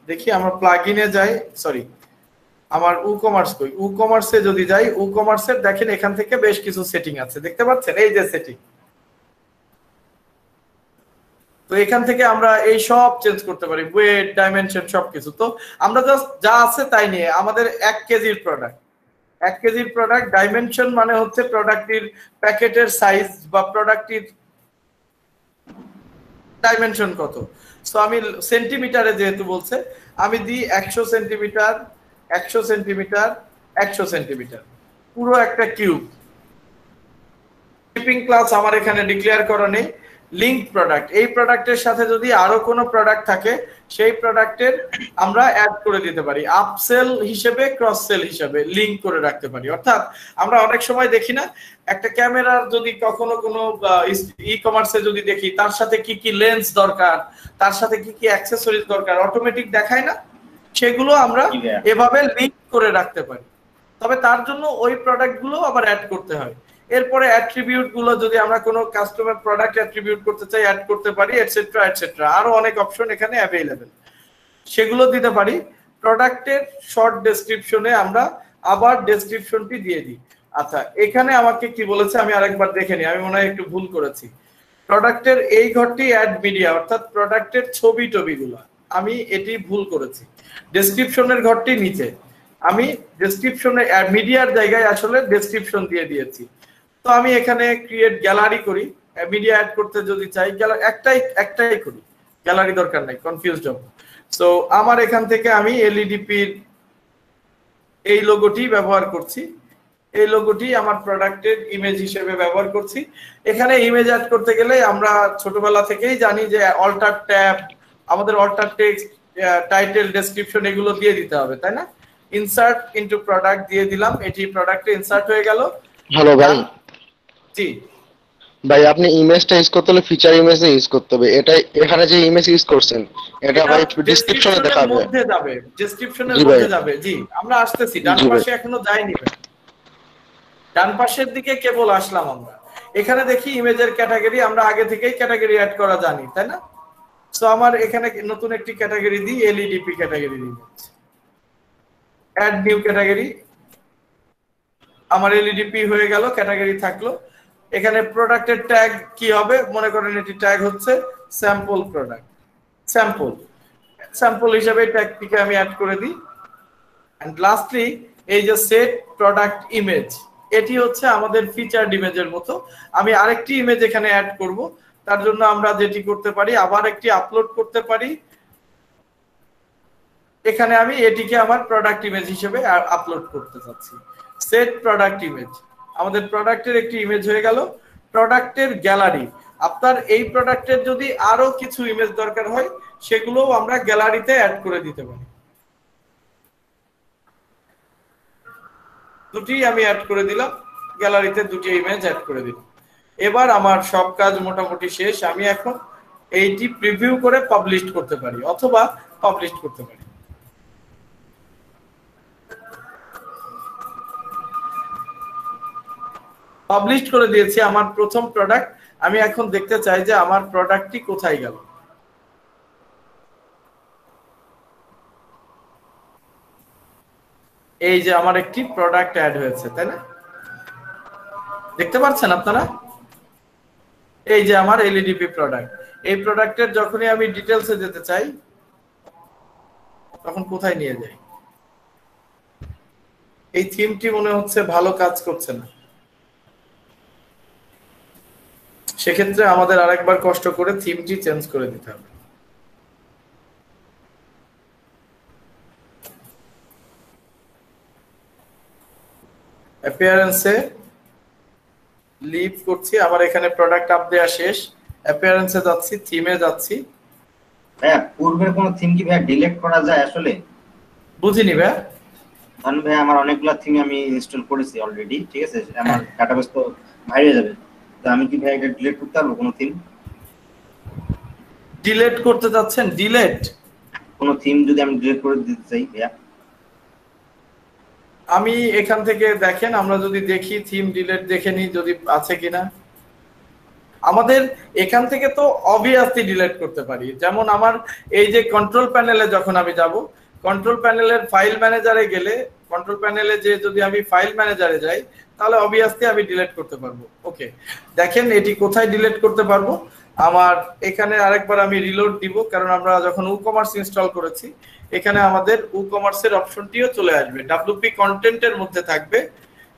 দেখি, আমরা প্লাগইনে যাই, সরি আমার ই কমার্স কই, ই কমার্সে যদি যাই, ই কমার্সের দেখেন এখান থেকে বেশ কিছু সেটিং আছে, দেখতে পাচ্ছেন? এই যে সেটিং। তো এখান থেকে আমরা এই সব চেঞ্জ করতে পারি, ওয়েট, ডাইমেনশন, সবকিছু। তো আমরা জাস্ট যা আছে তাই নিয়ে, আমাদের 1 কেজির প্রোডাক্ট, 1 কেজির প্রোডাক্ট, ডাইমেনশন মানে হচ্ছে প্রোডাক্টটির প্যাকেটের সাইজ বা প্রোডাক্টটির ডাইমেনশন কত। সো আমি সেন্টিমিটারে যেহেতু বলছে, আমি দিই 100 সেন্টিমিটার, 100 সেন্টিমিটার, 100 সেন্টিমিটার, পুরো একটা কিউব। শিপিং ক্লাস আমার এখানে ডিক্লেয়ার করা নেই। লিংক প্রোডাক্ট, এই প্রোডাক্টের সাথে যদি আরো কোনো প্রোডাক্ট থাকে, সেই প্রোডাক্টের আমরা অ্যাড করে দিতে পারি, আপসেল হিসেবে, ক্রস সেল হিসেবে লিংক করে রাখতে পারি। অর্থাৎ আমরা অনেক সময় দেখি না, একটা ক্যামেরার যদি কখনো কোনো ই কমার্সে যদি দেখি, তার সাথে কি কি লেন্স দরকার, তার সাথে কি কি অ্যাক্সেসরিজ দরকার, অটোমেটিক দেখায় না? সেগুলো আমরা এভাবে লিংক করে রাখতে পারি। তবে তার জন্য ওই প্রোডাক্টগুলো আবার অ্যাড করতে হয়। এরপরে অ্যাট্রিবিউট গুলো যদি আমরা কোনো কাস্টমার প্রোডাক্ট অ্যাট্রিবিউট করতে চাই, অ্যাড করতে পারি, এটসেট্রা এটসেট্রা। আরো অনেক অপশন এখানে অ্যাভেলেবেল, সেগুলো দিতে পারি। প্রোডাক্টের শর্ট ডেসক্রিপশনে আমরা আবার ডেসক্রিপশনটি দিয়ে দিই। আচ্ছা, এখানে আমাকে কি বলেছে আমি আরেকবার দেখে নিই, আমি মনে হয় একটু ভুল করেছি। প্রোডাক্টের এই ঘরটি অ্যাড মিডিয়া, অর্থাৎ প্রোডাক্টের ছবি টবিগুলো, আমি এটি ভুল করেছি। ডেসক্রিপশনের ঘরটি নিচে, আমি ডেসক্রিপশনে মিডিয়ার জায়গায় আসলে ডেসক্রিপশন দিয়ে দিয়েছি। তো আমি এখানে ক্রিয়েট গ্যালারি করি, মিডিয়া অ্যাড করতে যদি চাই, একটাই করি, গ্যালারি দরকার নাই, কনফিউজড হব। সো আমার এখান থেকে আমি এলইডিপির এই লোগোটি ব্যবহার করছি। এই লোগোটি আমার প্রোডাক্টের ইমেজ হিসেবে ব্যবহার করছি। এখানে ইমেজ অ্যাড করতে গেলে আমরা ছোটবেলা থেকেই জানি যে অল্টার ট্যাব, আমাদের অল্টার টেক্সট, টাইটেল, ডেসক্রিপশন এগুলো দিয়ে দিতে হবে, তাই না? ইনসার্ট ইনটু প্রোডাক্ট দিয়ে দিলাম, এটি প্রোডাক্টে ইনসার্ট হয়ে গেল। হ্যালো ভাই। জি ভাই আপনি ইমেজটা ইউজ করতে হলে ফিচার ইমেজে ইউজ করতে হবে। এটা এখানে যে ইমেজ ইউজ করছেন এটা ভাই ডেসক্রিপশনে দেখাবে, মধ্যে যাবে, ডেসক্রিপশনের মধ্যে যাবে। জি আমরা আসতেছি, ডান পাশে এখনো যাইনি ভাই, ডান পাশের দিকে কেবল আসলাম আমরা। এখানে দেখি ইমেজের ক্যাটাগরি, আমরা আগে থেকেই ক্যাটাগরি অ্যাড করা জানি, তাই না? সো আমার এখানে নতুন একটি ক্যাটাগরি দিই, এলইডিপি ক্যাটাগরি দিই, অ্যাড নিউ ক্যাটাগরি। আমার এলইডিপি হয়ে গেল, ক্যাটাগরি থাকলো। এখানে প্রোডাক্টের ট্যাগ কি হবে? মনে করেন এটি ট্যাগ হচ্ছে স্যাম্পল প্রোডাক্ট, স্যাম্পল, স্যাম্পল হিসেবে ট্যাগটিকে আমি অ্যাড করে দিই। এন্ড লাস্টলি এই যে সেট প্রোডাক্ট ইমেজ, এটি হচ্ছে আমাদের ফিচারড ইমেজের মতো। আমি আরেকটি ইমেজ এখানে অ্যাড করব, তার জন্য আমরা যেটি করতে পারি, আবার একটি আপলোড করতে পারি। এখানে আমি এটিকে আমার প্রোডাক্ট ইমেজ হিসেবে আপলোড করতে চাচ্ছি। সেট প্রোডাক্ট ইমেজ, আমাদের প্রোডাক্টের একটি ইমেজ হয়ে গেল। প্রোডাক্টের গ্যালারি, আপনার এই প্রোডাক্টের যদি আরো কিছু ইমেজ দরকার হয় সেগুলোও আমরা গ্যালারিতে অ্যাড করে দিতে পারি। দুটি আমি অ্যাড করে দিলাম, গ্যালারিতে দুটি ইমেজ অ্যাড করে দিলাম। এবার আমার সব কাজ মোটামুটি শেষ। আমি এখন এইটি প্রিভিউ করে পাবলিশ করতে পারি অথবা পাবলিশ করতে পারি। পাবলিশ করে দিয়েছি আমার প্রথম প্রোডাক্ট। আমি এখন দেখতে চাই যে আমার প্রোডাক্টটি কোথায় গেল। এই যে আমার একটি প্রোডাক্ট অ্যাড হয়েছে, তাই না? দেখতে পাচ্ছেন আপনারা? এই যে আমার এলইডিপি প্রোডাক্ট। এই প্রোডাক্টের যখনই আমি ডিটেলসে যেতে চাই তখন কোথায় নিয়ে যাই? এই থিমটি মনে হচ্ছে ভালো কাজ করছে না, সেক্ষেত্রে আমাদের আরেকবার কষ্ট করে থিমটি চেঞ্জ করে দিতে হবে। অ্যাপিয়ারেন্সে লিভ করছি, আমার এখানে প্রোডাক্ট আপ দেয়া শেষ। অ্যাপিয়ারেন্সে যাচ্ছি, থিমে যাচ্ছি। ভাইয়া পূর্বের কোনো থিম কি ভাইয়া ডিলিট করা যায় আসলে? বুঝিনি ভাইয়া। কারণ ভাইয়া আমার অনেকগুলো থিম আমি ইনস্টল করেছি অলরেডি, ঠিক আছে? আমার ডাটাবেস তো বাইরে যাবে, তো আমি কি ভাইয়া এটা ডিলিট করতে পারবো কোনো থিম? ডিলিট করতে যাচ্ছেন? ডিলিট কোনো থিম যদি আমি ডিলিট করে দিতে চাই ভাইয়া? আমি এখান থেকে দেখেন, আমরা যদি দেখি থিম ডিলিট দেখে নিই যদি আছে কিনা। আমাদের এখান থেকে তো অবভিয়াসলি ডিলিট করতে পারি। যেমন আমার এই যে কন্ট্রোল প্যানেলে যখন আমি যাব, কন্ট্রোল প্যানেলের ফাইল ম্যানেজারে গেলে, কন্ট্রোল প্যানেলে যে যদি আমি ফাইল ম্যানেজারে যাই তাহলে অবভিয়াসলি আমি ডিলিট করতে পারবো। ওকে, দেখেন এটি কোথায় ডিলিট করতে পারবো। আমার এখানে আরেকবার আমি রিলোড দিব, কারণ আমরা যখন উকমার্স ইনস্টল করেছি এখানে আমাদের উকমার্সের অপশনটিও চলে আসবে। ডাব্লিউপি কন্টেন্টের মধ্যে থাকবে,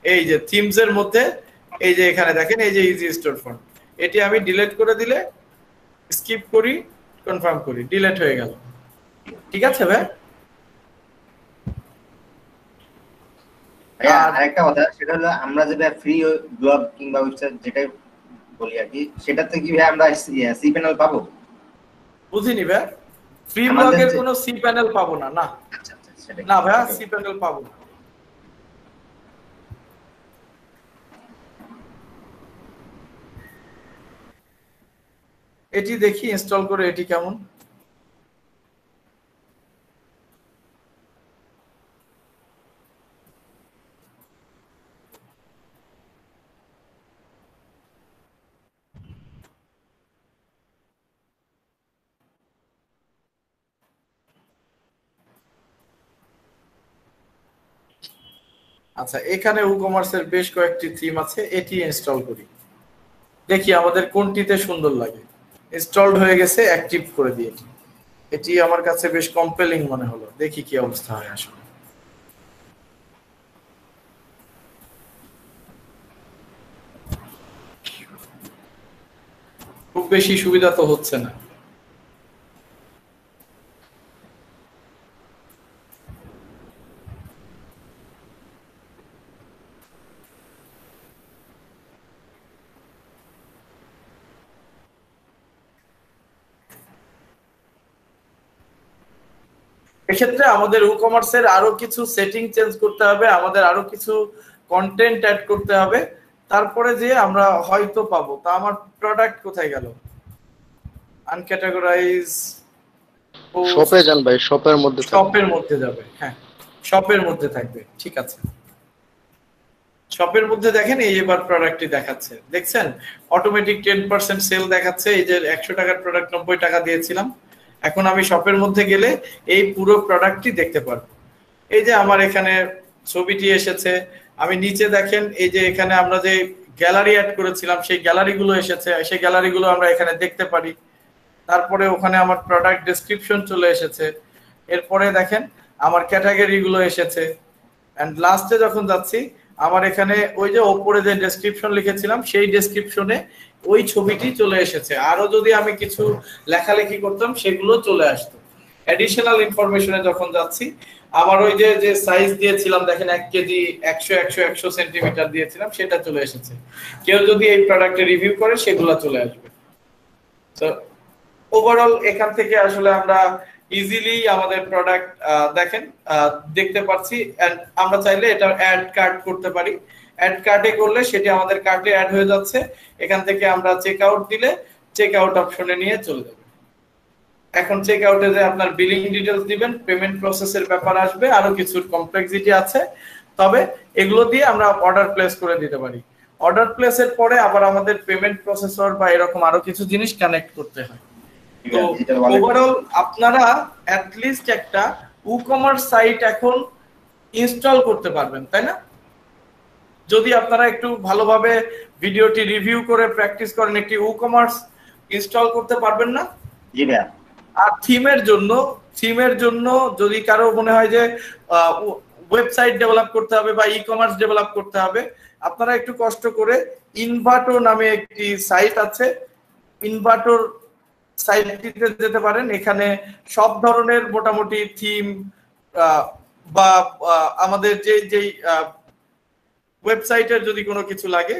এই যে থিমস এর মধ্যে, এই যে এখানে দেখেন এই যে ইজি স্টোর ফন্ট, এটি আমি ডিলিট করে দিলে, স্কিপ করি, কনফার্ম করি, ডিলিট হয়ে গেল। ঠিক আছে ভাই? আরেকটা কথা, সেটা হলো আমরা যেটা ফ্রি ব্লগ কিংবা ওয়েবসাইট যেটাই বলি আর কি, সেটাতে কি ভাই আমরা সি প্যানেল পাবো? বুঝিনি ভাই। ফ্রি ব্লগের কোনো সি প্যানেল পাবো না? না না ভাই, সি প্যানেল পাবো না। এটি দেখি ইনস্টল করে এটি কেমন। আচ্ছা, এখানে উকমার্সের বেশ কয়েকটি থিম আছে, এটি ইনস্টল করি, দেখি আমাদের কোনটিতে সুন্দর লাগে। ইনস্টলড হয়ে গেছে, অ্যাক্টিভ করে দিই। এটি আমার কাছে বেশ কম্পেলিং মনে হলো, দেখি কি অবস্থা হয় আসলে। খুব বেশি সুবিধা তো হচ্ছে না। এক্ষেত্রে আমাদের ই কমার্সের আরো কিছু সেটিং চেঞ্জ করতে হবে, আমাদের আরো কিছু কন্টেন্ট অ্যাড করতে হবে, তারপরে যে আমরা হয়তো পাবো। তা আমার প্রোডাক্ট কোথায় গেল? আনক্যাটাগরাইজ শপে যান ভাই, শপের মধ্যে শপের মধ্যে যাবে। হ্যাঁ, শপের মধ্যে থাকবে, ঠিক আছে। শপের মধ্যে দেখেন এই এবার প্রোডাক্টটি দেখাচ্ছে, দেখছেন অটোমেটিক 10% সেল দেখাচ্ছে। এই যে 100 টাকার প্রোডাক্ট 90 টাকা দিয়েছিলাম, এখন আমি শপের মধ্যে গেলে এই পুরো প্রোডাক্টটি দেখতে পারবো। এই যে আমার এখানে ছবিটি এসেছে, আমি নিচে দেখেন এই যে এখানে আমরা যে গ্যালারি অ্যাড করেছিলাম সেই গ্যালারিগুলো এসেছে, সেই গ্যালারিগুলো আমরা এখানে দেখতে পারি। তারপরে ওখানে আমার প্রোডাক্ট ডেসক্রিপশন চলে এসেছে, এরপরে দেখেন আমার ক্যাটাগরি গুলো এসেছে, এন্ড লাস্টে যখন যাচ্ছি আমার এখানে ওই যে উপরে যে ডেসক্রিপশন লিখেছিলাম সেই ডেসক্রিপশনে ওই ছবিটি চলে এসেছে। আরো যদি আমি কিছু লেখালেখি করতাম সেগুলো চলে আসতো। অ্যাডিশনাল ইনফরমেশনে যখন যাচ্ছি আমার ওই যে সাইজ দিয়েছিলাম দেখেন 1 কেজি 100 সেন্টিমিটার দিয়েছিলাম সেটা চলে এসেছে। কেউ যদি এই প্রোডাক্টের রিভিউ করে সেগুলো চলে আসবে। তো ওভারঅল এখান থেকে আসলে আমরা ইজিলি আমাদের প্রোডাক্ট দেখেন দেখতে পাচ্ছি। এন্ড আমরা চাইলে এটা অ্যাড কার্ট করতে পারি, অ্যাড কার্টে করলে সেটি আমাদের কার্টে অ্যাড হয়ে যাচ্ছে। এখান থেকে আমরা চেক আউট দিলে চেক আউট অপশনে নিয়ে চলে যাবে। এখন চেক আউটে যে আপনার বিলিং ডিটেইলস দিবেন, পেমেন্ট প্রসেসের ব্যাপার আসবে, আরো কিছু কমপ্লেক্সিটি আছে, তবে এগুলো দিয়ে আমরা অর্ডার প্লেস করে দিতে পারি। অর্ডার প্লেসের পরে আবার আমাদের পেমেন্ট প্রসেসর বা এরকম আরো কিছু জিনিস কানেক্ট করতে হয়। তো ওভারঅল আপনারা অ্যাট লিস্ট একটা ই-কমার্স সাইট এখন ইনস্টল করতে পারবেন, তাই না? যদি আপনারা একটু ভালোভাবে ভিডিওটি রিভিউ করে প্র্যাকটিস করেন, একটি ই-কমার্স ইনস্টল করতে পারবেন না? জি ভাই। আর থিমের জন্য যদি কারো মনে হয় যে ওয়েবসাইট ডেভেলপ করতে হবে বা ই-কমার্স ডেভেলপ করতে হবে, আপনারা একটু কষ্ট করে ইনভাটো নামে একটি সাইট আছে, ইনভাটোর সাইটটিতে যেতে পারেন। এখানে সব ধরনের মোটামুটি থিম বা আমাদের যে ওয়েবসাইটের যদি কোনো কিছু লাগে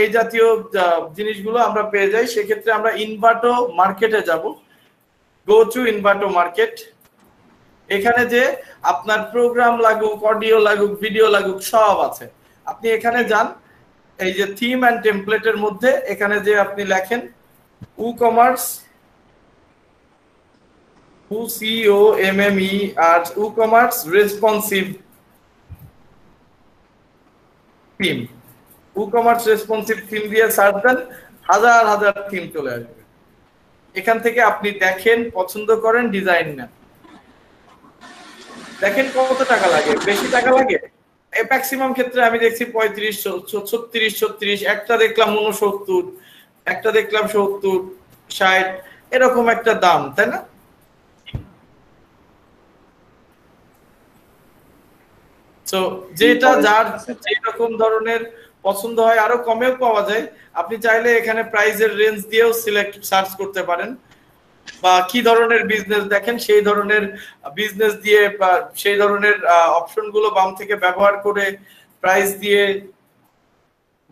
এই জাতীয় জিনিসগুলো আমরা পেয়ে যাই। সেক্ষেত্রে আমরা ইনভাটো মার্কেটে যাব, গো টু ইনভাটো মার্কেট। এখানে যে আপনার প্রোগ্রাম লাগুক, অডিও লাগুক, ভিডিও লাগুক সব আছে। আপনি এখানে যান, এই যে থিম অ্যান্ড টেমপ্লেটের মধ্যে এখানে যে আপনি লেখেন ই-কমার্স UCOMME আর e-commerce responsive theme, e-commerce responsive theme দিয়ে সার্চ দেন, হাজার হাজার থিম চলে আসবে। এখান থেকে আপনি দেখেন, পছন্দ করেন, ডিজাইন নেন। দেখেন কত টাকা লাগে, বেশি টাকা লাগে? ম্যাক্সিমাম ক্ষেত্রে আমি দেখছি 35, 36, 36, একটা দেখলাম 69, একটা দেখলাম 70, 60, এরকম একটা দাম, তাই না? তো যেটা যার যেরকম ধরনের পছন্দ হয়, আরো কমেও পাওয়া যায়। আপনি চাইলে এখানে প্রাইসের রেঞ্জ দিয়েও সিলেক্ট সার্চ করতে পারেন, বা কি ধরনের বিজনেস দেখেন সেই ধরনের বিজনেস দিয়ে বা সেই ধরনের অপশনগুলো বাম থেকে ব্যবহার করে প্রাইস দিয়ে,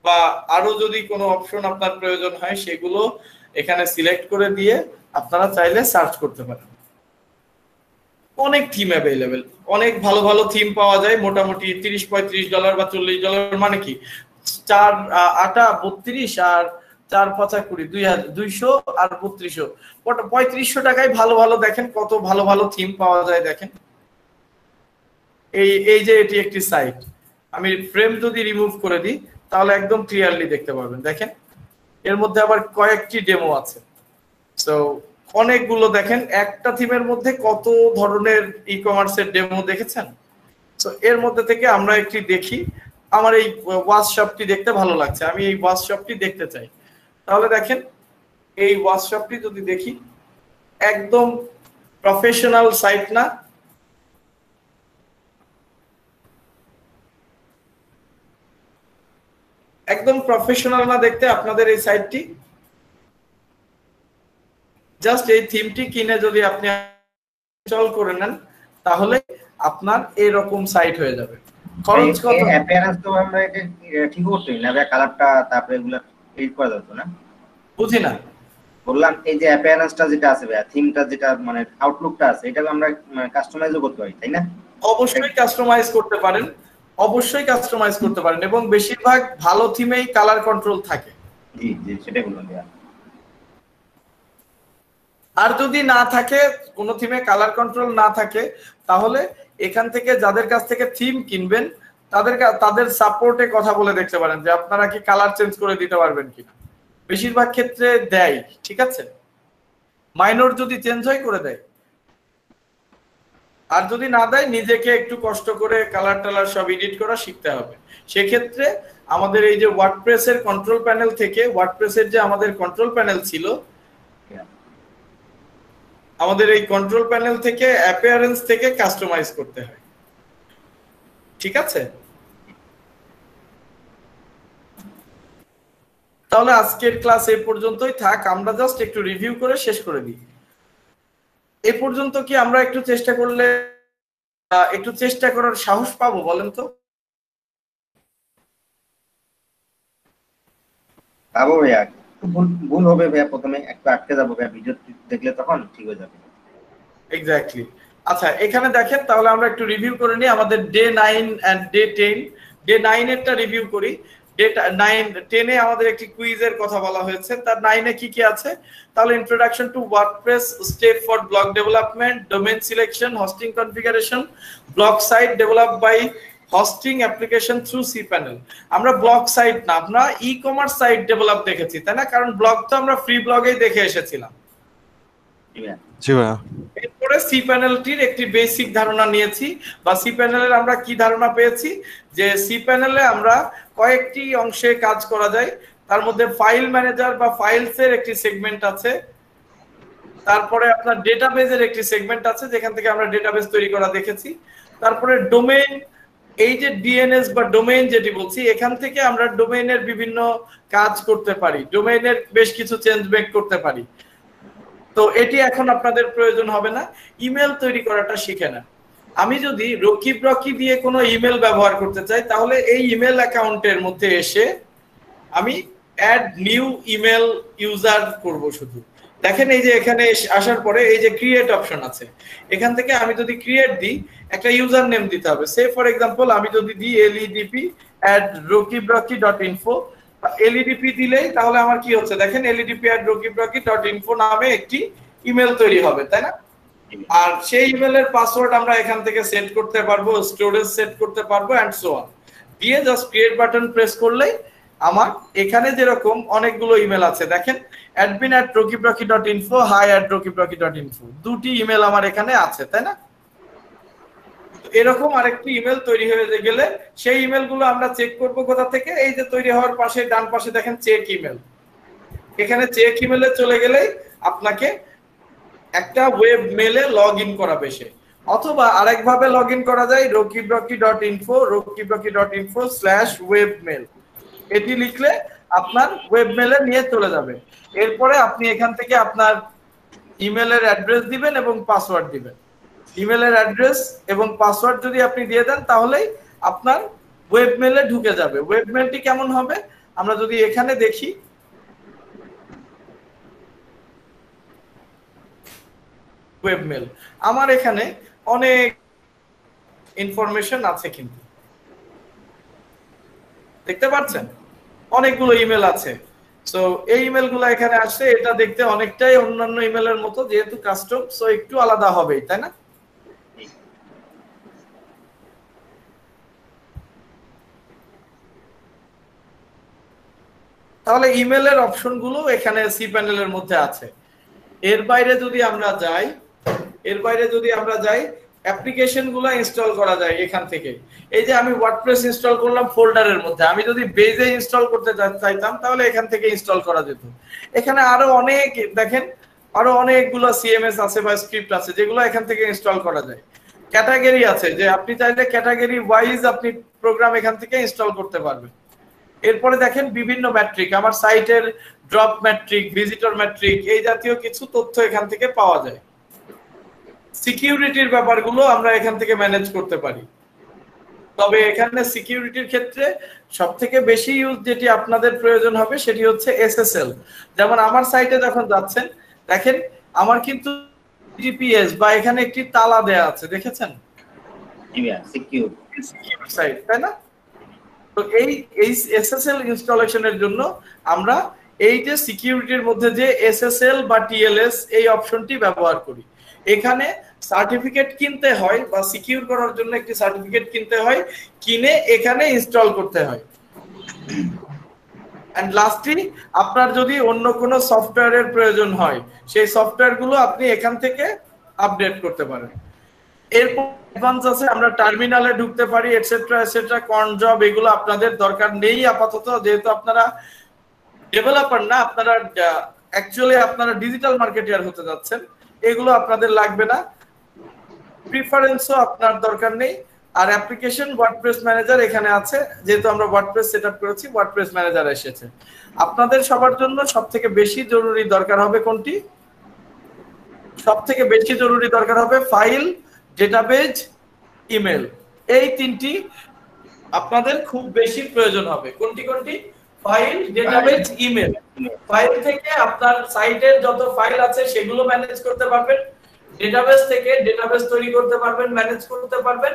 বা আরো যদি কোনো অপশন আপনার প্রয়োজন হয় সেগুলো এখানে সিলেক্ট করে দিয়ে আপনারা চাইলে সার্চ করতে পারেন। অনেক থিম অ্যাভেলেবেল, অনেক ভালো ভালো থিম পাওয়া যায়। মোটামুটি $30-35 বা $40, মানে কি 4 8 32 আর 4 5 20, 200 আর 3200, 3500 টাকায় ভালো ভালো দেখেন কত ভালো ভালো থিম পাওয়া যায়। দেখেন এই যে এটি একটি সাইট, আমি ফ্রেম যদি রিমুভ করে দিই তাহলে একদম ক্লিয়ারলি দেখতে পারবেন। দেখেন এর মধ্যে আবার কয়েকটি ডেমো আছে। সো অনেকগুলো, দেখেন একটা থিমের মধ্যে কত ধরনের ই-কমার্সের ডেমো দেখেছেন। সো এর মধ্যে থেকে আমরা একটি দেখি, আমার এই ওয়াচ শপটি দেখতে ভালো লাগছে, আমি এই ওয়াচ শপটি দেখতে চাই। তাহলে দেখেন এই ওয়াচ শপটি যদি দেখি, একদম প্রফেশনাল সাইট না? একদম প্রফেশনাল না দেখতে আপনাদের এই সাইটটি? জাস্ট এই থিমটি কিনে যদি আপনি ইনস্টল করে নেন তাহলে আপনার এরকম সাইট হয়ে যাবে। খরচ কত? অ্যাপিয়ারেন্স তো আমরা এটা ঠিক করতেই না, কালারটা তারপরে এগুলো এডিট করা যেত না? বুঝি না। বললাম এই যে অ্যাপিয়ারেন্সটা যেটা আছে ভাইয়া, থিমটা যেটা মানে আউটলুকটা আছে, এটা আমরা কাস্টমাইজও করতে পারি, তাই না? অবশ্যই কাস্টমাইজ করতে পারেন, অবশ্যই কাস্টমাইজ করতে পারেন, এবং বেশিরভাগ ভালো থিমেই কালার কন্ট্রোল থাকে। জি জি, সেটাই বললাম ভাইয়া। আর যদি না থাকে, কোনো থিমে কালার কন্ট্রোল না থাকে, তাহলে এখান থেকে যাদের কাছ থেকে থিম কিনবেন তাদের সাপোর্টে কথা বলে দেখতে পারেন যে আপনারা কি কালার চেঞ্জ করে দিতে পারবেন কিনা। বেশিরভাগ ক্ষেত্রে দেয়, ঠিক আছে, মাইনর যদি চেঞ্জ হয় করে দেয়, আর যদি না দেয় নিজেকে একটু কষ্ট করে কালার টালার সব এডিট করা শিখতে হবে। সেক্ষেত্রে আমাদের এই যে ওয়ার্ডপ্রেসের কন্ট্রোল প্যানেল থেকে, ওয়ার্ডপ্রেসের যে আমাদের কন্ট্রোল প্যানেল ছিল, আমাদের এই কন্ট্রোল প্যানেল থেকে অ্যাপিয়ারেন্স থেকে কাস্টমাইজ করতে হয়, ঠিক আছে? তাহলে আজকের ক্লাস এই পর্যন্তই থাক, আমরা জাস্ট একটু রিভিউ করে শেষ করে দিই। এই পর্যন্ত কি আমরা একটু চেষ্টা করলে একটু চেষ্টা করার সাহস পাবো বলেন তো? পাবো ভাইয়া, ভুল হবে ভাইয়া, প্রথমে একটু আটকে যাবো ভাইয়া, ভিডিও দেখলে তখন ঠিক হয়ে যাবে। এক্স্যাক্টলি। আচ্ছা, এখানে দেখেন, তাহলে আমরা একটু রিভিউ করে নিই আমাদের ডে 9 এন্ড ডে 10। ডে 9 এরটা রিভিউ করি। ডে 9 10 এ আমাদের একটি কুইজের কথা বলা হয়েছে। তার 9 এ কি কি আছে? তাহলে introduction to WordPress, step for blog development, domain selection, hosting configuration, blog site develop by hosting application through cPanel। আমরা ব্লগ সাইট না, আমরা ই-কমার্স সাইট ডেভেলপ দেখেছি, তাই না? কারণ ব্লগ তো আমরা ফ্রি ব্লগেই দেখে এসেছিলাম। জি ভাইয়া। এরপরে cPanelটির একটি বেসিক ধারণা নিয়েছি, বা cPanel-এর আমরা কি ধারণা পেয়েছি, যে cPanel-এ আমরা কয়েকটি অংশে কাজ করা যায়। তার মধ্যে ফাইল ম্যানেজার বা ফাইলসের একটি সেগমেন্ট আছে, তারপরে আপনার ডেটাবেজের একটি সেগমেন্ট আছে যেখান থেকে আমরা ডেটাবেজ তৈরি করা দেখেছি। তারপরে ডোমেইন, এই যে ডিএনএস বা ডোমেইন যেটি বলছি, এখান থেকে আমরা ডোমেইনের বিভিন্ন কাজ করতে পারি, ডোমেইনের বেশ কিছু চেঞ্জ মেক করতে পারি। তো এটি এখন আপনাদের প্রয়োজন হবে না, ইমেল তৈরি করাটা শিখে না। আমি যদি রকিব রকি দিয়ে কোনো ইমেল ব্যবহার করতে চাই, তাহলে এই ইমেল অ্যাকাউন্টের মধ্যে এসে আমি অ্যাড নিউ ইমেল ইউজার করব। শুধু দেখেন, এই যে এখানে আসার পরে এই যে ক্রিয়েট অপশন আছে, এখান থেকে আমি যদি ক্রিয়েট দিই, একটা ইউজার নেম দিতে হবে। সে ফর এক্সাম্পল আমি যদি দিই ledp@rokibraki.info, এলইডিপি দিলেই তাহলে আমার কি হচ্ছে দেখেন, ledp@rokibraki.info নামে একটি ইমেল তৈরি হবে, তাই না? আর সেই ইমেলের পাসওয়ার্ড আমরা এখান থেকে সেট করতে পারবো, স্টোরেজ সেট করতে পারবো এন্ড সো অন। দিয়ে জাস্ট ক্রিয়েট বাটন প্রেস করলেই আমার এখানে যেরকম অনেকগুলো ইমেল আছে, দেখেন admin@rokibraki.info, hi@rokibraki.info, দুটি ইমেল আমার এখানে আছে, তাই না? এরকম আরেকটি ইমেল তৈরি হয়ে গেলে সেই ইমেলগুলো আমরা চেক করব কোথা থেকে? এই যে তৈরি হওয়ার পাশে ডান পাশে দেখেন চেক ইমেল, এখানে চেক ইমেলে চলে গেলেই আপনাকে একটা ওয়েব মেলে লগ ইন করাবে সে। অথবা আরেকভাবে লগ ইন করা যায়, rokibraki.info, rokibraki.info/webmail, এটি লিখলে আপনার ওয়েব মেলে নিয়ে চলে যাবে। এরপরে আপনি এখান থেকে আপনার ইমেলের অ্যাড্রেস দিবেন এবং পাসওয়ার্ড দিবেন। ইমেলের অ্যাড্রেস এবং পাসওয়ার্ড যদি আপনি দিয়ে দেন, তাহলেই আপনার ওয়েব মেলে ঢুকে যাবে। ওয়েব মেলটি কেমন হবে আমরা যদি এখানে দেখি, ওয়েব মেল আমার এখানে অনেক ইনফরমেশন আছে, কিন্তু দেখতে পাচ্ছেন অনেকগুলো ইমেল আছে। সো এই ইমেলগুলো এখানে আসছে, এটা দেখতে অনেকটাই অন্যান্য ইমেলের মতো, যেহেতু কাস্টম, সো একটু আলাদা হবে, তাই না? তাহলে ইমেলের অপশনগুলো এখানে cPanel-এর মধ্যে আছে। এর বাইরে যদি আমরা যাই, অ্যাপ্লিকেশনগুলো ইনস্টল করা যায় এখান থেকে। এই যে আমি ওয়ার্ডপ্রেস ইনস্টল করলাম ফোল্ডারের মধ্যে, আমি যদি বেজে ইনস্টল করতে চাইতাম তাহলে এখান থেকে ইনস্টল করা যেত। এখানে আরো অনেক দেখেন, আরো অনেকগুলো সিএমএস আছে বা স্ক্রিপ্ট আছে যেগুলো এখান থেকে ইনস্টল করা যায়। ক্যাটাগরি আছে, যে আপনি চাইলে ক্যাটাগরি ওয়াইজ আপনি প্রোগ্রাম এখান থেকে ইনস্টল করতে পারবেন। এরপরে দেখেন বিভিন্ন ম্যাট্রিক, আমার সাইটের ড্রপ ম্যাট্রিক, ভিজিটর ম্যাট্রিক, এই জাতীয় কিছু তথ্য এখান থেকে পাওয়া যায়। সিকিউরিটির ব্যাপারগুলো আমরা এখান থেকে ম্যানেজ করতে পারি। তবে এখানে সিকিউরিটির ক্ষেত্রে সবথেকে বেশি ইউজ যেটি আপনাদের প্রয়োজন হবে সেটি হচ্ছে এসএসএল। যেমন আমার সাইটে যখন যাচ্ছেন দেখেন আমার কিন্তু জিপিএস বা এখানে একটি তালা দেয়া আছে, দেখেছেন? সিকিউর সাইট, তাই না? তো এই এসএসএল ইনস্টলেশনের জন্য আমরা এই যে সিকিউরিটির মধ্যে যে এসএসএল বা টিএলএস এই অপশনটি ব্যবহার করি। এখানে সার্টিফিকেট কিনতে হয় বা সিকিউর করার জন্য একটি সার্টিফিকেট কিনতে হয়, কিনে এখানে ইনস্টল করতে হয়। এন্ড লাস্টলি আপনার যদি অন্য কোনো সফটওয়্যারের প্রয়োজন হয় সেই সফটওয়্যারগুলো আপনি এখান থেকে আপডেট করতে পারেন। এরপর অ্যাডভান্স আছে, আমরা টার্মিনালে ঢুকতে পারি এটসেট্রা এটসেট্রা। কর্ন জব এগুলো আপনাদের দরকার নেই আপাতত, যেহেতু আপনারা ডেভেলপার না, আপনারা অ্যাকচুয়ালি আপনারা ডিজিটাল মার্কেটিয়ার হতে যাচ্ছেন, এগুলো আপনাদের লাগবে না। প্রিফারেন্সও আপনার দরকার নেই। আর অ্যাপ্লিকেশন ওয়ার্ডপ্রেস ম্যানেজার এখানে আছে, যেহেতু আমরা ওয়ার্ডপ্রেস সেটআপ করেছি, ওয়ার্ডপ্রেস ম্যানেজার এসেছে। আপনাদের সবার জন্য সবথেকে বেশি জরুরি দরকার হবে কোনটি? সবথেকে বেশি জরুরি দরকার হবে ফাইল, ডেটাবেজ, ইমেল। এই তিনটি আপনাদের খুব বেশি প্রয়োজন হবে। কোনটি কোনটি? File, database, email. ফাইল থেকে আপনার সাইটের যত ফাইল আছে সেগুলো ম্যানেজ করতে পারবেন, ডেটাবেজ থেকে ডেটাবেজ তৈরি করতে পারবেন, ম্যানেজ করতে পারবেন,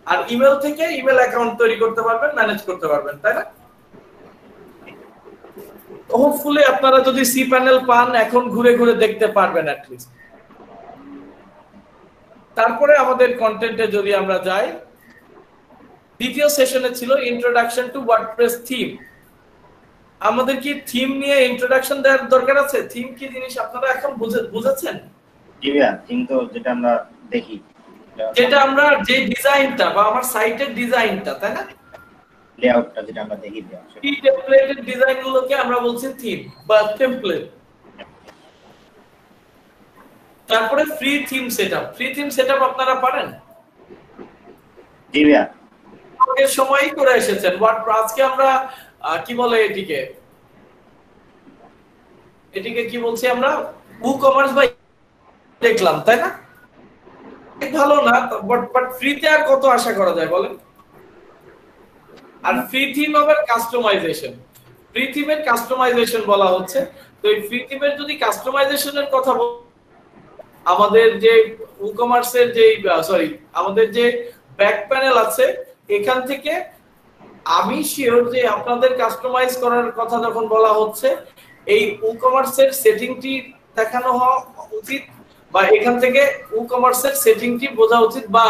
আর ইমেল থেকে ইমেল অ্যাকাউন্ট তৈরি করতে পারবেন, ম্যানেজ করতে পারবেন, তাই না? হোপফুলি আপনারা যদি সি প্যানেল পান এখন ঘুরে ঘুরে দেখতে পারবেন অ্যাট লিস্ট। তারপরে আমাদের কন্টেন্টে যদি আমরা যাই, দ্বিতীয় সেশনে ছিল ইন্ট্রোডাকশন টু ওয়ার্ডপ্রেস থিম। আমাদের কি থিম নিয়ে ইন্ট্রোডাকশন দেওয়ার দরকার আছে? থিম কি জিনিস আপনারা এখন বুঝেছেন? জি ভাইয়া, থিম তো যেটা আমরা দেখি, যেটা আমরা যে ডিজাইনটা বা আমার সাইটের ডিজাইনটা, তাই না? লেআউটটা যেটা আমরা দেখি, এই টেমপ্লেটের ডিজাইনগুলোকে আমরা বলছি থিম বা টেমপ্লেট। তারপরে free theme setup. Free theme setup আপনারা পারেন? জি ভাইয়া, আগের সময়ই করে এসেছেন। আজকে আমরা কি বলে এটিকে কি বলছি আমরা? ই-কমার্স বা দেখলাম, তাই না? ভালো না, বাট ফ্রিতে আর কত আশা করা যায় বলেন? আর ফ্রি থিম আবার কাস্টমাইজেশন। ফ্রি থিমের কাস্টমাইজেশন বলা হচ্ছে। তো এই ফ্রি থিমের যদি কাস্টমাইজেশনের কথা আমাদের যে ই-কমার্সের যে আমাদের যে ব্যাক প্যানেল আছে এখান থেকে আমি শিওর যে আপনাদের কাস্টমাইজ করার কথা যখন বলা হচ্ছে এই ই-কমার্সের সেটিংটি দেখানো হওয়া উচিত, বা এখান থেকে ই-কমার্সের সেটিংটি বোঝা উচিত, বা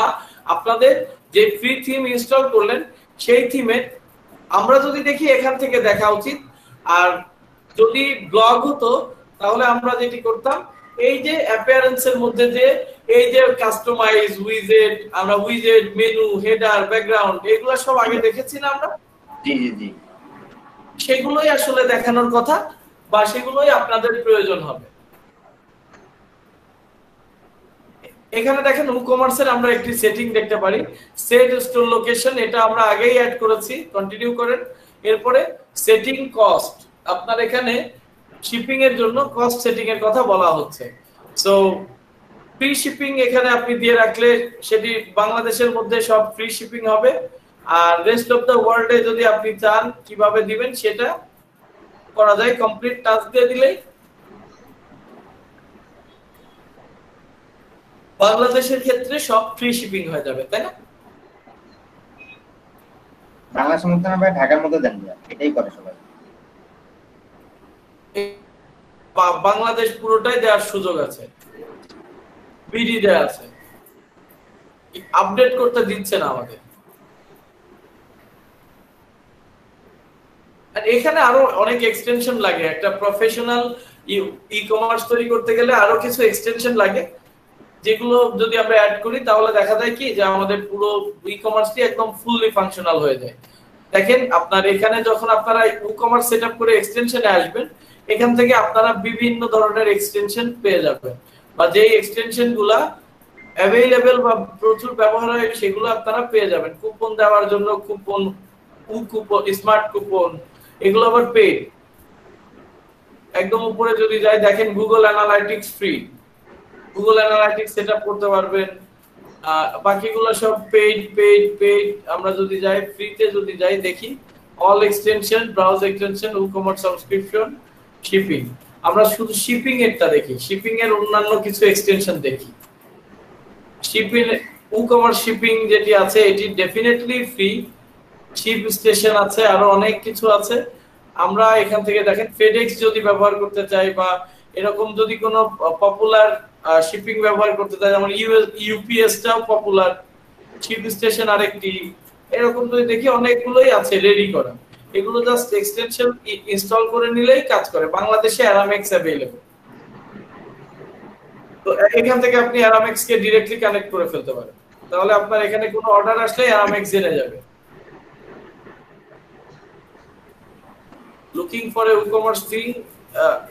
আপনাদের যে ফ্রি থিম ইনস্টল করলেন সেই থিমে আমরা যদি দেখি এখান থেকে দেখা উচিত। আর যদি ব্লগ হতো তাহলে আমরা যেটি করতাম, এই যে অ্যাপিয়ারেন্সের মধ্যে যে এই যে কাস্টমাইজ উইজেট, আমরা উইজেট, মেনু, হেডার, ব্যাকগ্রাউন্ড এগুলো সব আগে দেখেছি না আমরা? জি জি জি, সেগুলোই আসলে দেখানোর কথা, বা সেগুলোই আপনাদের প্রয়োজন হবে। এখানে দেখেন ই-কমার্সের আমরা একটি সেটিং দেখতে পারি, সেট স্টোর লোকেশন। এটা আমরা আগেই অ্যাড করেছি, কন্টিনিউ করেন। এরপরে সেটিং কস্ট, আপনার এখানে শিপিং এর জন্য কস্ট সেটিং এর কথা বলা হচ্ছে। সো ফ্রি শিপিং এখানে আপনি দিয়ে রাখলে সেটি বাংলাদেশের মধ্যে সব ফ্রি শিপিং হবে। আর রেস্ট অফ দ্য ওয়ার্ল্ডে যদি আপনি চান কিভাবে দিবেন সেটা করা যায়, কমপ্লিট টাস্ক দিয়ে দিলেই বাংলাদেশের ক্ষেত্রে সব ফ্রি শিপিং হয়ে যাবে, তাই না? বাংলাদেশের মধ্যে না ভাই, ঢাকার মধ্যে দেন, এটাই করে সবাই। বাংলাদেশ পুরোটাই দেওয়ার সুযোগ আছে, বিডি দেওয়া আছে, আপডেট করতে দিচ্ছে না আমাদের। আর এখানে আরো অনেক এক্সটেনশন লাগে। একটা প্রফেশনাল ই-কমার্স তৈরি করতে গেলে আরো কিছু এক্সটেনশন লাগে, যেগুলো যদি আমরা অ্যাড করি তাহলে দেখা যায় কি যে আমাদের পুরো ই-কমার্সটি একদম ফুললি ফাংশনাল হয়ে যায়। দেখেন আপনার এখানে যখন আপনারা ই-কমার্স সেটআপ করে এক্সটেনশনে আসবেন, এখান থেকে আপনারা বিভিন্ন ধরনের এক্সটেনশন পেয়ে যাবেন, বা যেই এক্সটেনশন গুলা অ্যাভেইলেবল বা প্রচুর ব্যবহার হয় সেগুলো আপনারা পেয়ে যাবেন। কুপন দেওয়ার জন্য কুপন, কুপন, স্মার্ট কুপন, এগুলো আবার পেড। একদম উপরে যদি যাই দেখেন Google analytics free, Google analytics setup করতে পারবেন। বাকিগুলো সব পেইড পেইড পেইড। আমরা যদি যাই ফ্রিতে, যদি যাই দেখি all extension, browse extension, ecommerce subscription, shipping. আমরা শুধু শিপিং এরটা দেখি, শিপিং এর অন্যান্য কিছু এক্সটেনশন দেখি। শিপিং ই-কমার্স শিপিং যেটি আছে এটি ডেফিনেটলি ফ্রি। শিপ স্টেশন আছে, আরো অনেক কিছু আছে। আমরা এখান থেকে দেখেন ফেডেক্স যদি ব্যবহার করতে চাই বা এরকম যদি কোনো পপুলার শিপিং ব্যবহার করতে চাই, যেমন ইউপিএসটাও পপুলার শিপ স্টেশন আরেকটি, এরকম যদি দেখি অনেকগুলোই আছে রেডি করা। এগুলো জাস্ট এক্সটেনশন ইনস্টল করে নিলেই কাজ করে। বাংলাদেশে অ্যারামেক্স अवेलेबल, তো এখান থেকে আপনি অ্যারামেক্স কে डायरेक्टली কানেক্ট করে ফেলতে পারেন। তাহলে আপনার এখানে কোনো অর্ডার আসলে অ্যারামেক্স জেনে যাবে। Looking for a ecommerce theme,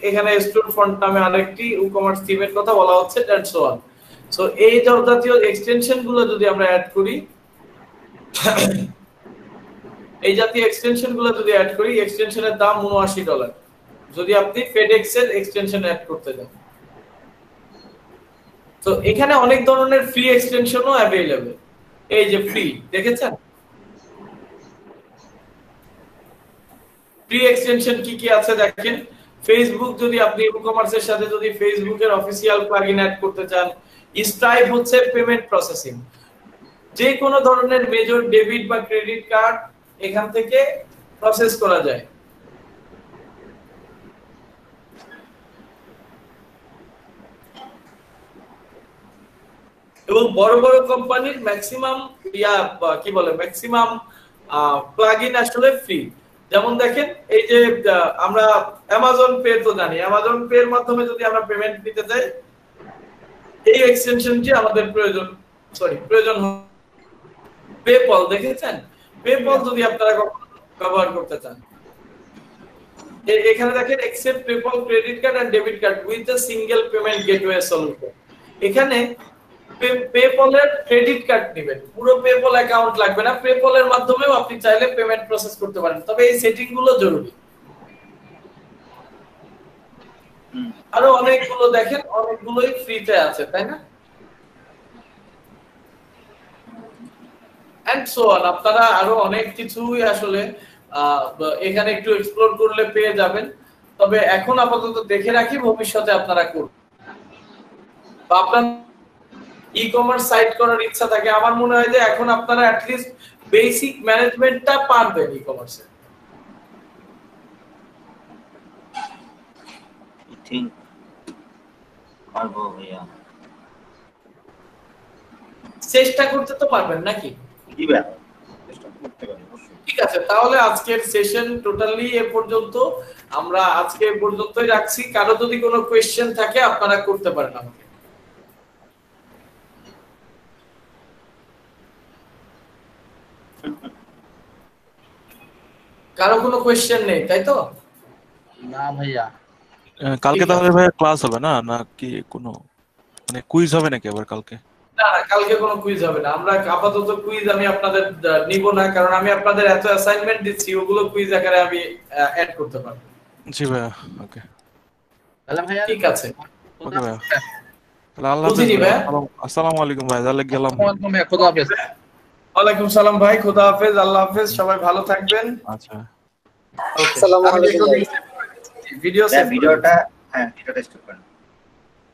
এখানে স্টোর ফন্ট নামে আরেকটি ই-কমার্স থিমের কথা বলা হচ্ছে, দ্যাট সো অন। সো এই জাতীয় এক্সটেনশন গুলো যদি আমরা অ্যাড করি, এই জাতীয় এক্সটেনশন গুলো যদি অ্যাড করি, এক্সটেনশনের দাম $79 যদি আপনি ফেডেক্স এর এক্সটেনশন অ্যাড করতে চান। তো এখানে অনেক ধরনের ফ্রি এক্সটেনশনও अवेलेबल। এই যে ফ্রি দেখেছেন, ফ্রি এক্সটেনশন কি কি আছে দেখেন। ফেসবুক, যদি আপনি ই-কমার্সের সাথে যদি ফেসবুকের অফিশিয়াল প্লাগইন অ্যাড করতে চান। স্ট্রাইপ হচ্ছে পেমেন্ট প্রসেসিং, যে কোনো ধরনের মেজর ডেবিট বা ক্রেডিট কার্ড এখান থেকে প্রসেস করা যায়। এবং বড় বড় কোম্পানির ম্যাক্সিমাম কি বলে ম্যাক্সিমাম প্লাগইন আসলে ফ্রি। যেমন দেখেন এই যে আমরা অ্যামাজন পে তো জানি, অ্যামাজন পে এর মাধ্যমে যদি আমরা পেমেন্ট দিতে চাই এই এক্সটেনশনটি আমাদের প্রয়োজন। পেপল দেখেছেন, পেপল যদি আপনারা ব্যবহার করতে চান, এখানে দেখেন accept PayPal credit card and debit card with a single payment gateway solution. এখানে পেপলের ক্রেডিট কার্ড নেবেন, পুরো পেপল অ্যাকাউন্ট লাগবে না, পেপলের মাধ্যমেও আপনি চাইলে পেমেন্ট প্রসেস করতে পারেন, তবে এই সেটিং গুলো জরুরি। আরো অনেকগুলো দেখেন, অনেকগুলোই ফ্রিতে আছে, তাই না? And so on. আপনারা আরো অনেক কিছুই আসলে এখানে একটু এক্সপ্লোর করলে পেয়ে যাবেন, তবে এখন আপাতত দেখে রাখি, ভবিষ্যতে আপনারা করুন। আপনার ই-কমার্স সাইট করার ইচ্ছা থাকে, আমার মনে হয় যে এখন আপনারা অ্যাট লিস্ট বেসিক ম্যানেজমেন্টটা পারবেন ই-কমার্সে। ঠিক পারবো ভাইয়া, চেষ্টা করতে তো পারবেন নাকি? ঠিক আছে, তাহলে আজকের সেশন টোটালি এ পর্যন্ত। আমরা আজকে এ পর্যন্তই রাখছি। কারো যদি কোনো কোয়েশ্চেন থাকে আপনারা করতে পারেন আমাকে। কারো কোনো কোয়েশ্চেন নেই, তাই তো? না ভাইয়া। কালকে তাহলে ভাইয়া ক্লাস হবে না নাকি কোনো মানে কুইজ হবে নাকি আবার কালকে? না না, কালকে কোনো কুইজ হবে না। আমরা আপাতত কুইজ আমি আপনাদের নিব না, কারণ আমি আপনাদের এত অ্যাসাইনমেন্ট দিচ্ছি, ওগুলো কুইজ আকারে আমি অ্যাড করতে পারবো। জি ভাইয়া, ওকে তাহলে ভাইয়া ঠিক আছে, ওকে ভাইয়া, তাহলে আল্লাহ হাফেজ ভাইয়া। আসসালামু আলাইকুম ভাই, তাহলে গেলাম। খোদা হাফেজ। ওয়ালাইকুম সালাম ভাই, খোদা হাফেজ, আল্লাহ হাফেজ, সবাই ভালো থাকবেন। আচ্ছা, আসসালামু আলাইকুম। ভিডিওটা ভিডিওটা স্টপ করেন।